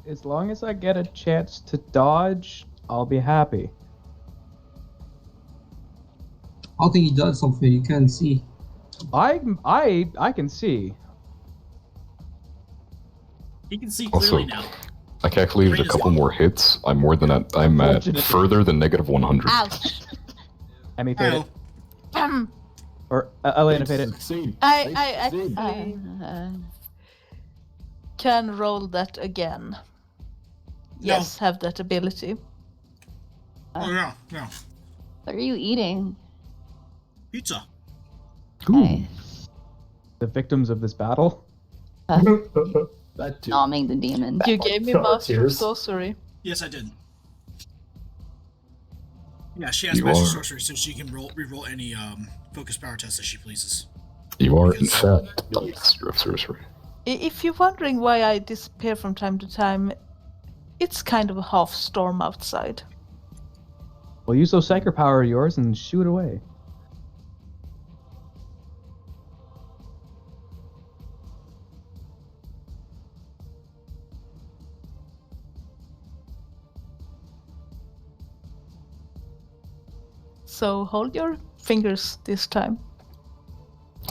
As long as I get a chance to dodge, I'll be happy. I don't think he does something you can't see. I can see. He can see Also, clearly now. I calculated a couple more hits. I'm more than at. I'm at further than -100. Ouch. Emmy paid it. Or Elena paid it. I actually can roll that again. Yes, have that ability. Oh yeah. What are you eating? Pizza. Nice. The victims of this battle. That too. Nomming the demon. You gave me Master of Sorcery. Yes, I did. Yeah, she has You Master are- Sorcery, so she can re-roll any focus power test as she pleases. You are in fact a master of sorcery. If you're wondering why I disappear from time to time, it's kind of a half storm outside. Well, use those psychic power of yours and shoot away. So hold your fingers this time.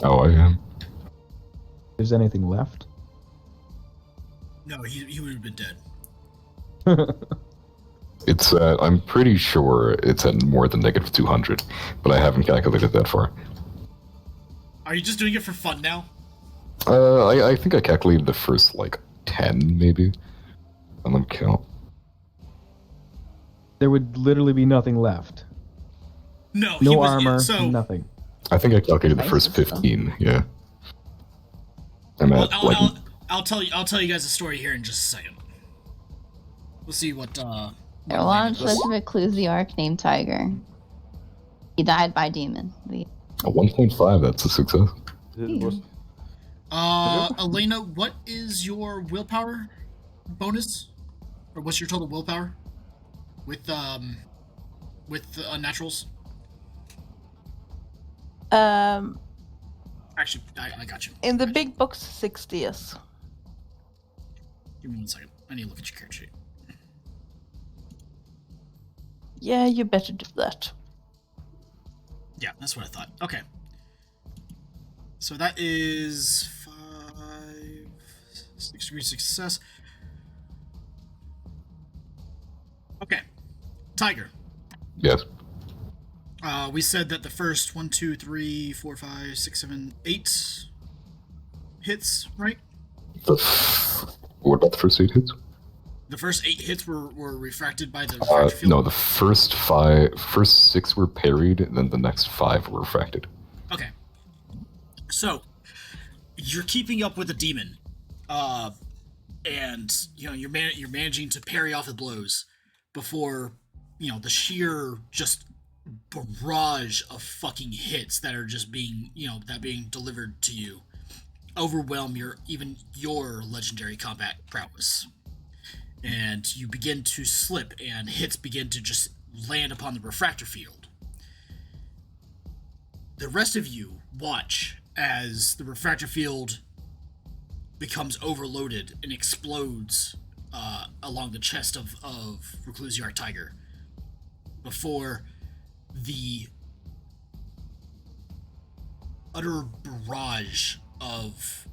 Oh, I am. If there's anything left. No, he would have been dead. It's I'm pretty sure it's at more than -200, but I haven't calculated that far. Are you just doing it for fun now? I think I calculated the first like 10 maybe. And then count. There would literally be nothing left. No, he No was, armor, so nothing. I think I calculated the first 15. Yeah. I'm well, at like I'll tell you guys a story here in just a second. We'll see what. There once was a reclusiarch named Tiger. He died by demon. a 1.5. That's a success. Elena, what is your willpower bonus? Or what's your total willpower? with unnaturals. Actually, I got you. In the big box, 60, yes. Give me 1 second. I need to look at your character sheet. Yeah, you better do that. Yeah, that's what I thought. Okay. So that is 6 degrees of success. Okay. Tiger. Yes. We said that the first 1, 2, 3, 4, 5, 6, 7, 8 hits, right? What about the first 8 hits? The first 8 hits were refracted by the refractor field? No, the first 6 were parried, and then the next 5 were refracted. Okay. So, you're keeping up with the demon, and you're managing to parry off the blows before the sheer just barrage of fucking hits that are just being delivered to you overwhelm your legendary combat prowess, and you begin to slip, and hits begin to just land upon the refractor field. The rest of you watch as the refractor field becomes overloaded and explodes along the chest of Reclusiar Tiger before the utter barrage of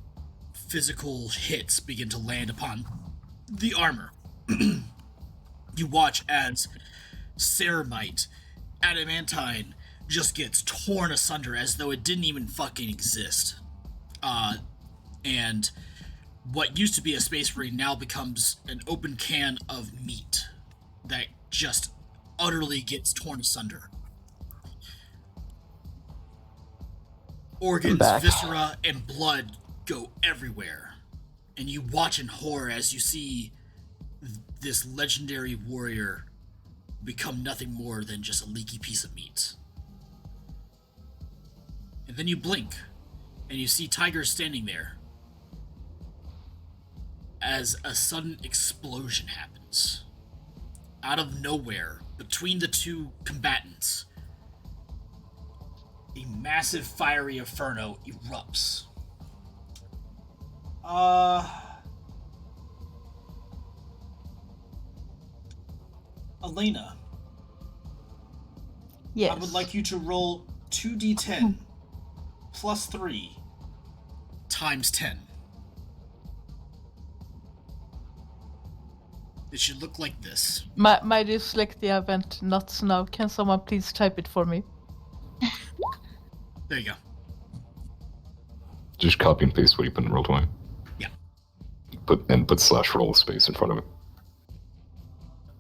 physical hits begin to land upon the armor. You watch as ceramite, adamantine just gets torn asunder as though it didn't even fucking exist. And what used to be a space marine now becomes an open can of meat that just utterly gets torn asunder. Organs, viscera, and blood go everywhere. And you watch in horror as you see this legendary warrior become nothing more than just a leaky piece of meat. And then you blink, and you see Tiger standing there as a sudden explosion happens. Out of nowhere, between the two combatants, a massive fiery inferno erupts. Elena. Yes. I would like you to roll 2d10 plus 3 times 10. It should look like this. My dyslexia went nuts now. Can someone please type it for me? There you go. Just copy and paste what you put in Roll20. Yeah. Put /roll space in front of it.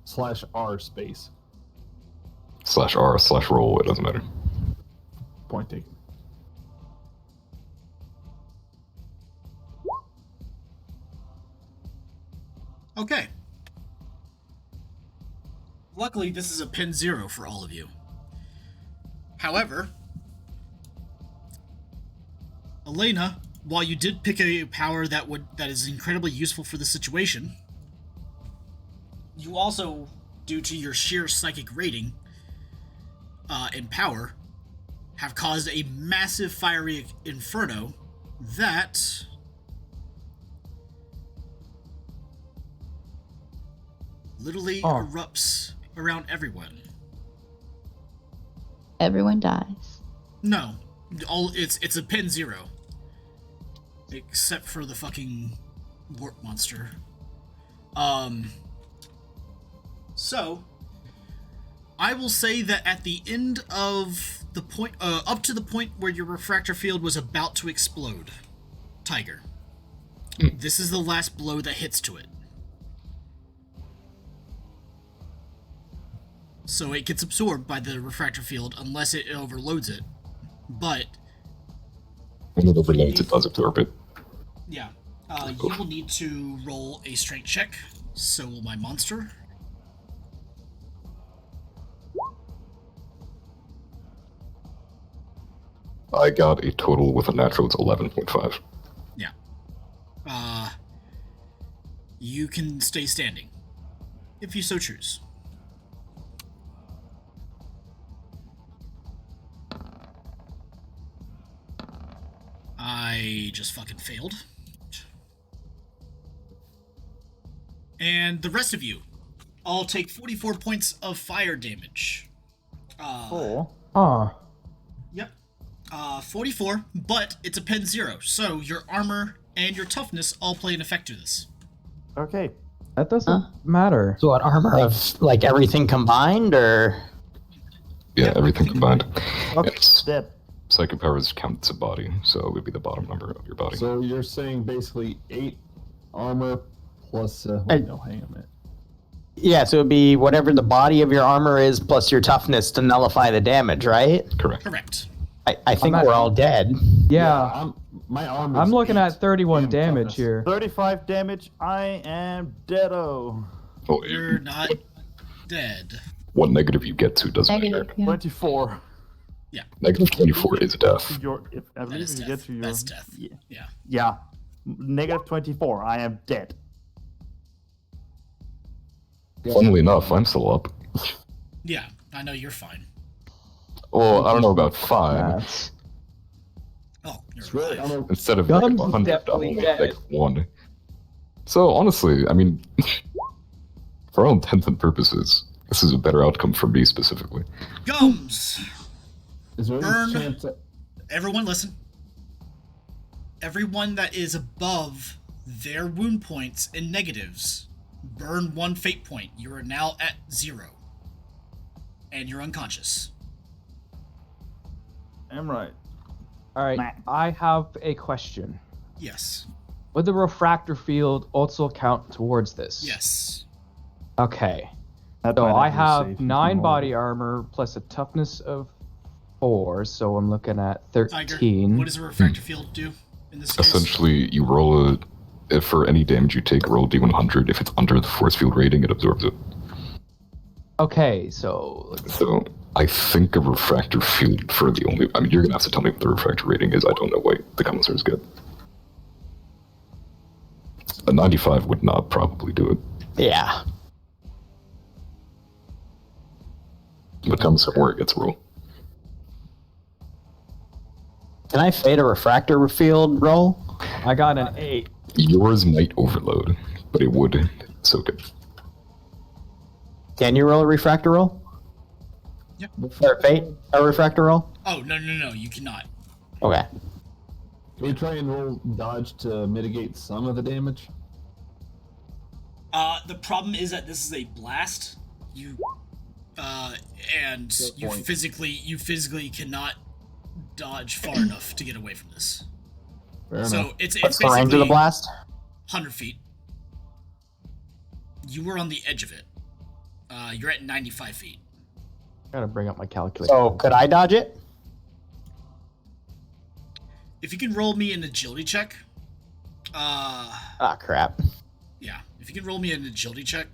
/R space. /R /roll, it doesn't matter. Point taken. Okay. Luckily, this is a pin 0 for all of you. However, Elena, while you did pick a power that is incredibly useful for the situation, you also, due to your sheer psychic rating and power, have caused a massive fiery inferno that literally erupts around everyone. Everyone dies. No, it's a pin 0, except for the fucking warp monster. So I will say that at the end of the point, up to the point where your refractor field was about to explode, Tiger, this is the last blow that hits to it. So it gets absorbed by the refractor field unless it overloads it. But when it overloads, it does absorb it. Yeah. You will need to roll a strength check. So will my monster. I got a total with a natural, it's 11.5. Yeah. You can stay standing, if you so choose. they just fucking failed. And the rest of you all take 44 points of fire damage. 4. Yep. 44, but it's a pen 0, so your armor and your toughness all play an effect to this. Okay. That doesn't matter. So, an armor of like everything combined, or Yeah, everything combined. Okay. Yes. Dead. Psychic powers count as a body, so it would be the bottom number of your body. So you're saying basically 8 armor plus. I- Wait, no, hang on a minute. yeah, so it'd be whatever the body of your armor is plus your toughness to nullify the damage, right? Correct. Correct. I think I'm we're at- all dead. Yeah, My armor. I'm looking at 31 and damage toughness. here. 35 damage. I am deado. Oh, You're not dead. what negative you get to doesn't matter. Negative, yeah. 24. Negative 24 is death. I believe is if you death. get to your. That's death. Yeah. Yeah. Yeah. Negative 24. I am dead. Funnily enough, I'm still up. Yeah, I know you're fine. Well, I don't know about 5. That's- Oh, you're It's really, alive. I'm Instead of Guns negative is 100, I'm definitely only dead. negative 1. So, honestly, I mean, for all intents and purposes, this is a better outcome for me specifically. Gums! Is there Burn. any chance that Everyone listen. Everyone that is above their wound points and negatives, burn 1 fate point. You are now at 0. And you're unconscious. I'm right. All right, Meh. I have a question. Yes. Would the refractor field also count towards this? Yes. Okay. That So might I actually have save you 9 from all body armor plus a toughness of 4, so I'm looking at 13. Tiger, what does a refractor field do in this case? Essentially, you roll a. If for any damage you take, roll D100. If it's under the force field rating, it absorbs it. Okay, so So I think a refractor field for the only. I mean, you're gonna have to tell me what the refractor rating is. I don't know what the commissars get. A 95 would not probably do it. Yeah. But commissar where it gets a roll. Can I fade a refractor field roll? I got an 8. Yours might overload, but it would soak it. Can you roll a refractor roll? Yep. Or fate a refractor roll? Oh, no, you cannot. Okay. can we try and roll dodge to mitigate some of the damage? The problem is that this is a blast. And you point. physically cannot dodge far enough to get away from this. Fair So enough. it's What's the range of the basically blast? 100 feet. You were on the edge of it. You're at 95 feet. Gotta bring up my calculator. So could I dodge it? If you can roll me an agility check. Ah, crap. Yeah. If you can roll me an agility check.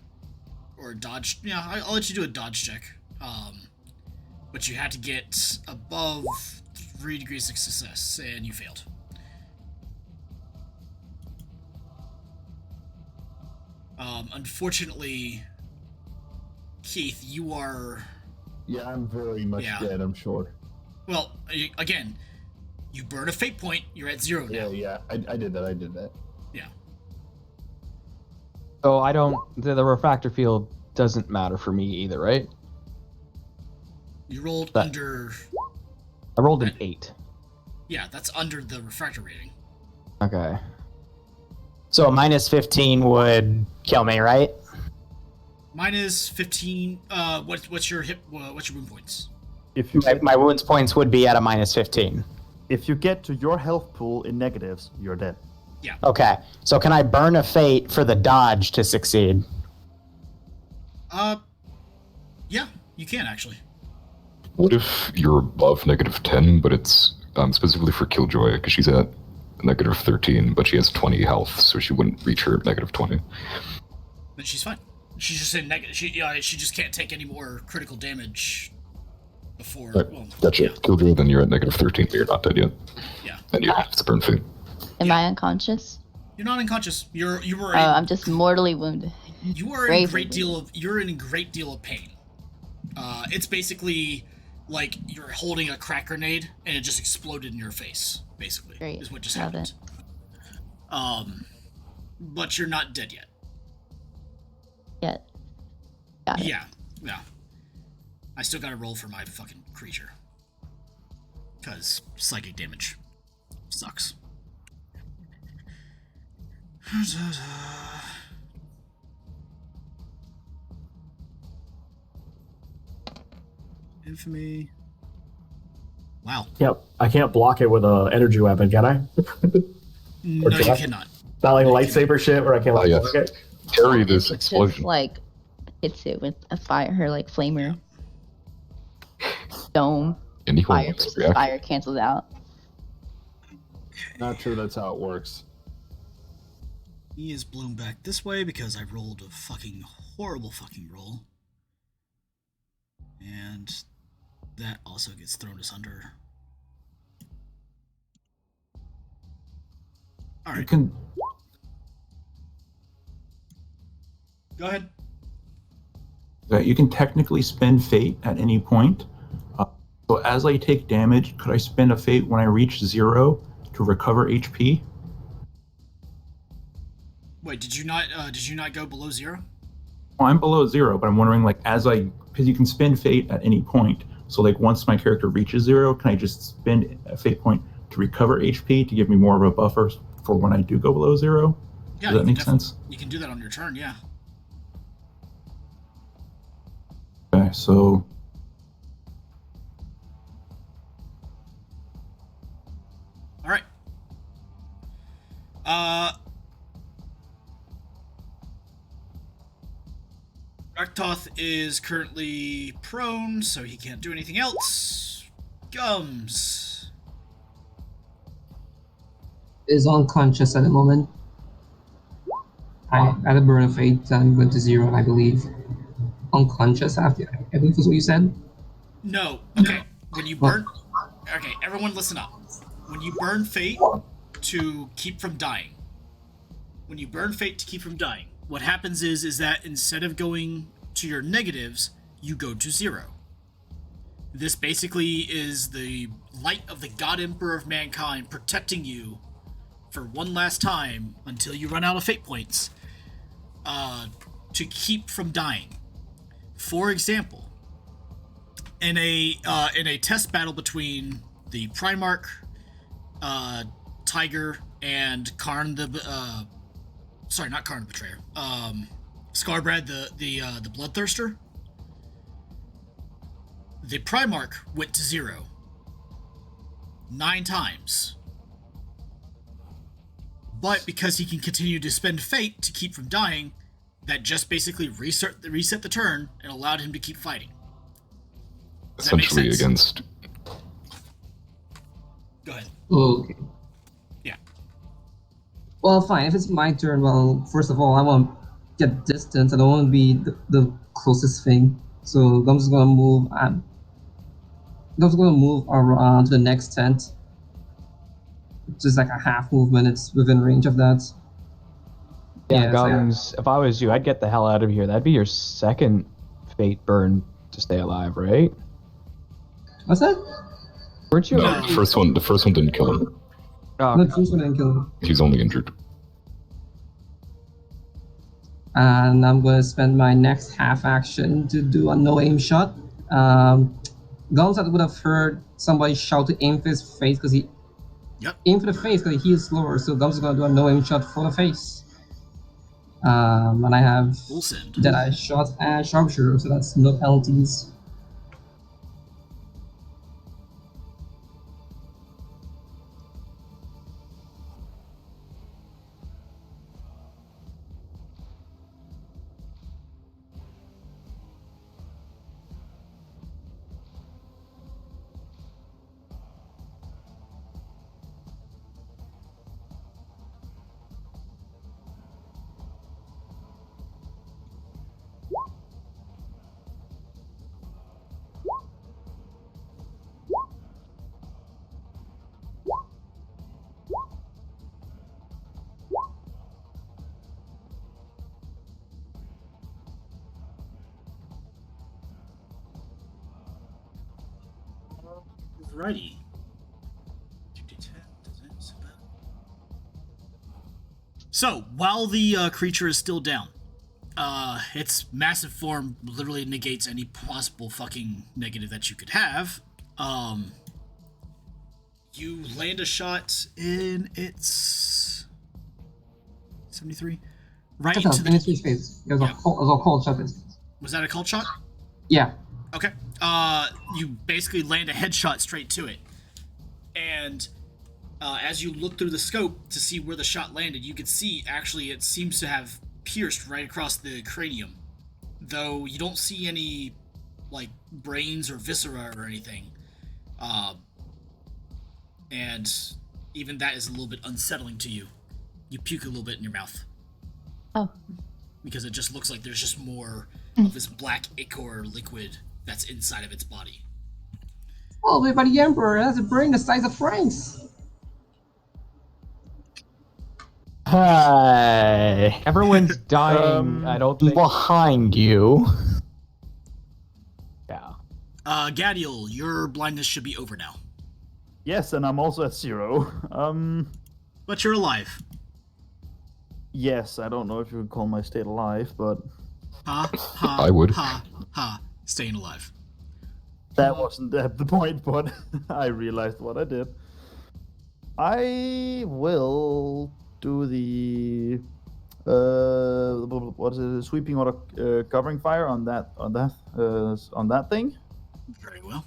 Or a dodge. Yeah, I'll let you do a dodge check. But you had to get above 3 degrees of success, and you failed. Unfortunately, Keith, you are... Yeah, I'm very much Yeah. dead, I'm sure. Well, again, you burn a fate point, you're at 0 now. Yeah, I did that. Yeah. So I don't. The refractor field doesn't matter for me either, right? You rolled That- under... I rolled an 8. Yeah, that's under the refractor rating. Okay. So a minus 15 would kill me, right? Minus 15. What's your wound points? If you My wounds points would be at a minus 15. if you get to your health pool in negatives, you're dead. Yeah. Okay. So can I burn a fate for the dodge to succeed? Yeah, you can actually. What if you're above negative 10, but it's specifically for Killjoy, because she's at negative 13, but she has 20 health, so she wouldn't reach her negative 20. Then she's fine. She's just in negative. She just can't take any more critical damage before. Right. Well, Gotcha. yeah. Killjoy, then you're at negative 13, but you're not dead yet. Yeah. And you have to burn fate. Am I unconscious? You're not unconscious. You were. I'm just mortally wounded. You are in a great deal of. You're in a great deal of pain. It's basically like you're holding a crack grenade and it just exploded in your face, basically. Great. Is what just Love happened. But you're not dead yet. Yet. Got it. Yeah. I still gotta roll for my fucking creature. Because psychic damage sucks. Infamy. Wow. Yep, I can't block it with an energy weapon, can I? No, you cannot. Not like a lightsaber shit where I can't yes. block it. Carry this Just explosion. like hits it with a fire, her like flamer. Dome. Anyone Fire wants to versus react? fire cancels out. Not true. That's how it works. He is blown back this way because I rolled a fucking horrible fucking roll. And that also gets thrown asunder. You Alright, can go ahead. you can technically spend fate at any point. So as I take damage, could I spend a fate when I reach 0 to recover HP? Wait, did you not go below 0? Well, I'm below 0, but I'm wondering, like, because you can spend fate at any point. So, like, once my character reaches 0, can I just spend a fate point to recover HP to give me more of a buffer for when I do go below 0? Yeah, Does that make sense? You can do that on your turn, yeah. Okay, so Alright. Raktoth is currently prone, so he can't do anything else. Gums. Is unconscious at the moment. I had a burn of fate and went to 0, I believe. Unconscious after, I believe was what you said. No. Okay. When you burn... Okay, everyone listen up. When you burn fate to keep from dying, what happens is that instead of going to your negatives, you go to 0. This basically is the light of the God Emperor of mankind protecting you for one last time until you run out of fate points to keep from dying. For example, in a test battle between the Primarch, Tiger, and Karn the sorry, not Karn the Betrayer, Scarbrad the Bloodthirster, the Primarch went to 0 9 times. But because he can continue to spend fate to keep from dying, that just basically reset the turn and allowed him to keep fighting. Does that make Essentially sense? against. Go ahead. Oh, okay. Yeah. Well, fine. If it's my turn, well, first of all, I want to get distance. I don't want to be the closest thing. So I'm just gonna move. I'm just gonna move around to the next tent. Just like a half movement. It's within range of that. Yeah, so- Gums, if I was you, I'd get the hell out of here. That'd be your second fate burn to stay alive, right? What's that? Weren't you? No, the first one didn't kill him. Oh, No, first one didn't kill him. He's only injured. And I'm going to spend my next half action to do a no aim shot. Gonzat would have heard somebody shout to aim for his face because he aim for the face because he is slower. So Gums is going to do a no aim shot for the face. And I have Full send. Deadeye shot and sharpshooter, so that's no penalties. Alrighty. So, while the creature is still down, its massive form literally negates any possible fucking negative that you could have. You land a shot in its 73, right That's into in the its face. It was a cold shot. Was that a cold shot? Yeah. Okay. You basically land a headshot straight to it, and as you look through the scope to see where the shot landed, you can see actually it seems to have pierced right across the cranium, though you don't see any like brains or viscera or anything. And even that is a little bit unsettling to you. You puke a little bit in your mouth. Oh. Because it just looks like there's just more of this black ichor liquid that's inside of its body. Oh, but the Emperor has a brain the size of Frank's. Hi. Everyone's dying. I don't think. Behind you. Yeah. Gadiel, your blindness should be over now. Yes, and I'm also at 0. But you're alive. Yes, I don't know if you would call my state alive, but I would. Staying alive. that wasn't the point, but I realized what I did. I will do the what is it? Sweeping or covering fire on that thing. Very well.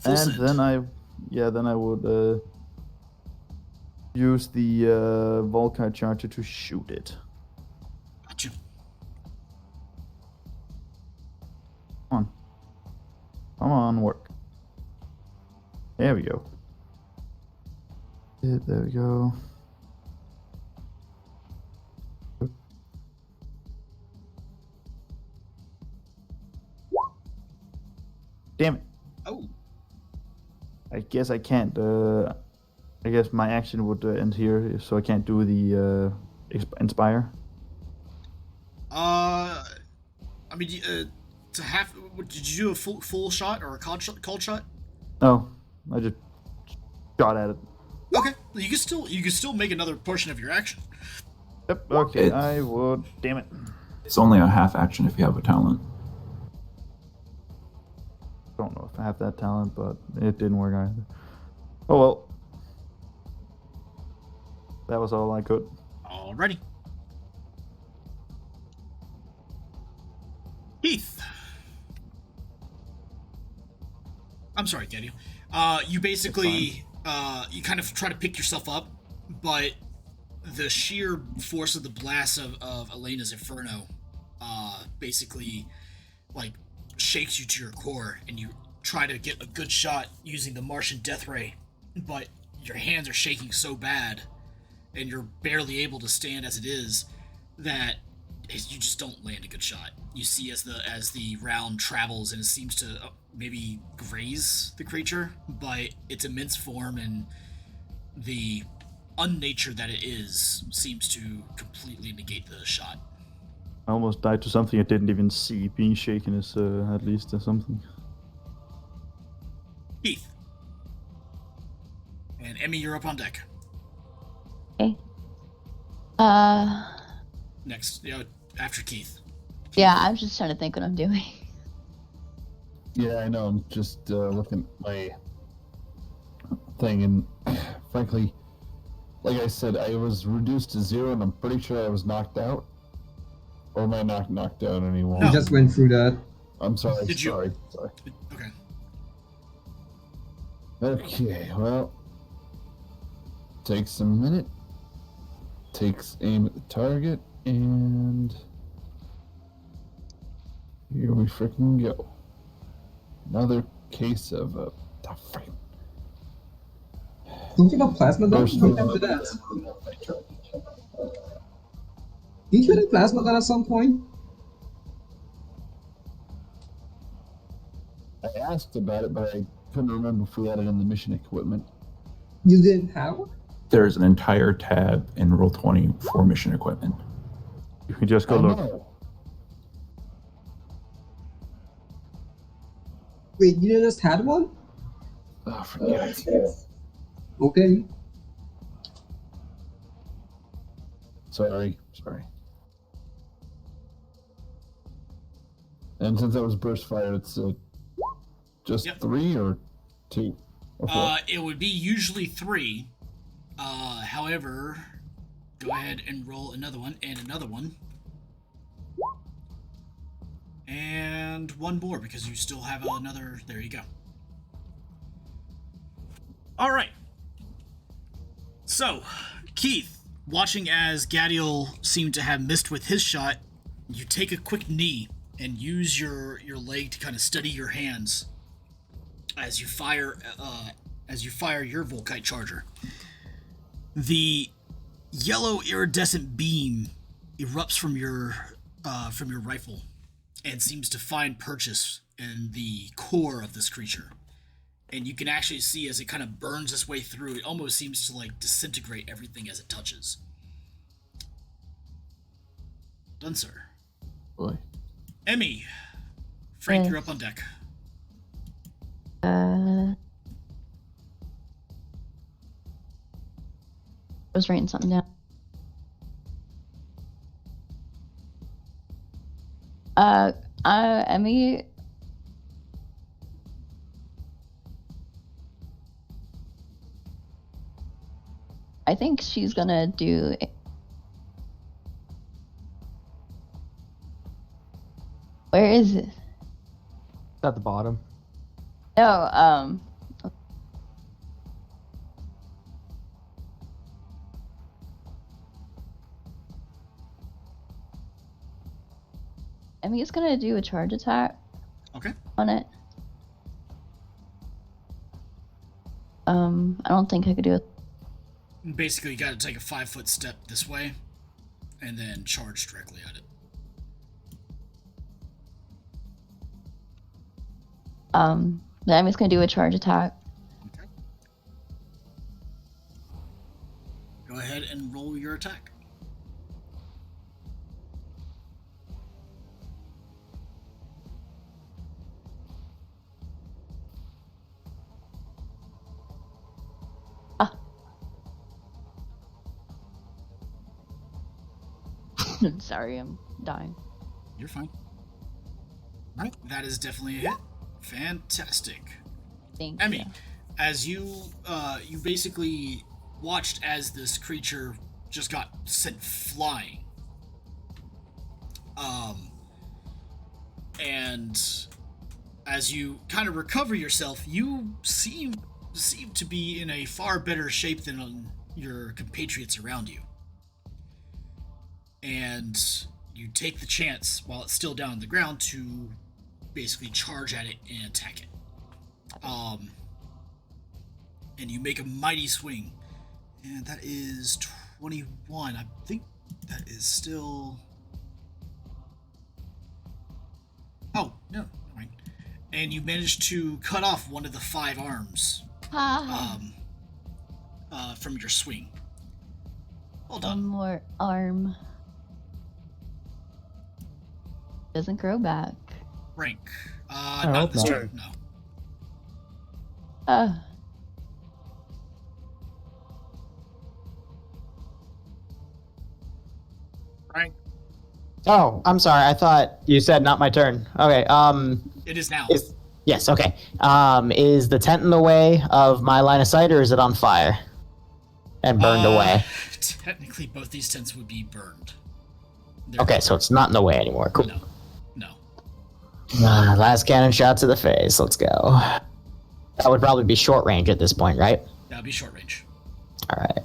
And then I would use the Volkite charger to shoot it. Gotcha. Come on, work. There we go. There we go. Damn it. Oh. I guess I can't. I guess my action would end here, so I can't do the inspire. I mean, to have. Did you do a full shot or a cold shot? No, I just shot at it. Okay, you can still make another portion of your action. Yep. Okay, I would. Damn it. It's only a half action if you have a talent. Don't know if I have that talent, but it didn't work either. Oh well. That was all I could. Alrighty. Heath. I'm sorry, Gadiel. You basically, you kind of try to pick yourself up, but the sheer force of the blast of Elena's Inferno, basically, like, shakes you to your core, and you try to get a good shot using the Martian Death Ray, but your hands are shaking so bad, and you're barely able to stand as it is, that you just don't land a good shot. You see as the round travels, and it seems to maybe graze the creature, but its immense form and the unnature that it is seems to completely negate the shot. I almost died to something I didn't even see. Being shaken is at least something. Keith. And Emmy, you're up on deck. Okay. Next, after Keith. Yeah, I'm just trying to think what I'm doing. Yeah, I know. I'm just looking at my thing, and frankly, like I said, I was reduced to 0, and I'm pretty sure I was knocked out. Or am I not knocked out anymore? We just went through that. I'm sorry. Did you? Sorry. Okay. Okay. Well, takes a minute. Takes aim at the target, and here we freaking go. Another case of tough fight. Don't you have plasma gun? Don't have that. Didn't you have a plasma gun at some point? I asked about it, but I couldn't remember if we had it in the mission equipment. You didn't have one? There's an entire tab in Roll20 for mission equipment. You can just go I look. know. Wait, you just had one? Oh, forget it. Okay. Sorry. And since that was burst fire, it's just 3 or 2 or 4? It would be usually 3. However, go ahead and roll another one and another one. And one more because you still have another. There you go. All right. So, Keith, watching as Gadiel seemed to have missed with his shot, you take a quick knee and use your leg to kind of steady your hands as you fire your Volkite charger. The yellow iridescent beam erupts from your rifle and seems to find purchase in the core of this creature. And you can actually see as it kind of burns its way through, it almost seems to like disintegrate everything as it touches. Done, sir. Boy. Emmy, Frank, you're up on deck. I was writing something down. Emmy. I think she's gonna do. Where is it? At the bottom. No, Emmy's gonna do a charge attack. Okay. On it. I don't think I could do it. Basically, you got to take a 5-foot step this way, and then charge directly at it. Then Emmy's gonna do a charge attack. Okay. Go ahead and roll your attack. Sorry, I'm dying. You're fine. Right, that is definitely a hit. Fantastic. Thank Emmy, you. as you basically watched as this creature just got sent flying. And as you kind of recover yourself, you seem to be in a far better shape than your compatriots around you. And you take the chance, while it's still down on the ground, to basically charge at it and attack it. And you make a mighty swing. And that is 21. I think that is still... Oh, no, never mind. And you managed to cut off one of the 5 arms from your swing. Well done. One more arm. Doesn't grow back. Rank. Not this turn, no. Rank. Oh, I'm sorry. I thought you said not my turn. Okay. It is now. Yes. Okay. Is the tent in the way of my line of sight, or is it on fire and burned away? Technically, both these tents would be burned. Okay, so it's not in the way anymore. Cool. No. Last cannon shot to the face. Let's go. That would probably be short range at this point, right? That would be short range. All right.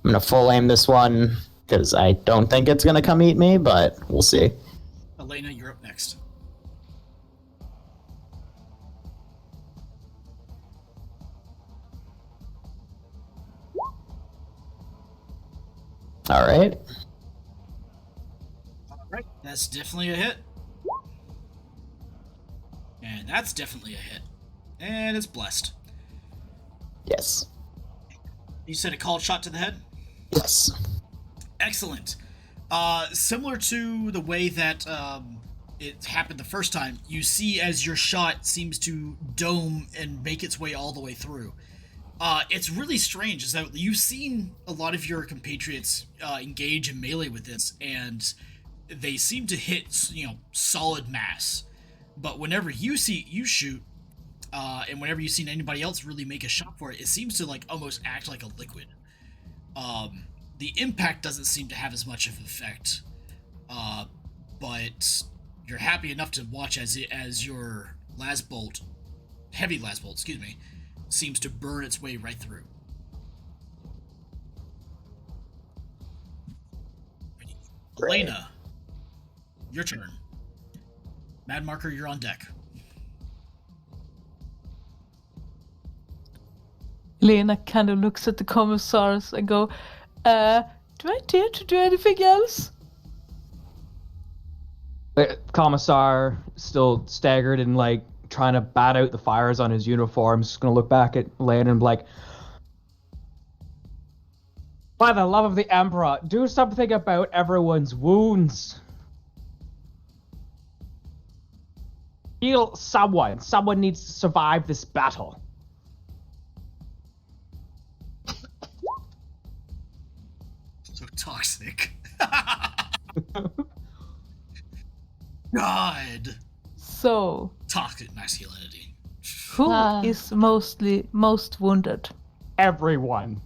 I'm gonna full aim this one because I don't think it's gonna come eat me, but we'll see. Elena, you're up next. All right. Alright, that's definitely a hit. And that's definitely a hit. And it's blessed. Yes. You said a called shot to the head? Yes. Excellent. Similar to the way that it happened the first time, you see as your shot seems to dome and make its way all the way through. It's really strange, is that you've seen a lot of your compatriots engage in melee with this, and they seem to hit, solid mass. But whenever you shoot, and whenever you've seen anybody else really make a shot for it, it seems to almost act like a liquid. The impact doesn't seem to have as much of an effect, but you're happy enough to watch as your heavy last bolt, seems to burn its way right through. Elena, your turn. Mad Marker, you're on deck. Lena kind of looks at the commissars and go, do I dare to do anything else? The commissar, still staggered and trying to bat out the fires on his uniform, is gonna look back at Lena and be like, by the love of the Emperor, do something about everyone's wounds. Heal someone. Someone needs to survive this battle. So toxic. God. So, Toxic masculinity. who is most wounded? Everyone.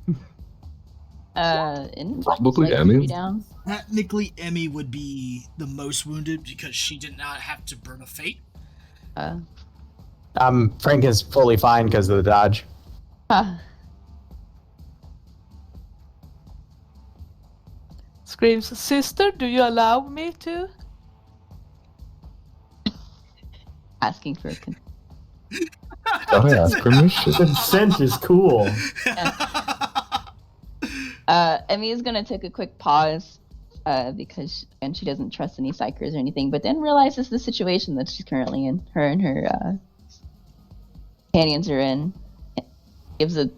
Probably Emmy. Down. Technically, Emmy would be the most wounded because she did not have to burn a fate. Frank is fully fine because of the dodge. Screams, sister, do you allow me to? Asking for Gotta ask permission. Consent is cool. Emmy is gonna take a quick pause because she doesn't trust any psychers or anything, but then realizes the situation that she's currently in. Her and her companions are in. Gives a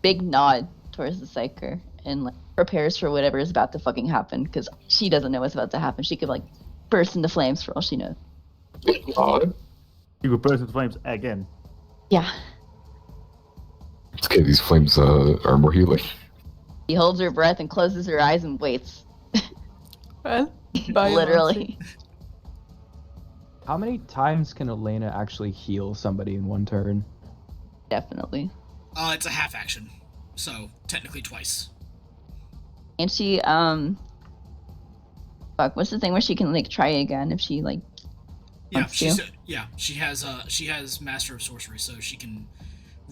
big nod towards the psyker and prepares for whatever is about to fucking happen because she doesn't know what's about to happen. She could burst into flames for all she knows. You could burst into flames again. Yeah. It's okay, these flames are more healing. She holds her breath and closes her eyes and waits. Well, literally. How many times can Elena actually heal somebody in one turn? Definitely. It's a half action, so technically twice. And she what's the thing where she can try again if she Yeah, wants to? she has Master of Sorcery, so she can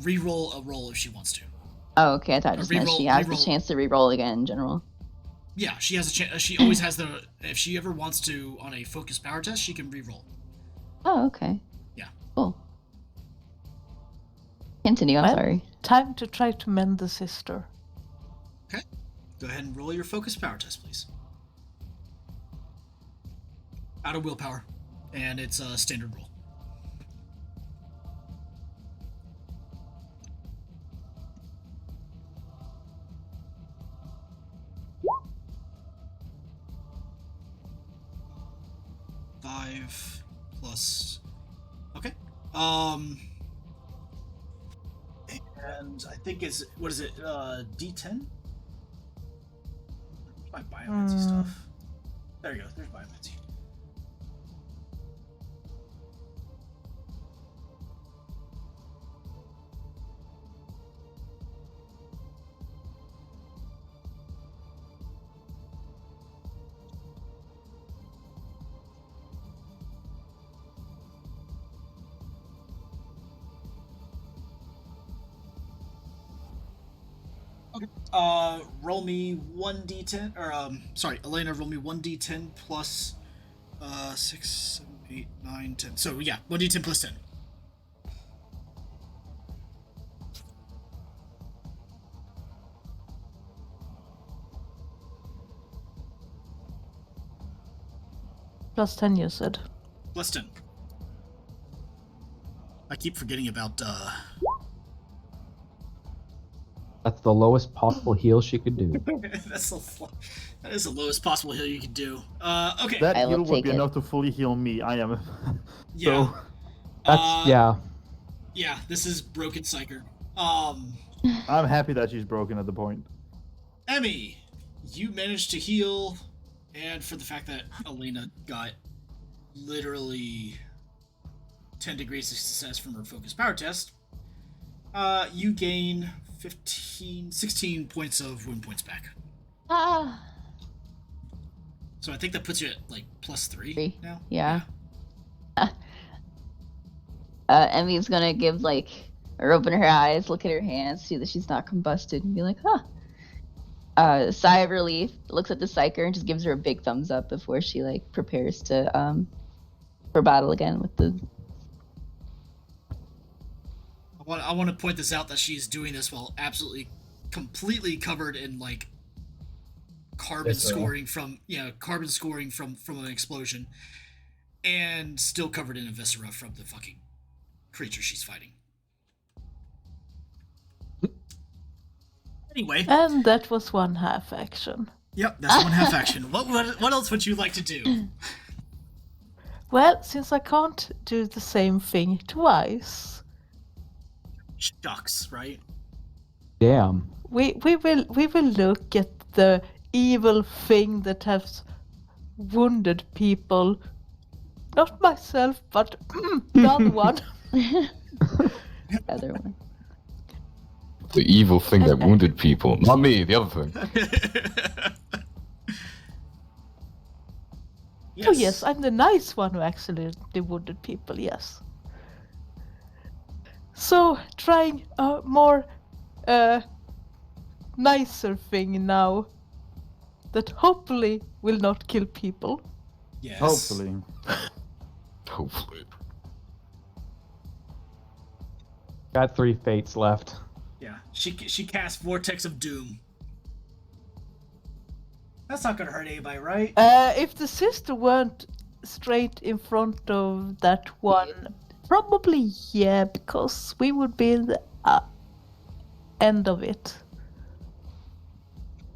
re-roll a roll if she wants to. Oh, okay. I thought it just meant she has the chance to re-roll again in general. Yeah, she has a chance. She always has the. If she ever wants to on a focus power test, she can re-roll. Oh, okay. Yeah. Cool. Continue. I'm sorry. Time to try to mend the sister. Okay. Go ahead and roll your focus power test, please. Out of willpower, and it's a standard roll. Five plus. Okay. And I think it's what is it? D10. My biomancy stuff. There you go. There's biomancy. Roll me 1d10, or sorry, Elena, roll me 1d10 plus 6, 7, 8, 9, 10. So yeah, 1d10 plus 10. Plus 10, you said. Plus 10. I keep forgetting about That's the lowest possible heal she could do. That's so That is the lowest possible heal you can do. Okay. That I will heal would take be it. enough to fully heal me. I am. Yeah. So That's yeah. Yeah, this is Broken Psyker. I'm happy that she's broken at the point. Emmy, you managed to heal, and for the fact that Elena got literally 10 degrees of success from her focus power test, you gain 16 points of wound points back. Ah. So I think that puts you at like +3 Three. now. Yeah. Emmy's gonna give like, or open her eyes, look at her hands, see that she's not combusted, and be like, huh. Sigh of relief, looks at the psyker and just gives her a big thumbs up before she like prepares to for battle again with the. I want to point this out that she's doing this while absolutely, completely covered in like carbon scoring from an explosion, and still covered in a viscera from the fucking creature she's fighting. Anyway. And that was one half action. Yep, that's one half action. What else would you like to do? Well, since I can't do the same thing twice, Shucks, right? Damn. we will look at the evil thing that has wounded people. Not myself, but the other one. The other one. The evil thing that wounded people. Not me, the other thing. Oh yes, I'm the nice one who actually wounded people, yes. So, trying a more nicer thing now that hopefully will not kill people. Yes. Hopefully. Hopefully. Got 3 fates left. Yeah, she cast Vortex of Doom. That's not gonna hurt anybody, right? If the sister weren't straight in front of that one, probably yeah, because we would be in the end of it.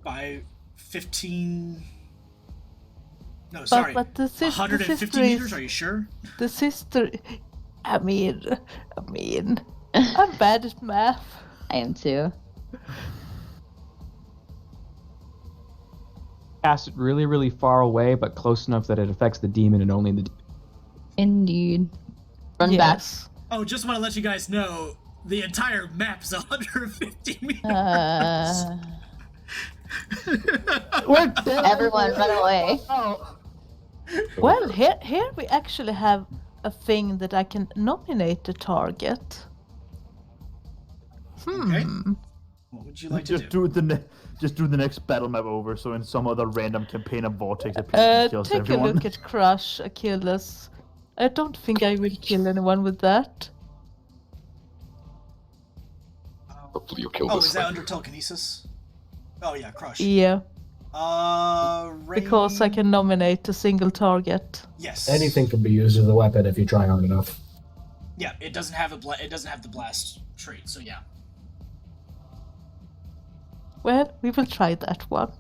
By 15... No, sorry. But the 150 sister meters, is, are you sure? The sister... I mean... I'm bad at math. I am too. Cast it really, really far away, but close enough that it affects the demon and only the. Indeed. Run Yes. Oh, just want to let you guys know, the entire map's 150 meters. Everyone run away. Well, here we actually have a thing that I can nominate the target. Okay. What would you like to Just do the next battle map over, so in some other random campaign of Vortex appears and kills Take everyone. a look at Crush, Achilles. I don't think I will kill anyone with that. Hopefully you'll kill Oh, this is that thing. under telekinesis? Oh yeah, Crush. Yeah, Range... because I can nominate a single target. Yes. Anything can be used as a weapon if you try hard enough. Yeah, it doesn't have it doesn't have the blast trait, so yeah. Well, we will try that one.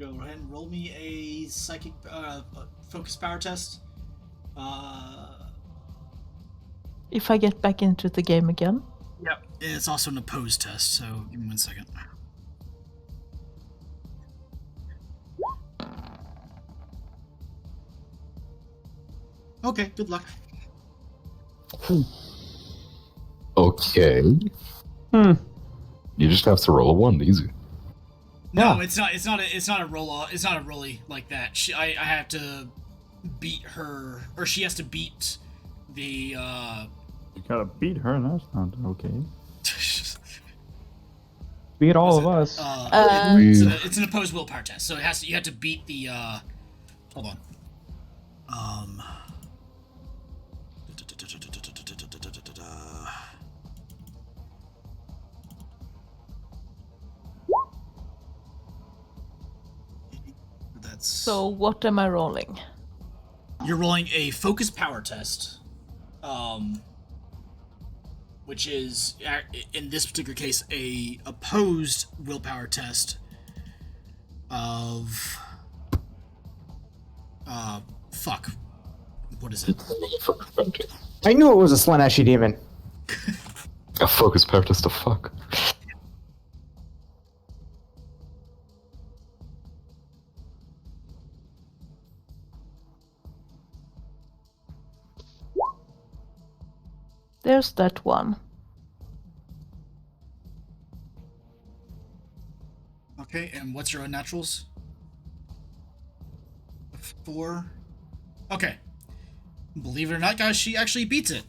Go ahead and roll me a psychic focus power test. If I get back into the game again. Yep. It's also an opposed test, so give me 1 second. Okay, good luck. Okay. You just have to roll a 1, easy. No, it's not a roll. It's not a rolly like that. I have to beat her, or she has to beat the. You gotta beat her, and that's not okay. Beat all of us. It's an opposed willpower test, so you have to beat the. Hold on. That's. So what am I rolling? You're rolling a focus power test, which is in this particular case a opposed willpower test, of fuck. What is it? I knew it was a Slaneshi demon. A focus practice to fuck. There's that one. Okay, and what's your unnaturals? 4. Okay. Believe it or not, guys, she actually beats it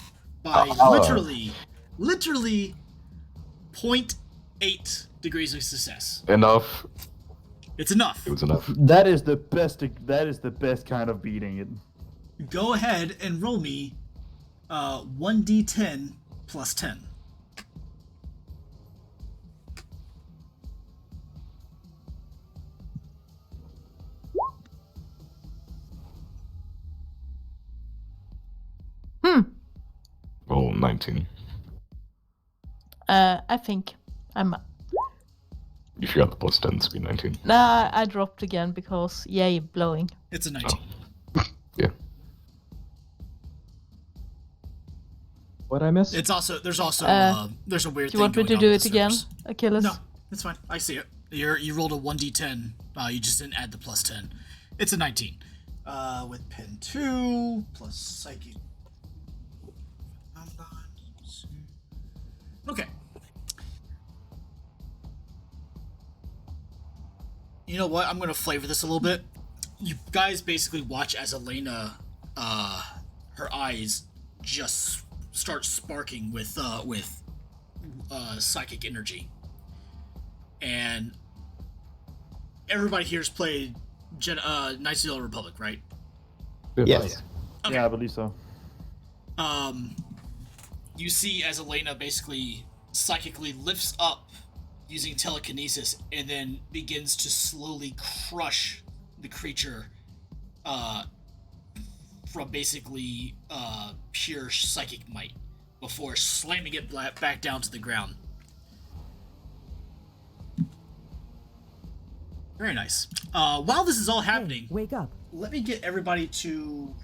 by literally 0.8 degrees of success. Enough. It's enough. It was enough. That is the best. That is the best kind of beating it. Go ahead and roll me 1d10 plus 10. Roll 19. I think I'm. You forgot the plus 10 to be 19. Nah, I dropped again because yay, blowing. It's a 19. Yeah. What I missed? It's also there's a weird Do thing you want me going to on do with it the again, servers. Achilles? No, it's fine. I see it. You rolled a 1d10. You just didn't add the plus 10. It's a 19. With pen 2 plus psychic. Okay. You know what? I'm gonna flavor this a little bit. You guys basically watch as Elena, her eyes just start sparking with psychic energy, and everybody here's played Knights of the Old Republic, right? Yes. Okay. Yeah, I believe so. You see as Elena basically psychically lifts up using telekinesis and then begins to slowly crush the creature from basically pure psychic might before slamming it back down to the ground. Very nice. While this is all happening, Hey, wake up. let me get everybody to...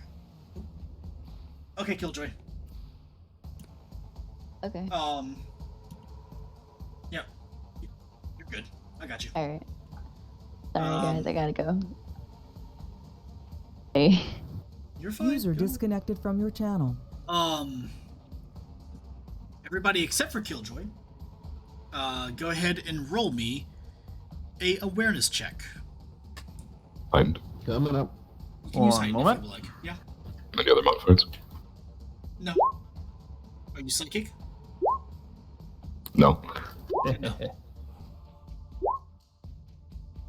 Okay, Killjoy. Okay. Yeah. You're good. I got you. Alright. Sorry, guys, I gotta go. Hey. You're fine. User Go. disconnected from your channel. Everybody except for Killjoy, go ahead and roll me a awareness check. Find. Coming up. You can use One heighten moment. if you would like. Yeah. Any other modifiers? No. Are you psychic? No.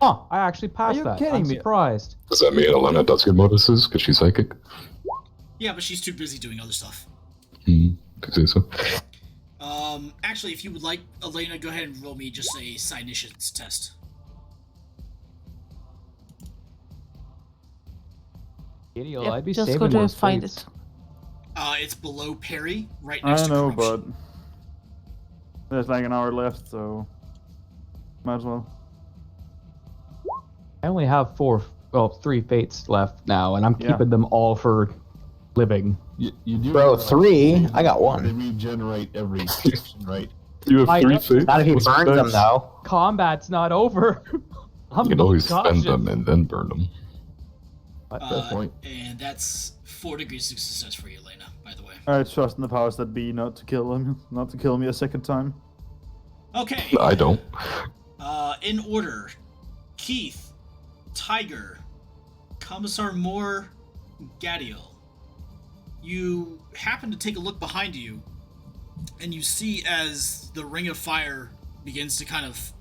Oh, I actually passed you that. kidding I'm me? surprised. Does that mean Elena does get bonuses because she's psychic? Yeah, but she's too busy doing other stuff. Could say so. Actually, if you would like, Elena, go ahead and roll me just a Psynicians test. Idiot, Yep, I'd be just saving go to more find space. it. It's below parry, right next I to know, corruption. but there's like an hour left, so might as well. I only have 3 fates left now, and I'm Yeah. keeping them all for living. You do Bro, realize 3? I got They 1. regenerate every session, right? You have I 3 know. fates? Not if he What's burns them, next? though. Combat's not over. I'm You can always cautious. spend them and then burn them. Fair point. And that's 4 degrees of success for you, Elena, by the way. I trust in the powers that be not to kill him, not to kill me a second time. Okay. I don't. In order, Keith, Tiger, Commissar Moore, Gadiel. You happen to take a look behind you, and you see as the ring of fire begins to kind of,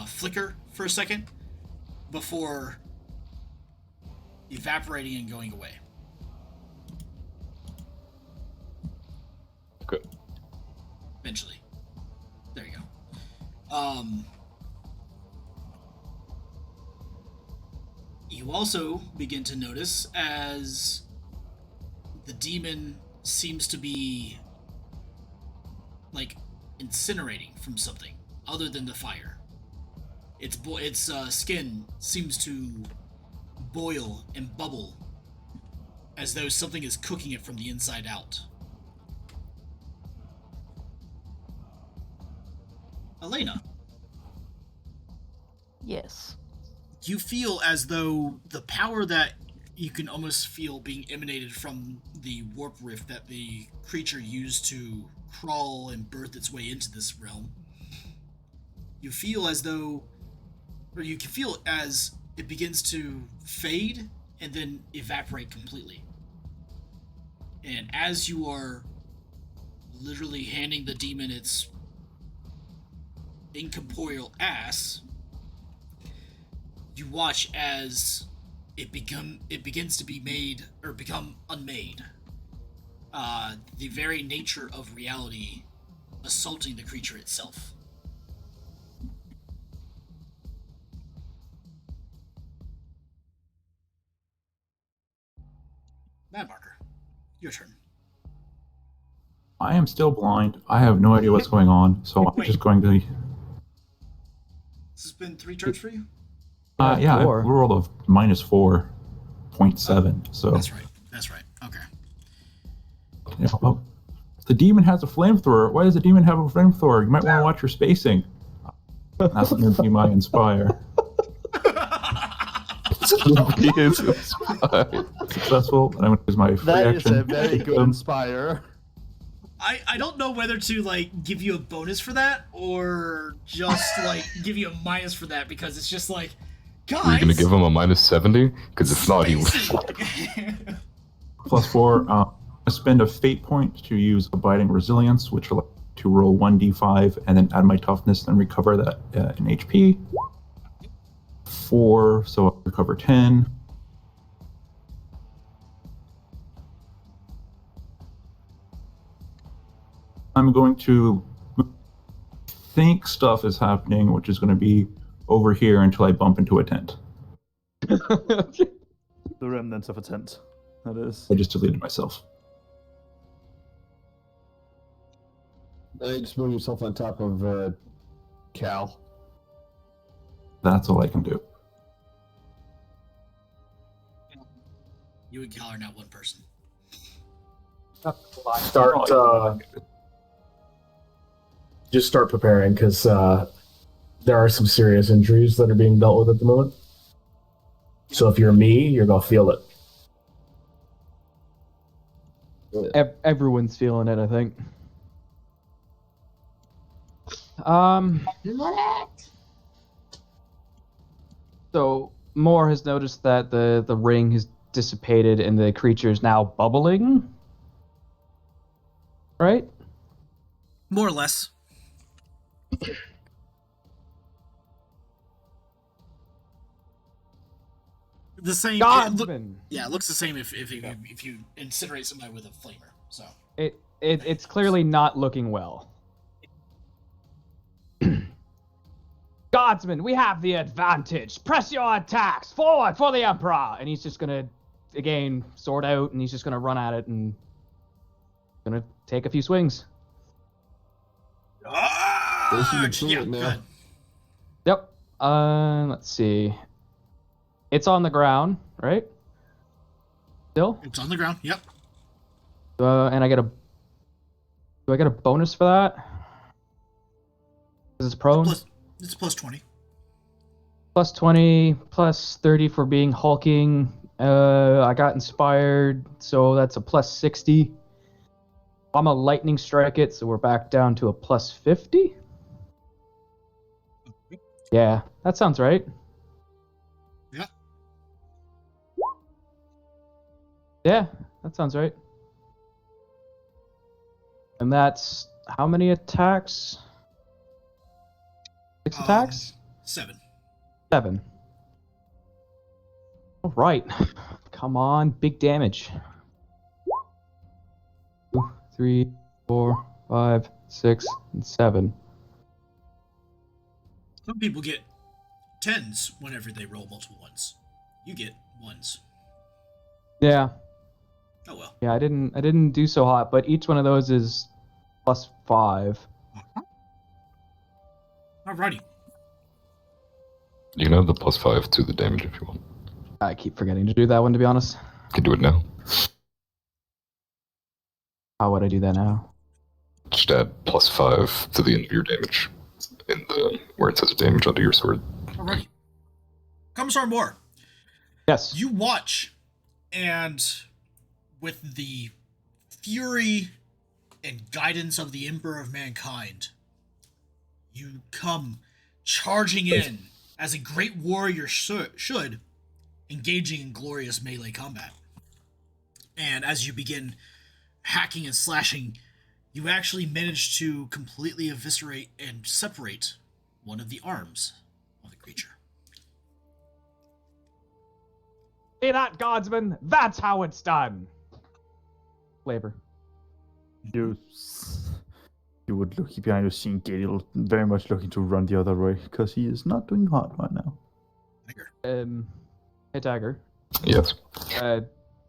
flicker for a second before evaporating and going away. Good. Eventually. There you go. You also begin to notice as the demon seems to be like incinerating from something other than the fire. its skin seems to boil and bubble as though something is cooking it from the inside out. Elena, Yes. you feel as though the power that you can almost feel being emanated from the warp rift that the creature used to crawl and birth its way into this realm, you feel as though, or you can feel it as it begins to fade and then evaporate completely. And as you are literally handing the demon its incorporeal ass, you watch as it begins to be made or become unmade. The very nature of reality assaulting the creature itself. Mad Marker, your turn. I am still blind. I have no idea what's going on, so I'm Wait. just going to. This has been 3 turns for you? Yeah, I 4. rolled a -4.7. So That's right. Okay. yeah, well, the demon has a flamethrower. Why does the demon have a flamethrower? You might want to watch your spacing. That's going to be my inspire. He is inspired. Successful, and I'm going to use my free That is action. a very good inspire. I don't know whether to like give you a bonus for that or just like give you a minus for that, because it's just like, guys. Are you gonna give him a -70? Because if not, he would. +4. I spend a fate point to use Abiding Resilience, which will to roll 1d5 and then add my toughness and recover that in HP. 4, so I'll recover 10. I'm going to think stuff is happening, which is going to be over here until I bump into a tent. The remnants of a tent. That is. I just deleted myself. Just move yourself on top of Cal. That's all I can do. You and Cal are now one person. Start. Just start preparing, because there are some serious injuries that are being dealt with at the moment. So if you're me, you're gonna feel it. Everyone's feeling it, I think. So Moore has noticed that the ring has dissipated and the creature is now bubbling. Right? More or less. The same. Godsman. It looks the same if you incinerate somebody with a flamer. So It's clearly not looking well. Guardsmen, we have the advantage. Press your attacks forward for the Emperor. And he's just gonna again sword out, and he's just gonna run at it and gonna take a few swings. Yeah, go ahead. Yep. Let's see. It's on the ground, right? Still? It's on the ground. Yep. And I get a. Do I get a bonus for that? Because it's prone. It's plus 20. Plus 20, plus 30 for being hulking. I got inspired, so that's a plus 60. I'm a lightning strike it, so we're back down to a plus 50. Yeah, that sounds right. Yeah. Yeah, that sounds right. And that's how many attacks? 6 attacks? 7. 7. All right. Come on, big damage. 2, 3, 4, 5, 6, and 7. Some people get 10s whenever they roll multiple ones. You get 1s. Yeah. Oh well. Yeah, I didn't do so hot, but each one of those is plus 5. Alrighty. You can have the +5 to the damage if you want. I keep forgetting to do that one, to be honest. You can do it now. How would I do that now? Just add +5 to the end of your damage in the where it says damage under your sword. Alrighty. Commissar Moore. Yes. You watch, and with the fury and guidance of the Emperor of Mankind, you come charging in as a great warrior should, engaging in glorious melee combat. And as you begin hacking and slashing, you actually manage to completely eviscerate and separate one of the arms of the creature. See that, Godsman? That's how it's done. Flavor. You would look behind you, seeing Gadiel very much looking to run the other way because he is not doing hot right now. Hey, Dagger. Yes.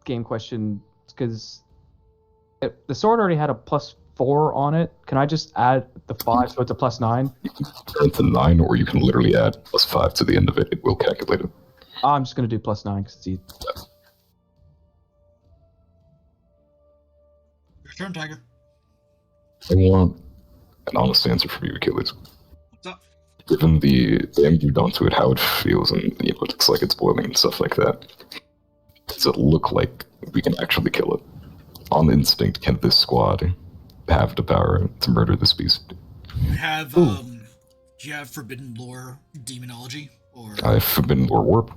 Game question, because the sword already had a +4 on it. Can I just add the 5 so it's a +9? It's a 9, or you can literally add +5 to the end of it. It will calculate it. I'm just gonna do +9 because it's easy. Your turn, Tiger. I want an honest answer from you, Achilles. What's up? Given the damage you've done to it, how it feels, and it looks like it's boiling and stuff like that, does it look like we can actually kill it? On instinct, can this squad have the power to murder this beast? You have, do you have Forbidden Lore Demonology? Or I have Forbidden Lore Warp.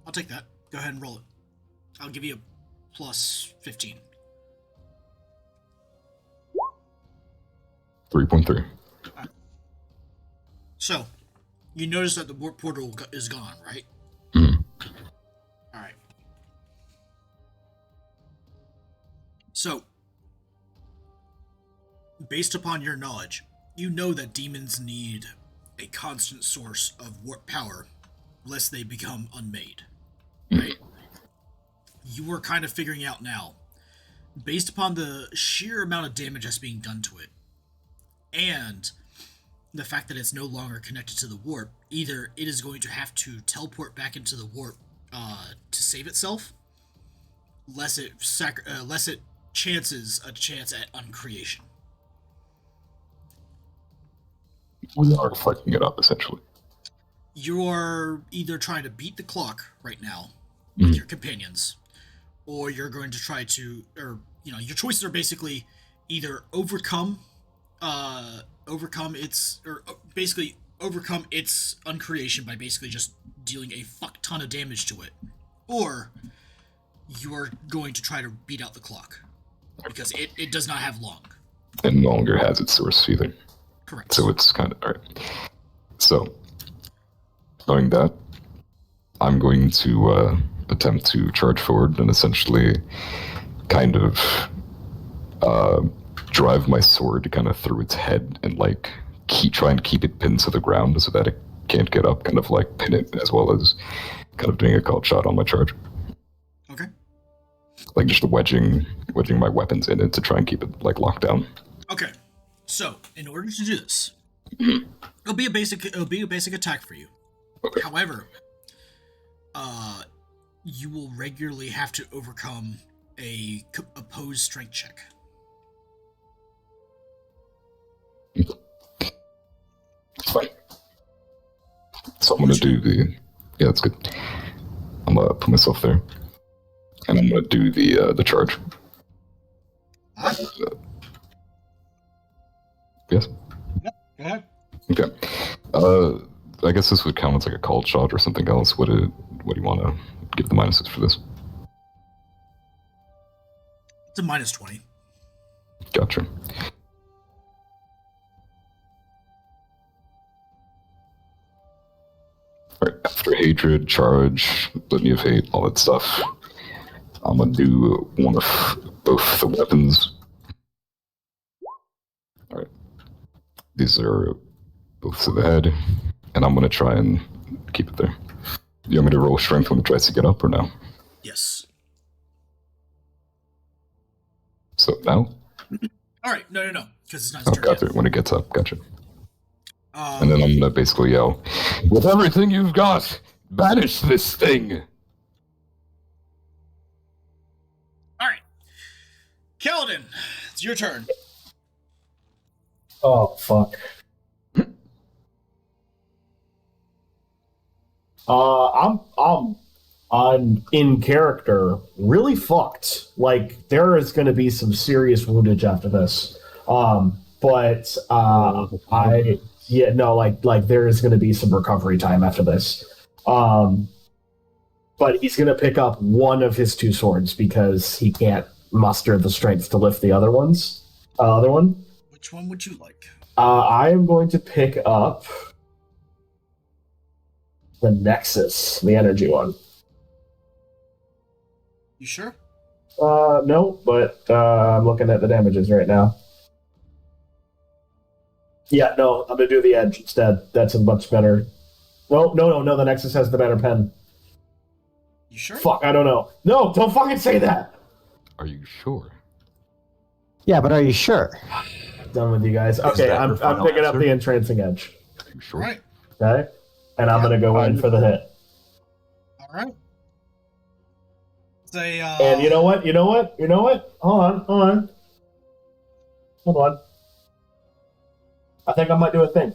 I'll take that. Go ahead and roll it. I'll give you a +15. 3.3. So, you notice that the warp portal is gone, right? Mm. Alright. So, based upon your knowledge, you know that demons need a constant source of warp power, lest they become unmade. Right? You are kind of figuring out now, based upon the sheer amount of damage that's being done to it, and the fact that it's no longer connected to the warp, either it is going to have to teleport back into the warp to save itself, less it chances a chance at uncreation. We are fucking it up, essentially. You're either trying to beat the clock right now with your companions, or you're going to try to, or your choices are basically either overcome its uncreation by basically just dealing a fuck ton of damage to it, or you're going to try to beat out the clock because it does not have long. It no longer has its source either. Correct. So it's kind of alright. So, knowing that, I'm going to attempt to charge forward and essentially kind of drive my sword kind of through its head and try and keep it pinned to the ground so that it can't get up, kind of pin it, as well as kind of doing a called shot on my charge. Okay. Just wedging my weapons in it to try and keep it locked down. Okay. So, in order to do this, it'll be a basic attack for you. Okay. However, you will regularly have to overcome a opposed strength check. Fine. So I'm gonna do the. Yeah, that's good. I'm gonna put myself there, and I'm gonna do the charge. Yes. Yep. Go ahead. Okay. I guess this would count as a called shot or something else. What do you want to give the minuses for this? It's a -20. Gotcha. Alright, after hatred, charge, litany of hate, all that stuff, I'm gonna do one of both the weapons. Alright. These are both to the head, and I'm gonna try and keep it there. You want me to roll strength when it tries to get up, or no? Yes. So now? All right. No. Because it's not Oh, his turn gotcha. yet. When it gets up, gotcha. And then I'm gonna basically yell, "With everything you've got, banish this thing!" All right, Keldon, it's your turn. Oh fuck. I'm in character really fucked. Like there is going to be some serious woundage after this. But like there is going to be some recovery time after this. But he's going to pick up one of his two swords because he can't muster the strength to lift the other ones. Other one. Which one would you like? I am going to pick up the Nexus, the energy one. You sure? No, but I'm looking at the damages right now. Yeah, no, I'm gonna do the Edge instead. That's a much better. No, the Nexus has the better pen. You sure? Fuck, I don't know. No, don't fucking say that! Are you sure? Yeah, but are you sure? Done with you guys. Okay, I'm picking up the Entrancing Edge. Are you sure? All right. Okay? And I'm gonna go in for the hit. All right. Say, And you know what? Hold on. I think I might do a thing.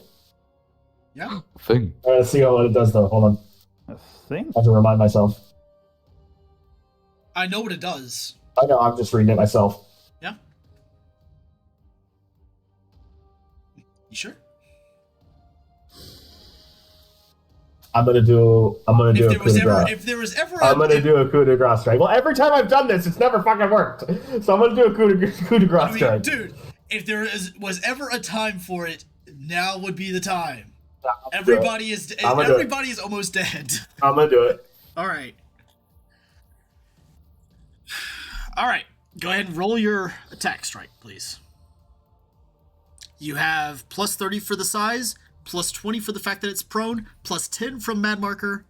Yeah. Thing. All right, let's see what it does though. Hold on. A thing? I have to remind myself. I know what it does. I know, I'm just reading it myself. Yeah. You sure? I'm gonna do a coup de grace. If there was ever I'm gonna do a coup de grace strike. Well, every time I've done this, it's never fucking worked. So I'm gonna do a coup de grace strike. Dude, if there was ever a time for it, now would be the time. I'm Everybody is almost dead. I'm gonna do it. All right. All right. Go ahead and roll your attack strike, please. You have plus 30 for the size, plus 20 for the fact that it's prone, plus 10 from Mad Marker.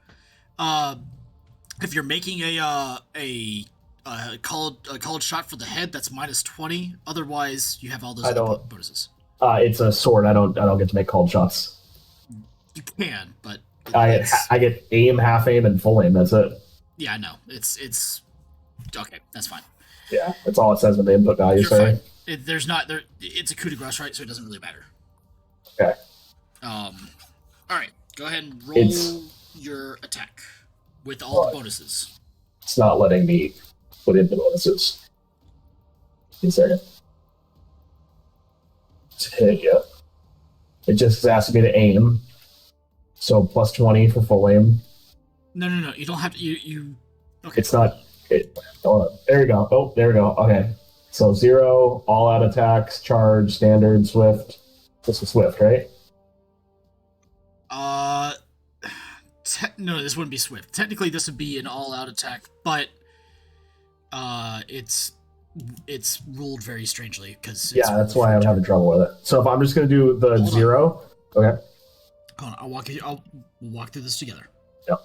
If you're making a called shot for the head, that's minus 20. Otherwise, you have all those other bonuses. It's a sword. I don't get to make called shots. You can, but I get aim, half aim, and full aim. That's it. Yeah, I know. It's okay. That's fine. Yeah, that's all it says in the input value. You're Sorry. fine. It's a coup de grace, right? So it doesn't really matter. Okay. All right. Go ahead and roll your attack with all the bonuses. It's not letting me put in the bonuses. Is there? Yeah. It just asks me to aim. So plus 20 for full aim. No. You don't have to. You. Okay. It's not. Hold on. There you go. Oh, there we go. Okay. So 0, all out attacks, charge, standard, swift. This is swift, right? No, this wouldn't be swift. Technically, this would be an all-out attack, but it's ruled very strangely because that's why I'm having trouble with it. So if I'm just gonna do the Hold 0, okay. Hold on, I'll walk through this together. Yep.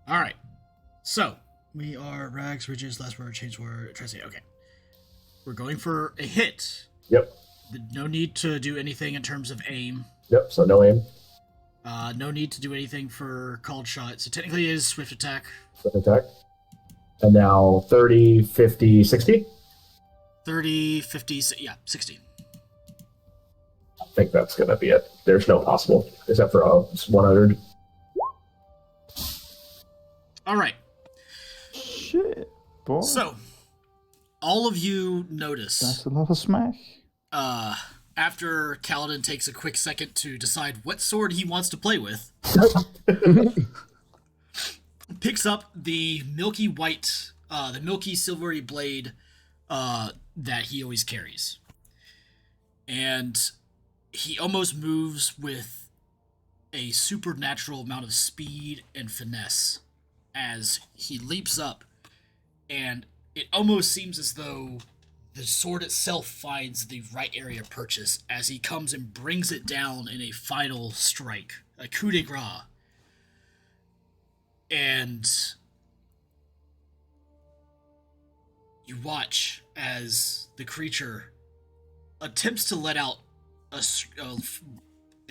All right. So we are rags, ridges, last word, change word, translate. Okay. We're going for a hit. Yep. No need to do anything in terms of aim. Yep. So no aim. No need to do anything for called shot. So technically it is swift attack. Swift attack. And now 30, 50, 60? 30, 50, yeah, 60. I think that's going to be it. There's no possible, except for 100. All right. Shit, boy. So, all of you notice. That's a lot of smack. After Kaladin takes a quick second to decide what sword he wants to play with, picks up the milky white, the milky silvery blade that he always carries. And he almost moves with a supernatural amount of speed and finesse as he leaps up, and it almost seems as though the sword itself finds the right area of purchase as he comes and brings it down in a final strike, a coup de grace. And you watch as the creature attempts to let out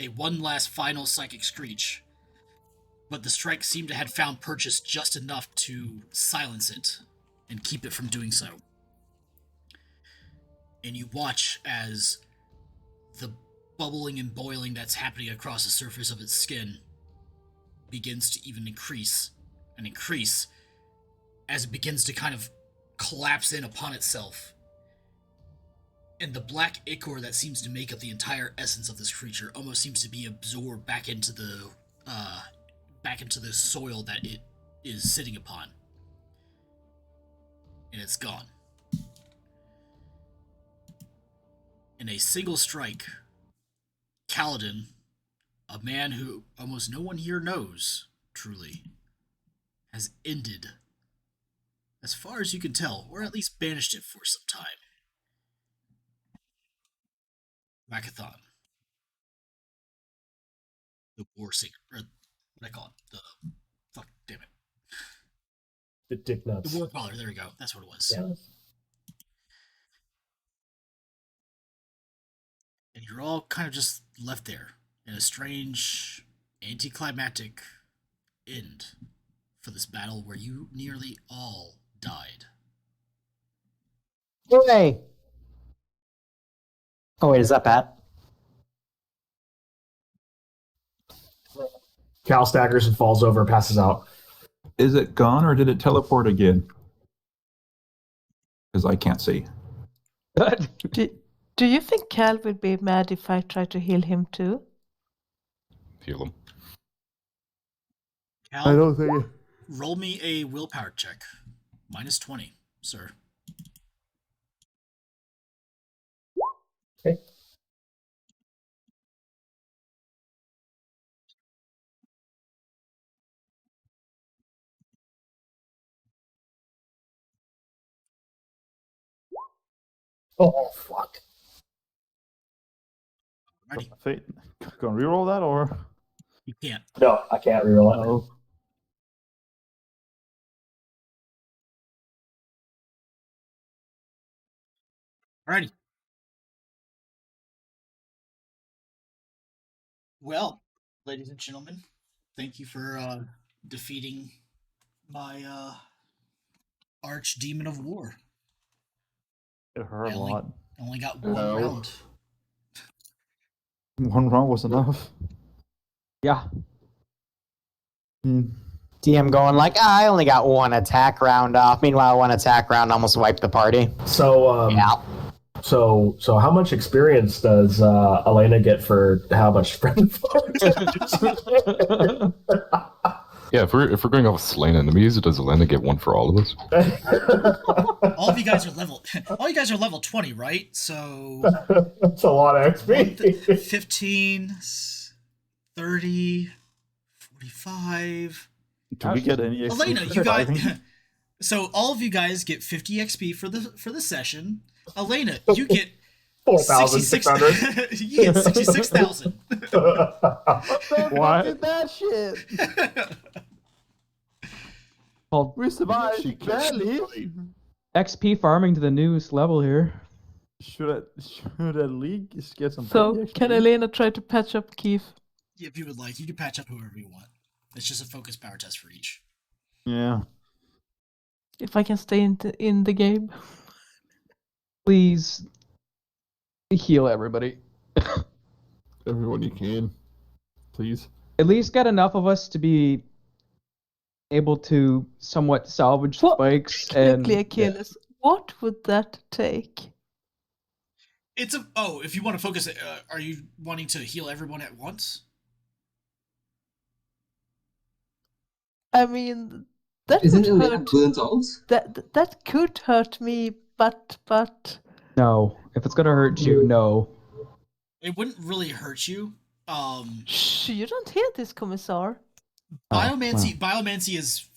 a one last final psychic screech, but the strike seemed to have found purchase just enough to silence it and keep it from doing so. And you watch as the bubbling and boiling that's happening across the surface of its skin begins to even increase and increase as it begins to kind of collapse in upon itself. And the black ichor that seems to make up the entire essence of this creature almost seems to be absorbed back into the soil that it is sitting upon. And it's gone. In a single strike, Kaladin, a man who almost no one here knows, truly, has ended, as far as you can tell, or at least banished it for some time. Wackathon. The war singer, or what I call it, fuck, damn it. The dick nuts. The war caller, there we go, that's what it was. Yeah. And you're all kind of just left there in a strange, anticlimactic end for this battle where you nearly all died. Hooray! Oh wait, is that Pat? Cal staggers and falls over, passes out. Is it gone or did it teleport again? Because I can't see. Do you think Cal would be mad if I try to heal him too? Heal him. Cal, I don't think. roll me a willpower check. Minus 20, sir. Okay. Oh, fuck. Alrighty. Gonna reroll that or? You can't. No, I can't reroll it. Oh. Alrighty. Well, ladies and gentlemen, thank you for defeating my archdemon of war. It hurt a lot. Only got one No. round. One round was enough. Yeah. DM going like, I only got one attack round off. Meanwhile, one attack round almost wiped the party. So, yeah. So how much experience does Elena get for how much friend? Yeah, if we're going off slain enemies, does Elena get one for all of us? All of you guys are level. All you guys are level 20, right? So that's a lot of XP. 15, 30, 45. Do we get any XP? Elena, for you got. surviving? So all of you guys get 50 XP for the session. Elena, you get 4,600. You get 66,000. What? Did that shit? Called We survived barely. XP farming to the newest level here. Should a league get some? So, petty can XP? Elena try to patch up Keith? If you would like, you can patch up whoever you want. It's just a focus power test for each. Yeah. If I can stay in the game. Please heal everybody. Everyone you can, please. At least get enough of us to be able to somewhat salvage spikes and Quickly, Achilles, what would that take? It's a. Oh, if you want to focus, are you wanting to heal everyone at once? I mean, that Isn't would Elena hurt. burnt out? That could hurt me, but no. If it's gonna hurt you, no. It wouldn't really hurt you. Shh, you don't hear this, Commissar. Biomancy is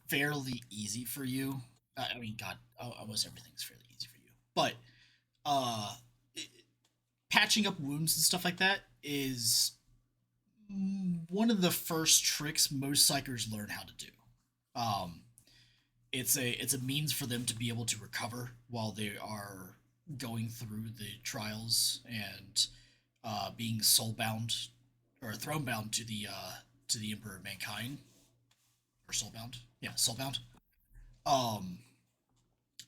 fairly easy for you. I mean, God, almost everything's fairly easy for you. But patching up wounds and stuff like that is one of the first tricks most psychers learn how to do. It's a means for them to be able to recover while they are going through the trials and being soulbound or thronebound to the Emperor of Mankind, or soulbound. Yeah, soulbound.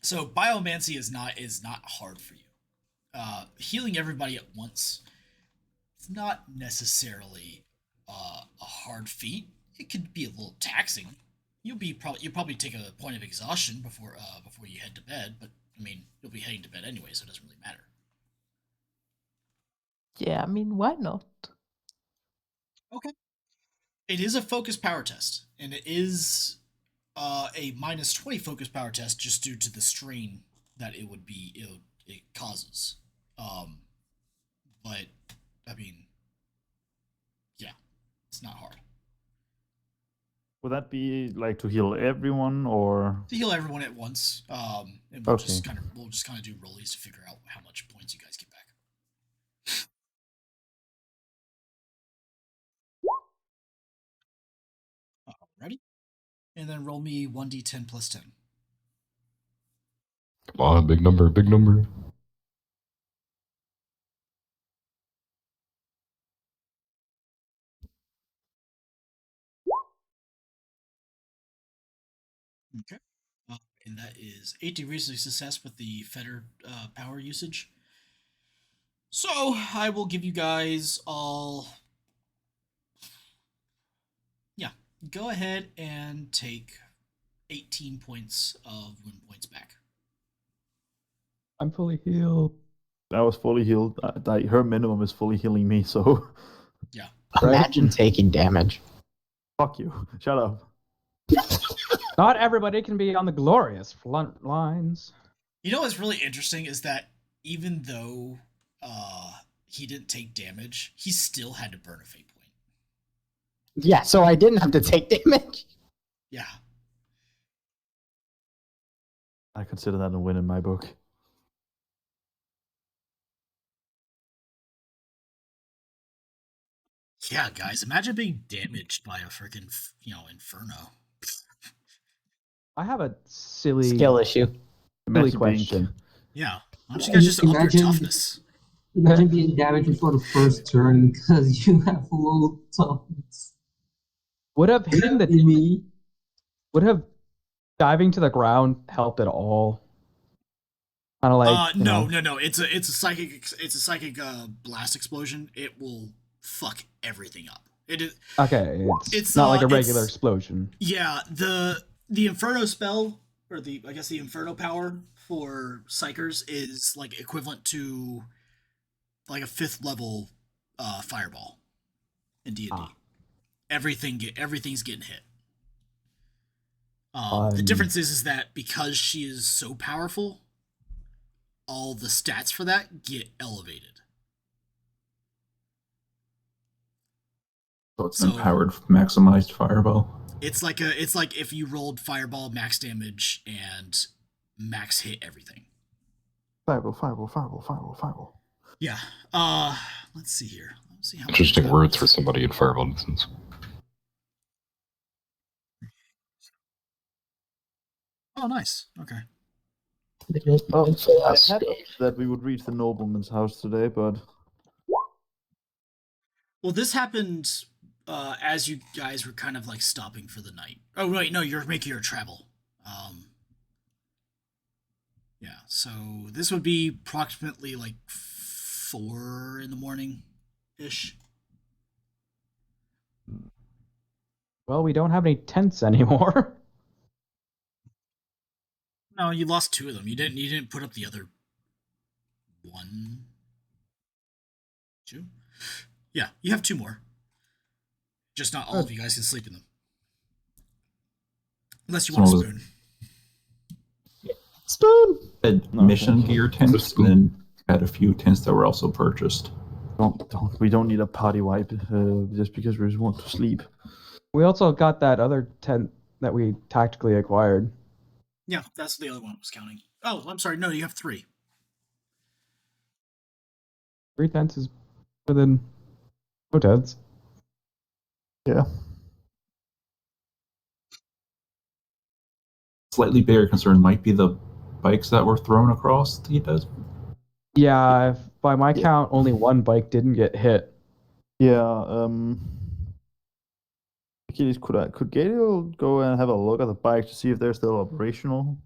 So biomancy is not hard for you. Healing everybody at once, it's not necessarily a hard feat. It could be a little taxing. You'll probably take a point of exhaustion before you head to bed, but I mean you'll be heading to bed anyway, so it doesn't really matter. Yeah, I mean, why not? Okay. It is a focus power test, and it is a -20 focus power test just due to the strain that it causes. But I mean, yeah, it's not hard Would that be like to heal everyone or to heal everyone at once. And we'll just kind of do rollies to figure out how much points you guys get back. Ready? And then roll me 1d10 plus 10. Come on, big number, big number. Okay. And that is 8 degrees of success with the fetter power usage. So I will give you guys all. Yeah, go ahead and take 18 points of wound points back. I'm fully healed. I was fully healed. Her minimum is fully healing me, so. Yeah. Imagine taking damage. Fuck you. Shut up. Not everybody can be on the glorious front lines. You know what's really interesting is that even though he didn't take damage, he still had to burn a fate point. Yeah, so I didn't have to take damage. Yeah. I consider that a win in my book. Yeah, guys, imagine being damaged by a freaking, inferno. I have a silly skill issue. Silly question. Yeah. Why don't you guys just up your toughness? Imagine being damaged before the first turn because you have low toughness. Would have diving to the ground helped at all? Kind of like no. It's a psychic blast explosion. It will fuck everything up. It is okay. It's not like a regular explosion. Yeah, the Inferno spell, or the Inferno power for psychers is like equivalent to like a 5th level fireball in D&D. Everything's getting hit. The difference is that because she is so powerful, all the stats for that get elevated. So it's empowered, maximized fireball. It's like if you rolled fireball max damage and max hit everything. Fireball. Yeah. Let's see here. Let's see how Interesting words for somebody in fireball distance. Oh, nice. Okay. I had hoped that we would reach the nobleman's house today, but well, this happened as you guys were kind of like stopping for the night. Oh, right, no, you're making your travel. Yeah, so this would be approximately like 4 in the morning ish. Well, we don't have any tents anymore. No, you lost 2 of them. You didn't put up the other 1, 2. Yeah, you have 2 more. Just not all of you guys can sleep in them. Unless you want a spoon. Spoon! Mission gear tents, and then had a few tents that were also purchased. We don't need a party wipe just because we just want to sleep. We also got that other tent that we tactically acquired. Yeah, that's the other one I was counting. Oh, I'm sorry. No, you have 3. 3 tents is better than no tents. Yeah. Slightly bigger concern might be the bikes that were thrown across the desert. Yeah, by my count, only 1 bike didn't get hit. Yeah. Achilles, could Gadiel go and have a look at the bike to see if they're still operational?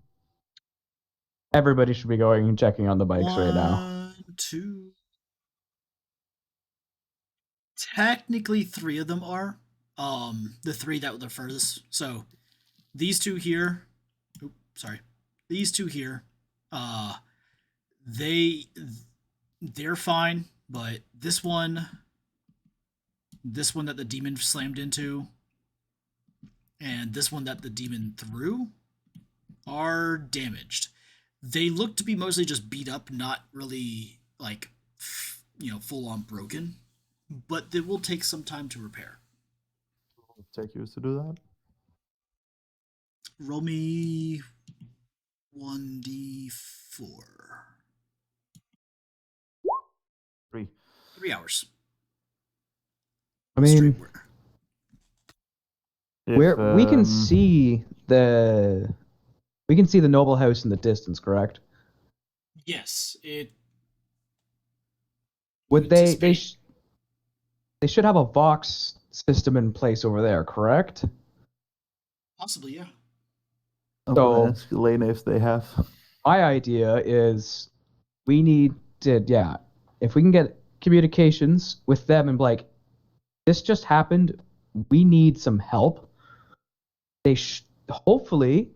Everybody should be going and checking on the bikes right now. 1, 2. Technically, 3 of them are. The 3 that were the furthest. So these 2 here. Oops, sorry. These 2 here. They're fine, but this one that the demon slammed into, and this one that the demon threw are damaged. They look to be mostly just beat up, not really like full on broken, but they will take some time to repair. Take yours to do that. Roll me 1d4. 3. 3 hours. I mean, If, we can see the noble house in the distance, correct? Yes, it. Would they should have a Vox system in place over there, correct? Possibly, yeah. I'm So- gonna ask Elena if they have. My idea is we need to, if we can get communications with them and be like, this just happened, we need some help. They hopefully,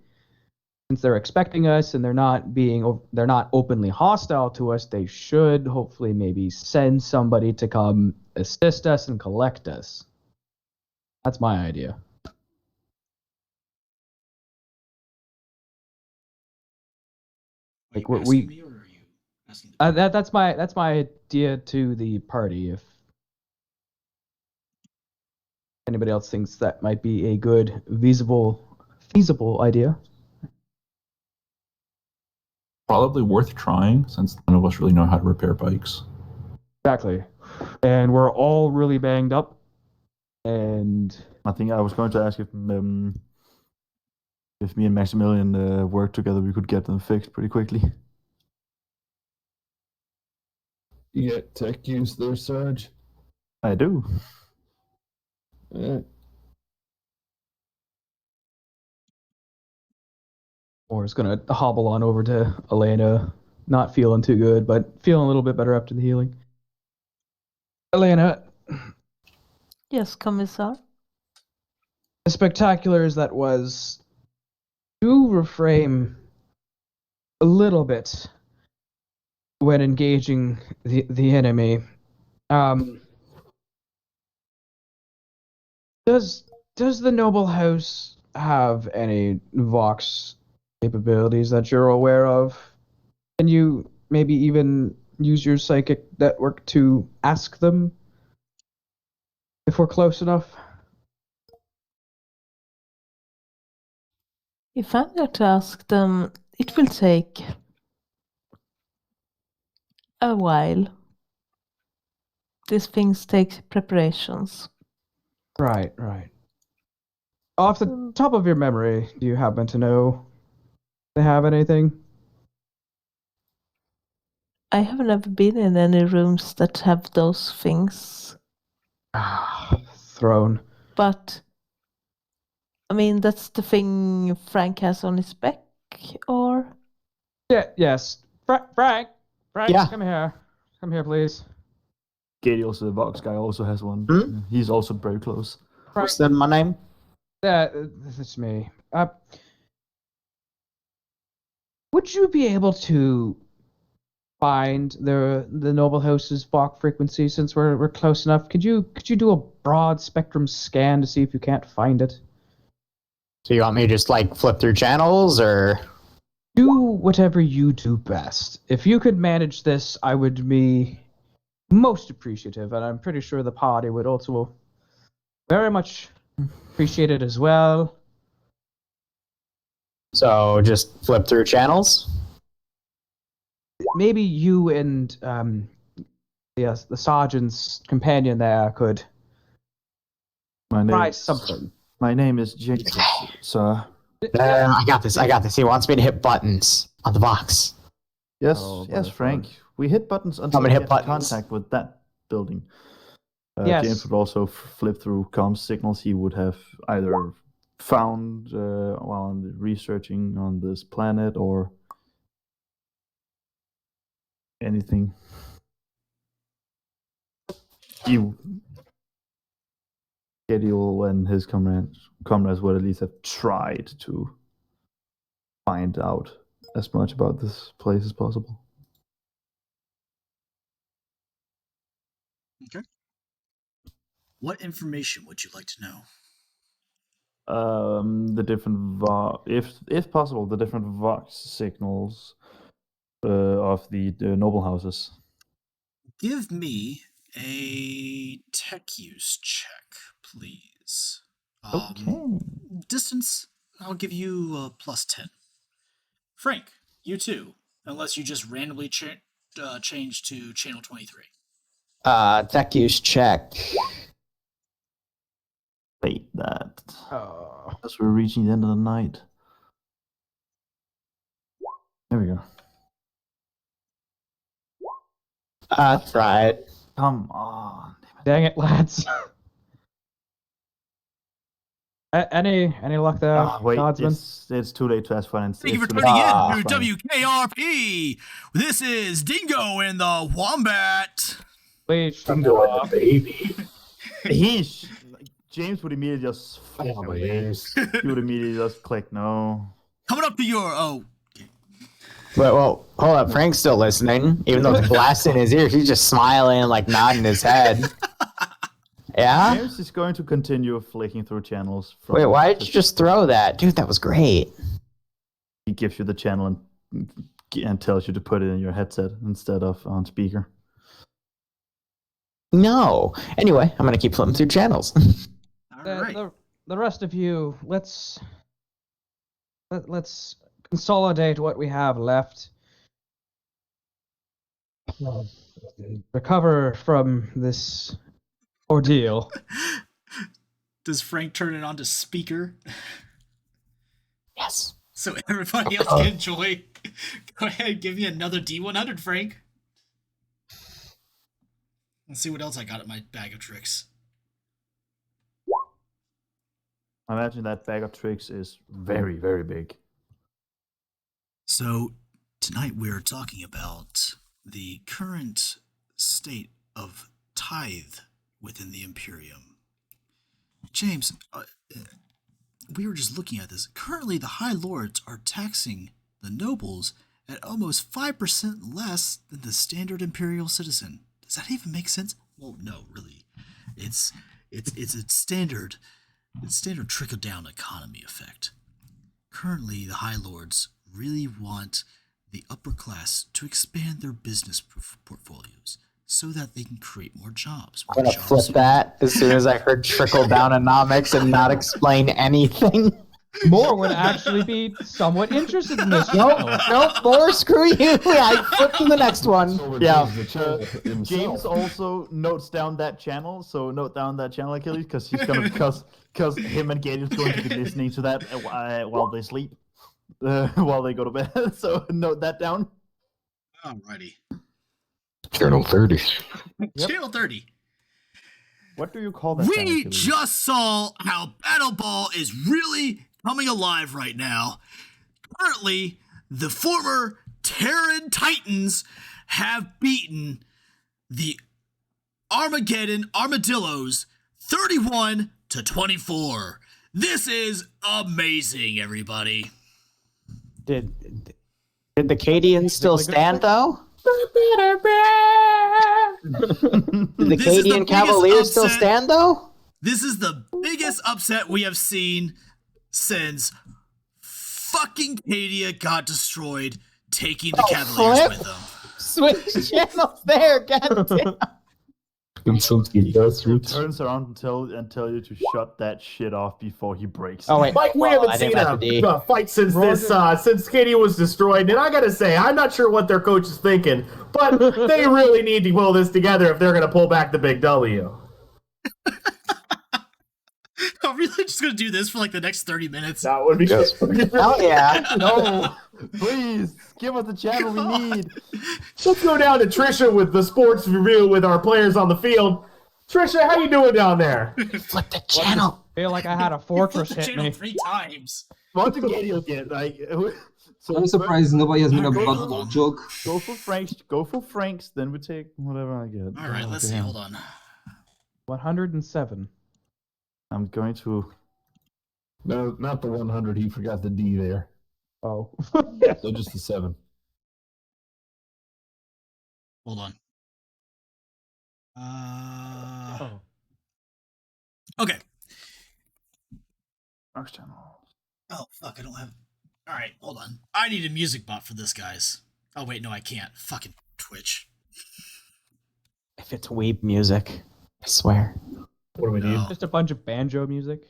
since they're expecting us and they're not openly hostile to us, they should hopefully maybe send somebody to come assist us and collect us. That's my idea. Like we me, or are you asking that's my idea to the party. If anybody else thinks that might be a good, feasible idea. Probably worth trying, since none of us really know how to repair bikes. Exactly. And we're all really banged up. And I think I was going to ask if me and Maximilian worked together, we could get them fixed pretty quickly. You get tech use there, Sarge? I do. Yeah. or is gonna hobble on over to Elena, not feeling too good, but feeling a little bit better after the healing. Elena, Yes, Commissar. as spectacular as that was, do reframe a little bit when engaging the enemy. Does the noble house have any Vox capabilities that you're aware of? Can you maybe even use your psychic network to ask them if we're close enough? If I'm going to ask them, it will take a while. These things take preparations. Right. Off the top of your memory, do you happen to know if they have anything? I have never been in any rooms that have those things. Throne. But, I mean, that's the thing Frank has on his back, or? Yes. Frank, Yeah. come here. Come here, please. Gadiel's the Vox guy also has one. Hmm? He's also very close. What's that, my name? It's me. Would you be able to find the noble house's Vox frequency since we're close enough? Could you do a broad spectrum scan to see if you can't find it? So you want me to just like flip through channels, or Do whatever you do best. If you could manage this, I would be most appreciative, and I'm pretty sure the party would also very much appreciate it as well. so just flip through channels? Maybe you and the sergeant's companion there could try something. My name is Jacob, sir. I got this. He wants me to hit buttons on the box. Yes, Oh, yes, butterfly. Frank. We hit buttons until I'm gonna we hit get in buttons. contact with that building. Yes. James would also flip through comms signals he would have either found while researching on this planet or anything. Gediel and his comrades would at least have tried to find out as much about this place as possible. Okay. What information would you like to know? The different if possible, the different Vox signals of the noble houses. Give me a tech use check, please. Okay. Distance, I'll give you a +10. Frank, you too, unless you just randomly change to channel 23. Tech use check. Wait, that. Oh. As we're reaching the end of the night. There we go. Tried. Come on. Dang it, lads. Any luck there, Wait, Godsman? it's too late to ask for an Thank you for too tuning late. in to WKRP. This is Dingo and the Wombat. Please, Dingo and the baby. James would immediately just. Oh, my ears. He would immediately just click no. Coming up to your Well, hold up. Frank's still listening, even though it's blasting his ears. He's just smiling and like nodding his head. Yeah. James is going to continue flicking through channels. Wait, why did you just throw that, dude? That was great. He gives you the channel and tells you to put it in your headset instead of on speaker. No. Anyway, I'm gonna keep flipping through channels. The rest of you, let's consolidate what we have left. Recover from this ordeal. Does Frank turn it on to speaker? Yes. So everybody else can enjoy. Go ahead, give me another D100, Frank. Let's see what else I got in my bag of tricks. I imagine that bag of tricks is very, very big. So tonight we're talking about the current state of tithe within the Imperium. James, we were just looking at this. Currently, the High Lords are taxing the nobles at almost 5% less than the standard Imperial citizen. Does that even make sense? Well, no, really. It's a standard trickle-down economy effect. Currently, the High Lords really want the upper class to expand their business portfolios so that they can create more jobs. I'm gonna flip that as soon as I heard trickle-downonomics and not explain anything. More would actually be somewhat interested in this. Nope, more screw you. I flip to the next one. Yeah, James also notes down that channel, so note down that channel, Achilles, because he's gonna because him and Gator's going to be listening to that while they sleep, while they go to bed. So note that down. Alrighty. Channel 30. Yep. Channel 30. What do you call that? We just saw how Battle Ball is really coming alive right now. Currently, the former Terran Titans have beaten the Armageddon Armadillos 31-24. This is amazing, everybody. Did the Cadians still stand though? Did the Cadian Cavaliers still stand though? This is the biggest upset we have seen since fucking Cadia got destroyed, taking the Cavaliers flip. with them. Switch channels there, goddamn. Turns around and tell you to shut that shit off before he breaks. Oh wait, Mike, we haven't seen a fight since since Katie was destroyed, and I gotta say, I'm not sure what their coach is thinking, but they really need to pull this together if they're gonna pull back the big W. I'm really just gonna do this for like the next 30 minutes. That would be good. Oh yeah. No, please give us the channel we need. Let's go down to Trisha with the sports review with our players on the field. Trisha, how you doing down there? Flip the channel. I feel like I had a fortress hit Channel me. 3 times. What did Gadiel get? Like, so I'm surprised nobody has made a Alright, butt hold on. joke. Go for Franks. Go for Franks. Then we take whatever I get. All right, Oh, let's see. damn. Hold on. 107. I'm going to. No, not the 100. He forgot the D there. Oh. So just the 7. Hold on. Oh. Okay. Fox channel. Oh, fuck, I don't have... Alright, hold on. I need a music bot for this, guys. Oh, wait, no, I can't. Fucking Twitch. If it's weeb music, I swear. What do we need? Just a bunch of banjo music.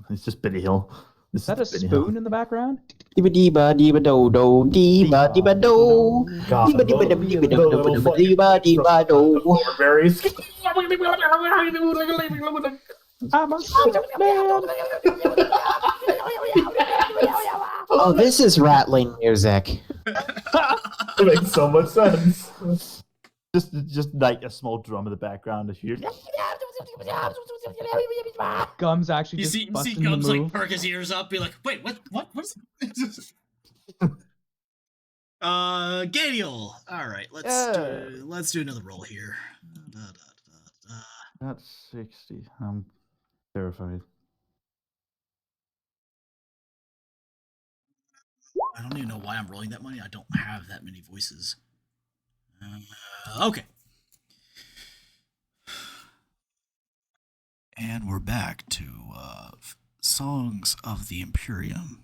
It's just Billy Hill. Is that a spoon in the background? Diba diba diba do do diba diba do God, diba diba the diba little diba fucking- diba diba do. Berries. I'm a man. Oh, this is rattling music. It makes so much sense. Just like a small drum in the background. If you Gums actually You just see busting the Gums move. like perk his ears up, be like, wait, what is it? Gadiel. Alright, let's do another roll here. That's 60. I'm terrified. I don't even know why I'm rolling that money. I don't have that many voices. Okay. And we're back to Songs of the Imperium.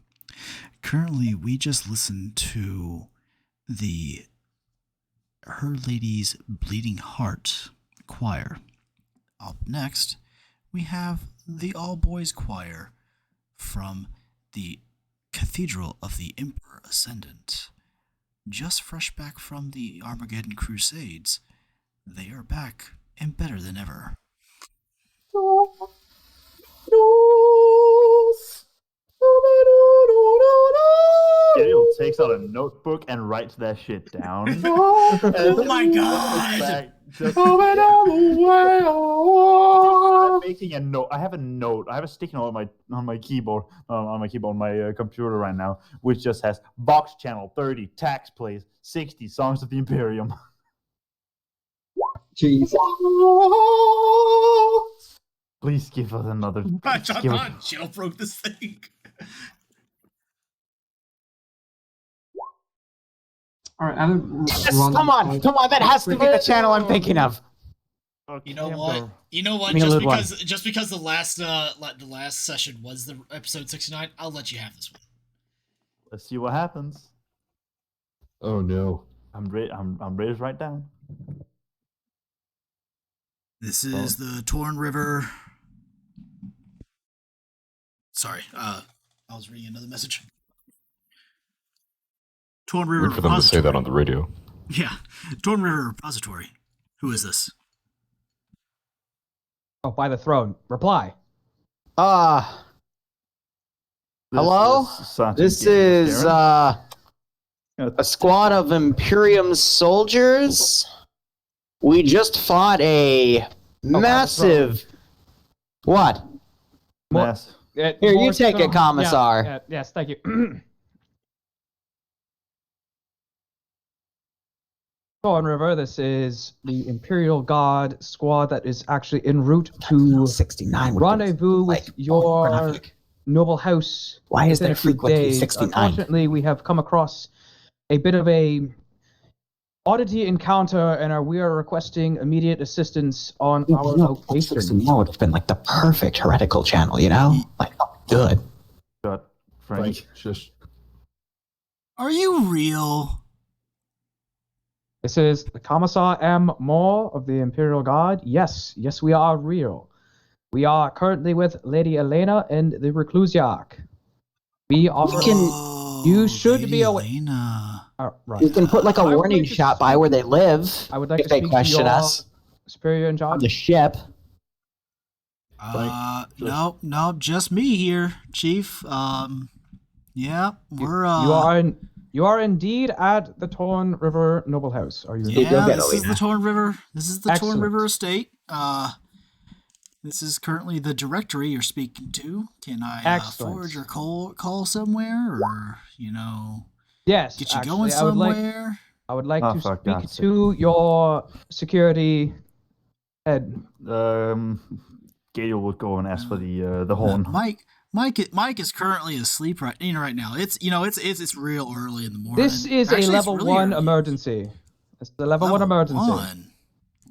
Currently, we just listened to the Her Lady's Bleeding Heart Choir. Up next, we have the All Boys Choir from the Cathedral of the Emperor Ascendant. Just fresh back from the Armageddon Crusades, they are back and better than ever. Gadiel takes out a notebook and writes that shit down. Oh my god! I'm making a note. I have a note. I have a sticky note on my keyboard, on my computer right now, which just has Vox Channel 30 tax plays 60 Songs of the Imperium. Jeez. Please give us another. John, give us- on, jailbroke this thing. All right, I'm Yes, come on, that has to be the channel I'm thinking of. You know Okay, what? You know what? Give me a Just little one. because the last session was the episode 69, I'll let you have this one. Let's see what happens. Oh no. I'm ready to write down. This is the Torn River. Sorry, I was reading another message. Torn River Weird for them to say that on the radio. Yeah, Torn River Repository. Who is this? Oh, by the throne. Reply. Hello? This is a squad of Imperium soldiers. We just fought a massive. What? Mass. Here, you take it, Commissar. Yes, thank you. Thorn River, this is the Imperial Guard squad that is actually en route to 69 rendezvous with your noble house. Why is within there a few frequently days. 69? Unfortunately, we have come across a bit of a oddity encounter, and we are requesting immediate assistance on our location. 69 would have been like the perfect heretical channel, you know? Like, good. Shut, Frank. Shush. Are you real? This is the Commissar M. Moore of the Imperial Guard. Yes, we are real. We are currently with Lady Elena and the Reclusiarch. We offer. You should Lady be aware. Elena. Right. You can put like a I would warning like to shot by where they live. I would like if to they speak question to your us superior in charge. on the ship. No, just me here, Chief. Yeah, we're You are in. You are indeed at the Torn River Noble House. Are you? Yeah, this is the Torn River. This is the Excellent. Torn River Estate. This is currently the directory you're speaking to. Can I Excellent. forward your call somewhere, or Yes, get you actually, going somewhere? I would like to for speak God's to your security head. Gabriel would go and ask for the horn. Mike is currently asleep right now. It's real early in the morning. This is Actually, a it's level really 1 early. emergency. It's the level 1 emergency.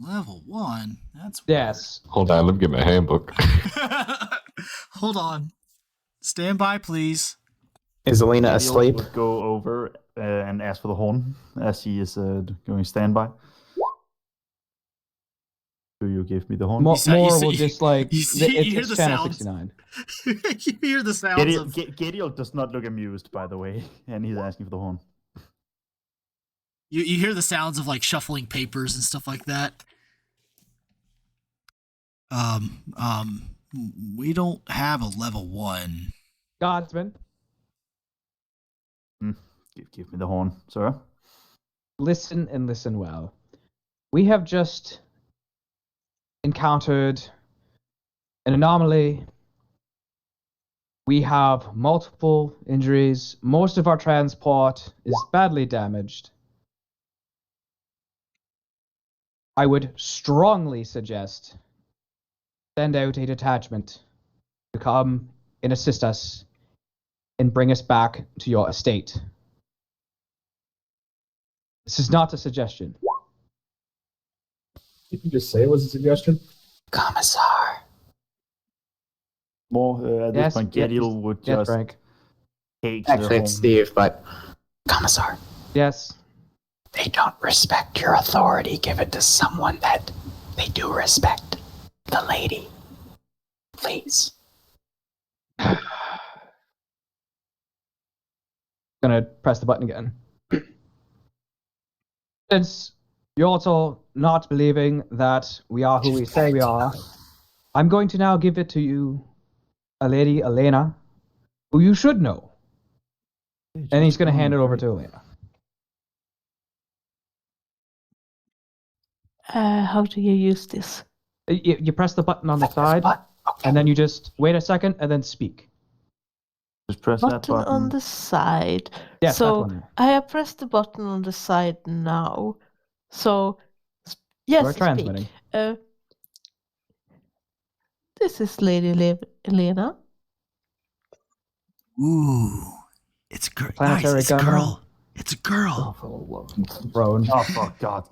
Level 1. That's yes. Hold on, let me get my handbook. Hold on. Stand by, please. Is Alina Gabriel asleep? would go over and ask for the horn as he is going standby. Do you give me the horn? More will just like you hear it's the channel sounds. 69. You hear the sounds of Gabriel does not look amused, by the way, and he's asking for the horn. you hear the sounds of like shuffling papers and stuff like that. We don't have a level 1. Godsman. Give me the horn, sir. Listen and listen well. We have just encountered an anomaly. We have multiple injuries. Most of our transport is badly damaged. I would strongly suggest send out a detachment to come and assist us and bring us back to your estate. This is not a suggestion. Did you just say it was a suggestion? Commissar. More at this point, Gabriel would just Frank. take the Actually, horn. it's Steve, but Commissar. Yes. They don't respect your authority. Give it to someone that they do respect. The lady. Please. Gonna press the button again. Since you're also not believing that we are who we say we are, I'm going to now give it to you, a lady, Elena, who you should know. And he's going to hand it over to Elena. How do you use this? You press the button on the side, and then you just wait a second and then speak. Just press that Button button. on the side. Yes, that so one. I have pressed the button on the side now. So yes, We're transmitting. This is Lady Elena. Ooh, it's a girl. Planetary It's a gunner. girl. It's a girl. Roan. Oh, for God.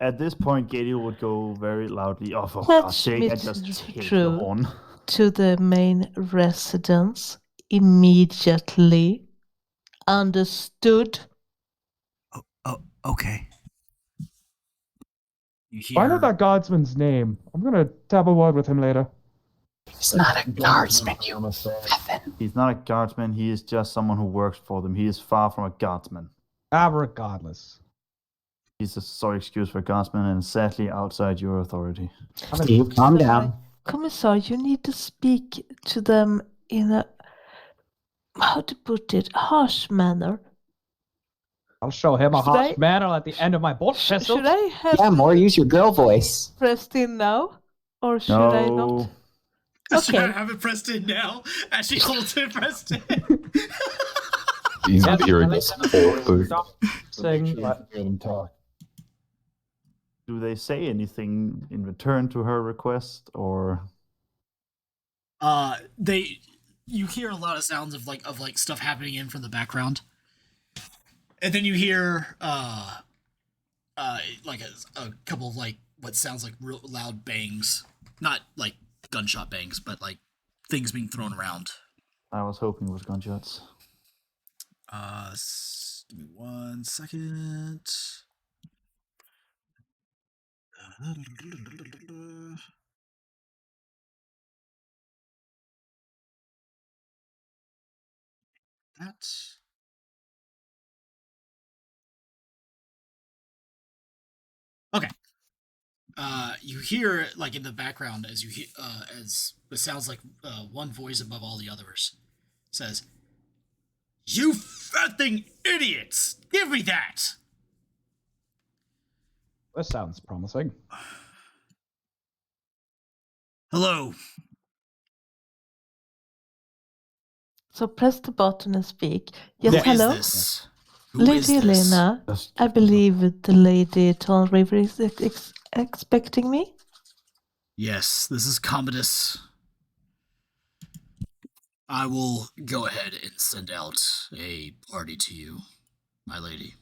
At this point, Gabriel would go very loudly, oh, for Let's God's sake, and just meet take the through horn. to the main residence immediately. Understood? Oh, okay. You hear? Find out that guardsman's name. I'm going to have a word with him later. He's not a guardsman, you He's not a guardsman, he is just someone who works for them. He is far from a guardsman. Regardless. He's a sorry excuse for a guardsman and sadly outside your authority. Steve, calm down. Commissar, you need to speak to them in a, how to put it, harsh manner. I'll show him a Should harsh I- manner at the end of my bolt pistol. Should I have Yeah, more use your girl voice. pressed in now? Or should I not? No. Should I Okay. have it pressed in now? As she holds it pressed in. He's hearing this whole thing. Stop saying what? Hear them talk. Do they say anything in return to her request, or You hear a lot of sounds of like stuff happening in from the background, and then you hear like a couple of like what sounds like real loud bangs, not like gunshot bangs, but like things being thrown around. I was hoping it was gunshots. Give me 1 second. That. Okay. You hear like in the background as you hear as it sounds like one voice above all the others says, You effing idiots! Give me that! This sounds promising. Hello. So press the button and speak. Who Yes, is hello? this? Who is Lady this? Elena, I believe the Lady Tall River is expecting me. Yes, this is Commodus. I will go ahead and send out a party to you, my lady.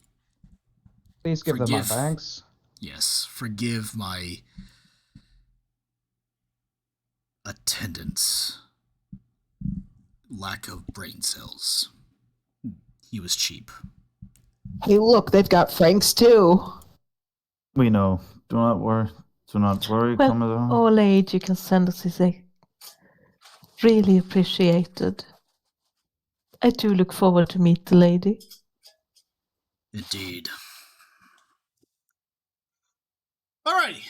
Please give them my thanks. Yes, forgive my attendant's lack of brain cells. He was cheap. Hey, look, they've got Franks too. We know. Do not worry. Do not worry, Well, Commodore. all aid you can send us is really appreciated. I do look forward to meet the lady. Indeed. Alrighty.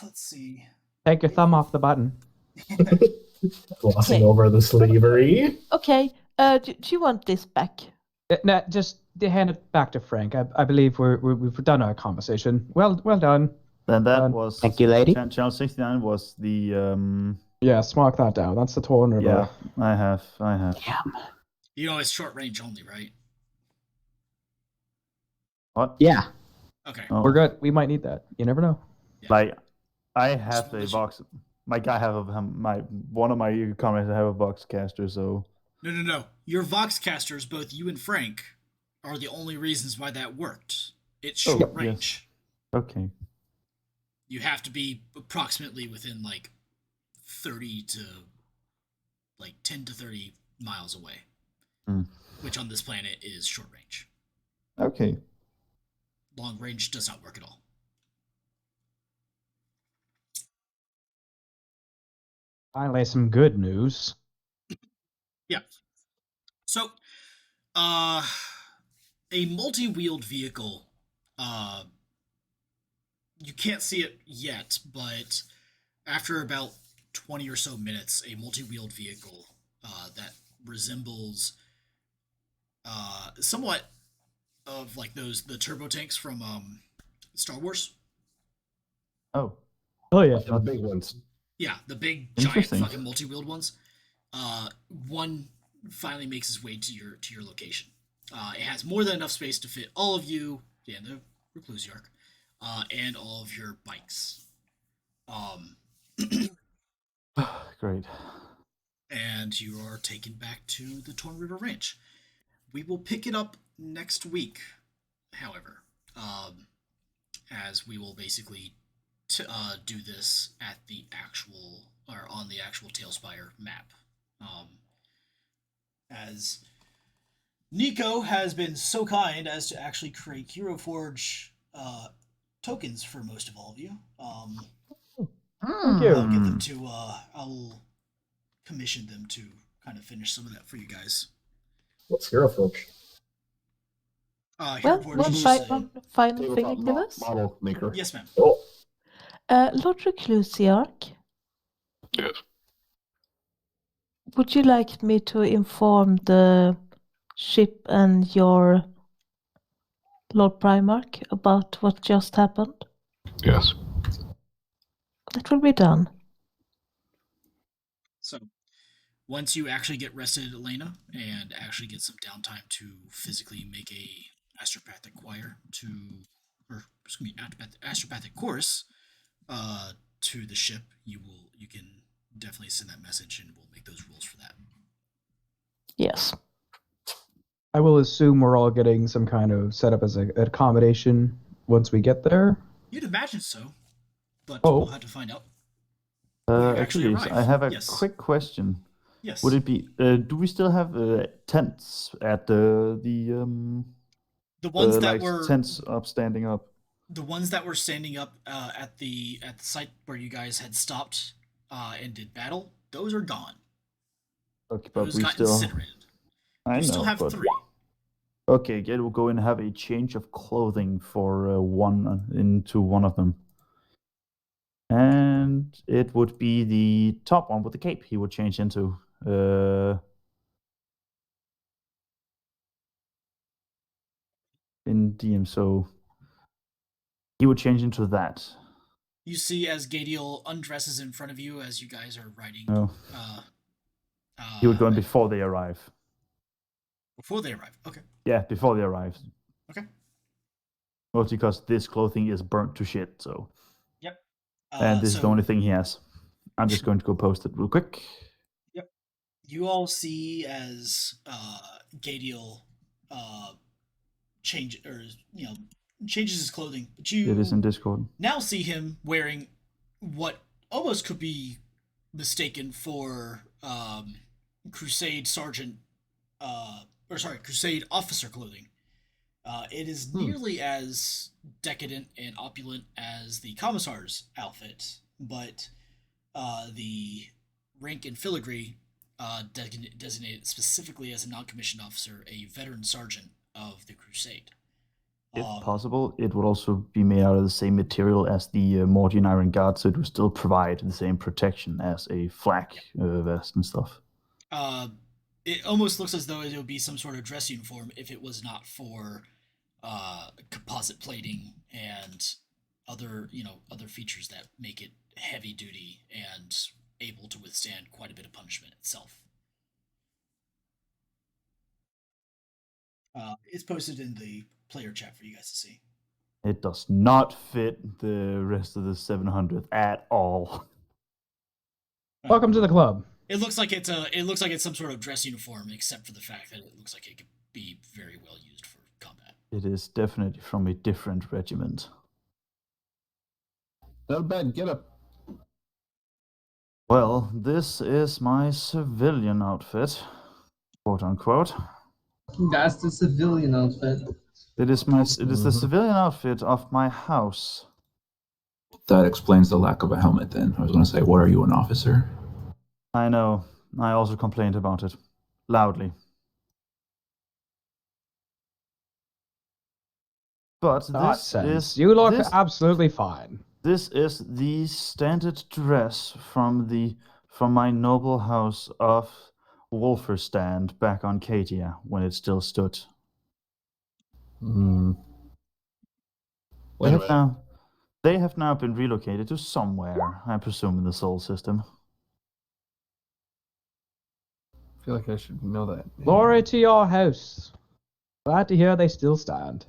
Let's see. Take your thumb off the button. Glossing Okay. over the slavery. Okay, do you want this back? Nah, just hand it back to Frank. I believe we've done our conversation. Well done. Then that Done. was. Thank you, lady. Channel 69 was the. Yes, mark that down. That's the Torn River. Yeah, I have. You know it's short range only, right? What? Yeah. Okay. Oh. We're good. We might need that. You never know. Like, I have a box. My guy one of my comrades have a box caster, so. No. Your Vox casters, both you and Frank, are the only reasons why that worked. It's short range. Yes. Okay. You have to be approximately within like 30 to like 10 to 30 miles away, which on this planet is short range. Okay. Long range does not work at all. Finally, some good news. Yeah. So, a multi-wheeled vehicle, you can't see it yet, but after about 20 or so minutes, a multi-wheeled vehicle that resembles somewhat of like the turbo tanks from Star Wars. Oh. Oh yeah. The big ones. Yeah, the big giant Interesting. fucking multi-wheeled ones. One finally makes its way to your location. It has more than enough space to fit all of you and the Reclusiarch, and all of your bikes. Great. And you are taken back to the Torn River Ranch. We will pick it up next week, however, as we will basically do this at the actual or on the actual Tailspire map. As Nico has been so kind as to actually create Hero Forge tokens for most of all of you. Thank you. I'll get them to. I'll commission them to kind of finish some of that for you guys. What's Hero Forge? Well, Hero Forge one is just final thing, Nicholas. Model maker. yes, ma'am. Oh, Lord Reclusiarch, Yes. would you like me to inform the ship and your Lord Primarch about what just happened? Yes. That will be done. So, once you actually get rested, Elena, and actually get some downtime to physically make a astropathic choir astropathic chorus, to the ship, you can definitely send that message, and we'll make those rules for that. Yes. I will assume we're all getting some kind of setup as an accommodation once we get there. You'd imagine so, but Oh. we'll have to find out. When you actually Actually, arrive. I have a Yes. quick question. Yes. Would it be? Do we still have tents at the ones that like were tents up standing up? the ones that were standing up at the site where you guys had stopped and did battle? Those are gone. Okay, but Those we got still. incinerated. I You know, still have but 3. okay, yeah, we'll go and have a change of clothing for one into one of them. And it would be the top one with the cape he would change into. in DM, so he would change into that. You see as Gadiel undresses in front of you as you guys are riding. No. He would go in before they arrive. Before they arrive. Okay. Yeah, before they arrive. Okay. Mostly because this clothing is burnt to shit, so. Yep. And this is the only thing he has. I'm just going to go post it real quick. Yep. You all see as Gadiel changes his clothing, but you It is in Discord. now see him wearing what almost could be mistaken for Crusade Sergeant, Crusade officer clothing. It is nearly as decadent and opulent as the commissar's outfit, but the rank and filigree designated specifically as a non-commissioned officer, a veteran sergeant of the Crusade. If possible, it would also be made out of the same material as the Mordian Iron Guard, so it would still provide the same protection as a flak vest and stuff. It almost looks as though it would be some sort of dress uniform if it was not for composite plating and other features that make it heavy duty and able to withstand quite a bit of punishment itself. It's posted in the player chat for you guys to see. It does not fit the rest of the 700th at all. Welcome to the club. It looks like it's some sort of dress uniform, except for the fact that it looks like it could be very well used for combat. It is definitely from a different regiment. Not a bad getup. Well, this is my civilian outfit, quote unquote. That's the civilian outfit. It is the civilian outfit of my house. That explains the lack of a helmet then. I was going to say, what are you, an officer? I know. I also complained about it. Loudly. But Nonsense. You look absolutely fine. This is the standard dress from my noble house of Wolferstand back on Katia when it still stood. They have now been relocated to somewhere, I presume in the Sol system. I feel like I should know that. Glory to your house. Glad to hear they still stand.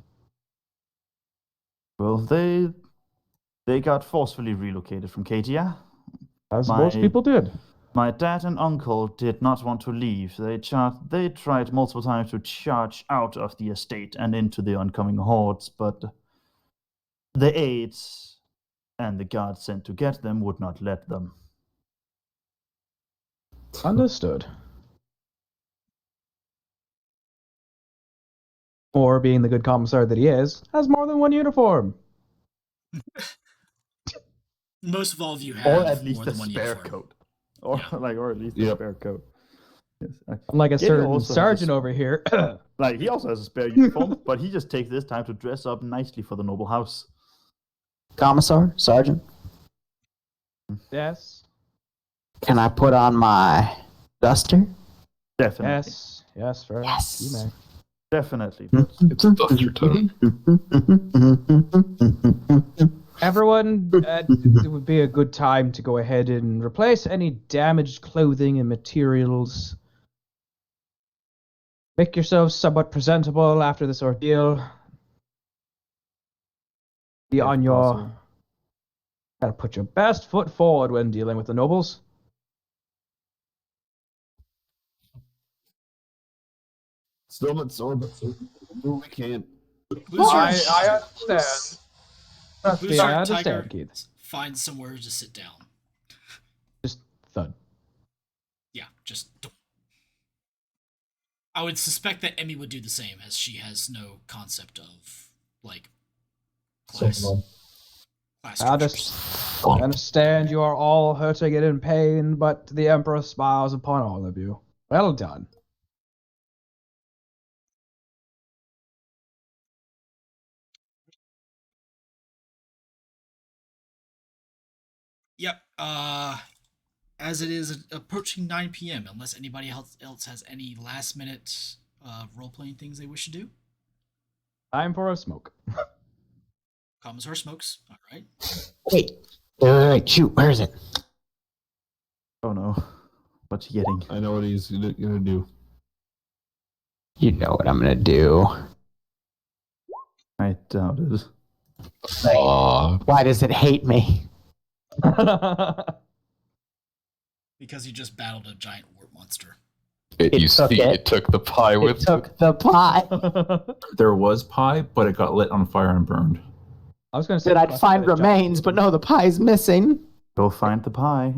Well, they got forcefully relocated from Katia. As most people did. My dad and uncle did not want to leave. They tried multiple times to charge out of the estate and into the oncoming hordes, but the aides and the guards sent to get them would not let them. Understood. Or, being the good commissar that he is, has more than one uniform. Most of all of you have or at least more a than one spare uniform. coat. Or at least a spare coat. Yes. Unlike a Gabriel certain also sergeant over here. Like, he also has a spare uniform, but he just takes this time to dress up nicely for the noble house. Commissar, Sergeant, Yes. can I put on my duster? Definitely. Yes, sir. Yes. You may. Definitely. It's duster time. Everyone, it would be a good time to go ahead and replace any damaged clothing and materials. Make yourselves somewhat presentable after this ordeal. Be on your... Gotta put your best foot forward when dealing with the nobles. Still at Orbit, so we can't. I understand. Trust me, I Tiger understand, Keith. Find somewhere to sit down. Just thud. Yeah, just don't. I would suspect that Emmy would do the same, as she has no concept of, like, class. I understand you are all hurting and in pain, but the Emperor smiles upon all of you. Well done. Yep. As it is approaching 9 p.m., unless anybody else has any last-minute role-playing things they wish to do. Time for a smoke. Commissar smokes. All right. Wait, shoot, where is it? Oh no. What's he getting? I know what he's gonna do. You know what I'm gonna do. I doubt it. Why does it hate me? Because you just battled a giant warp monster. It took the pie with It took the pie. There was pie, but it got lit on fire and burned. I was gonna say Said I'd find remains, but no, the pie's missing. Go find the pie.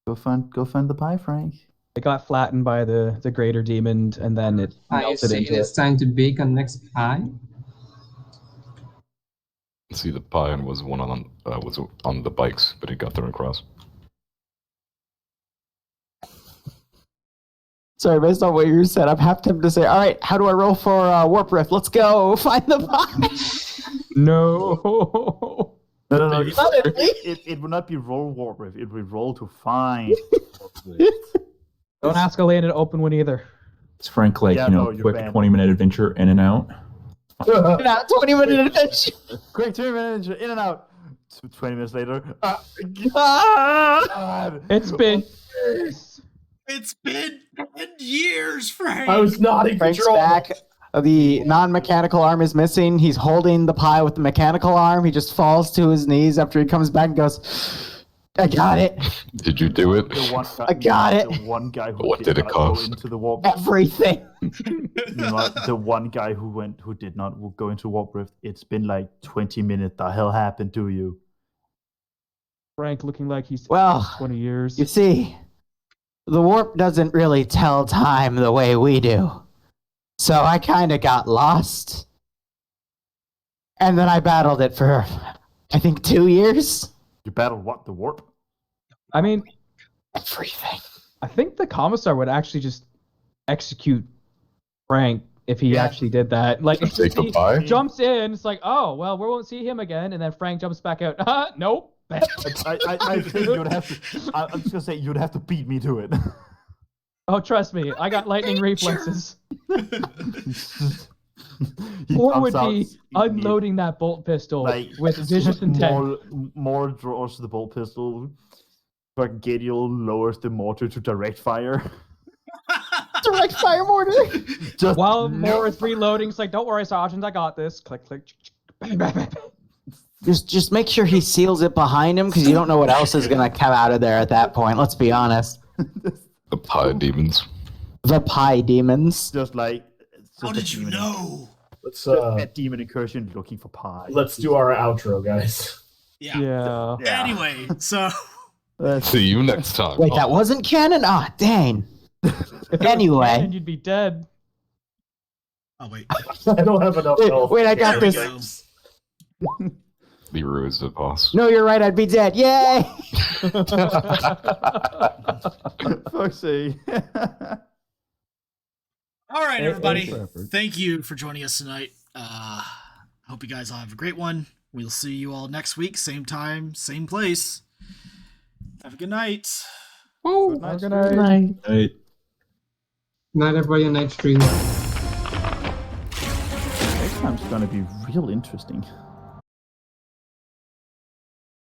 Go find the pie, Frank. It got flattened by the greater demon, and then it I melted say into it's it. time to bake our next pie. See, the pie was on the bikes, but it got thrown across. Sorry, based on what you said, I'm half tempted to say, all right, how do I roll for Warp Rift? Let's go find the pie. No. No. It would not be roll warp rift. It would roll to find. Don't ask Elaine to open one either. It's Frank, like, Yeah, you know, no, you're quick banned. 20-minute adventure in and out. In and out, 20-minute adventure. Quick, 2 minutes in and out. 20 minutes later. It's been. It's been 10 years, Frank. I was not in Frank's control. back. The non-mechanical arm is missing. He's holding the pie with the mechanical arm. He just falls to his knees after he comes back and goes, I got it. Did you do it? I got it. The one guy who What did it not cost? Go into the warp. Everything. The one guy who did not go into warp rift. It's been like 20 minutes. The hell happened to you? Frank looking like he's Well, 20 years. you see, the warp doesn't really tell time the way we do. So I kind of got lost. And then I battled it for, I think, 2 years. You battled what? The warp? I mean, everything. I think the commissar would actually just execute Frank if he actually did that. Like, Take the he pie? jumps in, it's like, oh, well, we won't see him again, and then Frank jumps back out. Nope. I think you'd have to. I'm just gonna say you'd have to beat me to it. Oh, trust me, I got lightning reflexes. He Or comes would out, be unloading that bolt pistol like with vicious intent. more draws to the bolt pistol. But Gadiel lowers the mortar to direct fire. Direct fire mortar. Just While Moore is reloading, it's like, don't worry, Sergeant, I got this. Click, click, bang, bang, bang, bang. Just make sure he seals it behind him because you don't know what else is gonna come out of there at that point. Let's be honest. The pie demons. The pie demons. Just like. How did you know? Let's that demon incursion looking for pie. let's do our outro, guys. Yeah. Yeah. Anyway, so See you next time. Wait, that wasn't canon? Ah, dang. If it was Anyway. canon, you'd be dead. oh wait. I don't have enough health. Wait, I got There we this. go. Leroy is the boss. No, you're right. I'd be dead. Yay! Fuck's sake. All right, Hey, everybody. thanks for effort. Thank you for joining us tonight. Hope you guys all have a great one. We'll see you all next week, same time, same place. Have a good night. Woo! Good Good night. night. Hey. Night, everybody, on night stream. Next time's gonna be real interesting.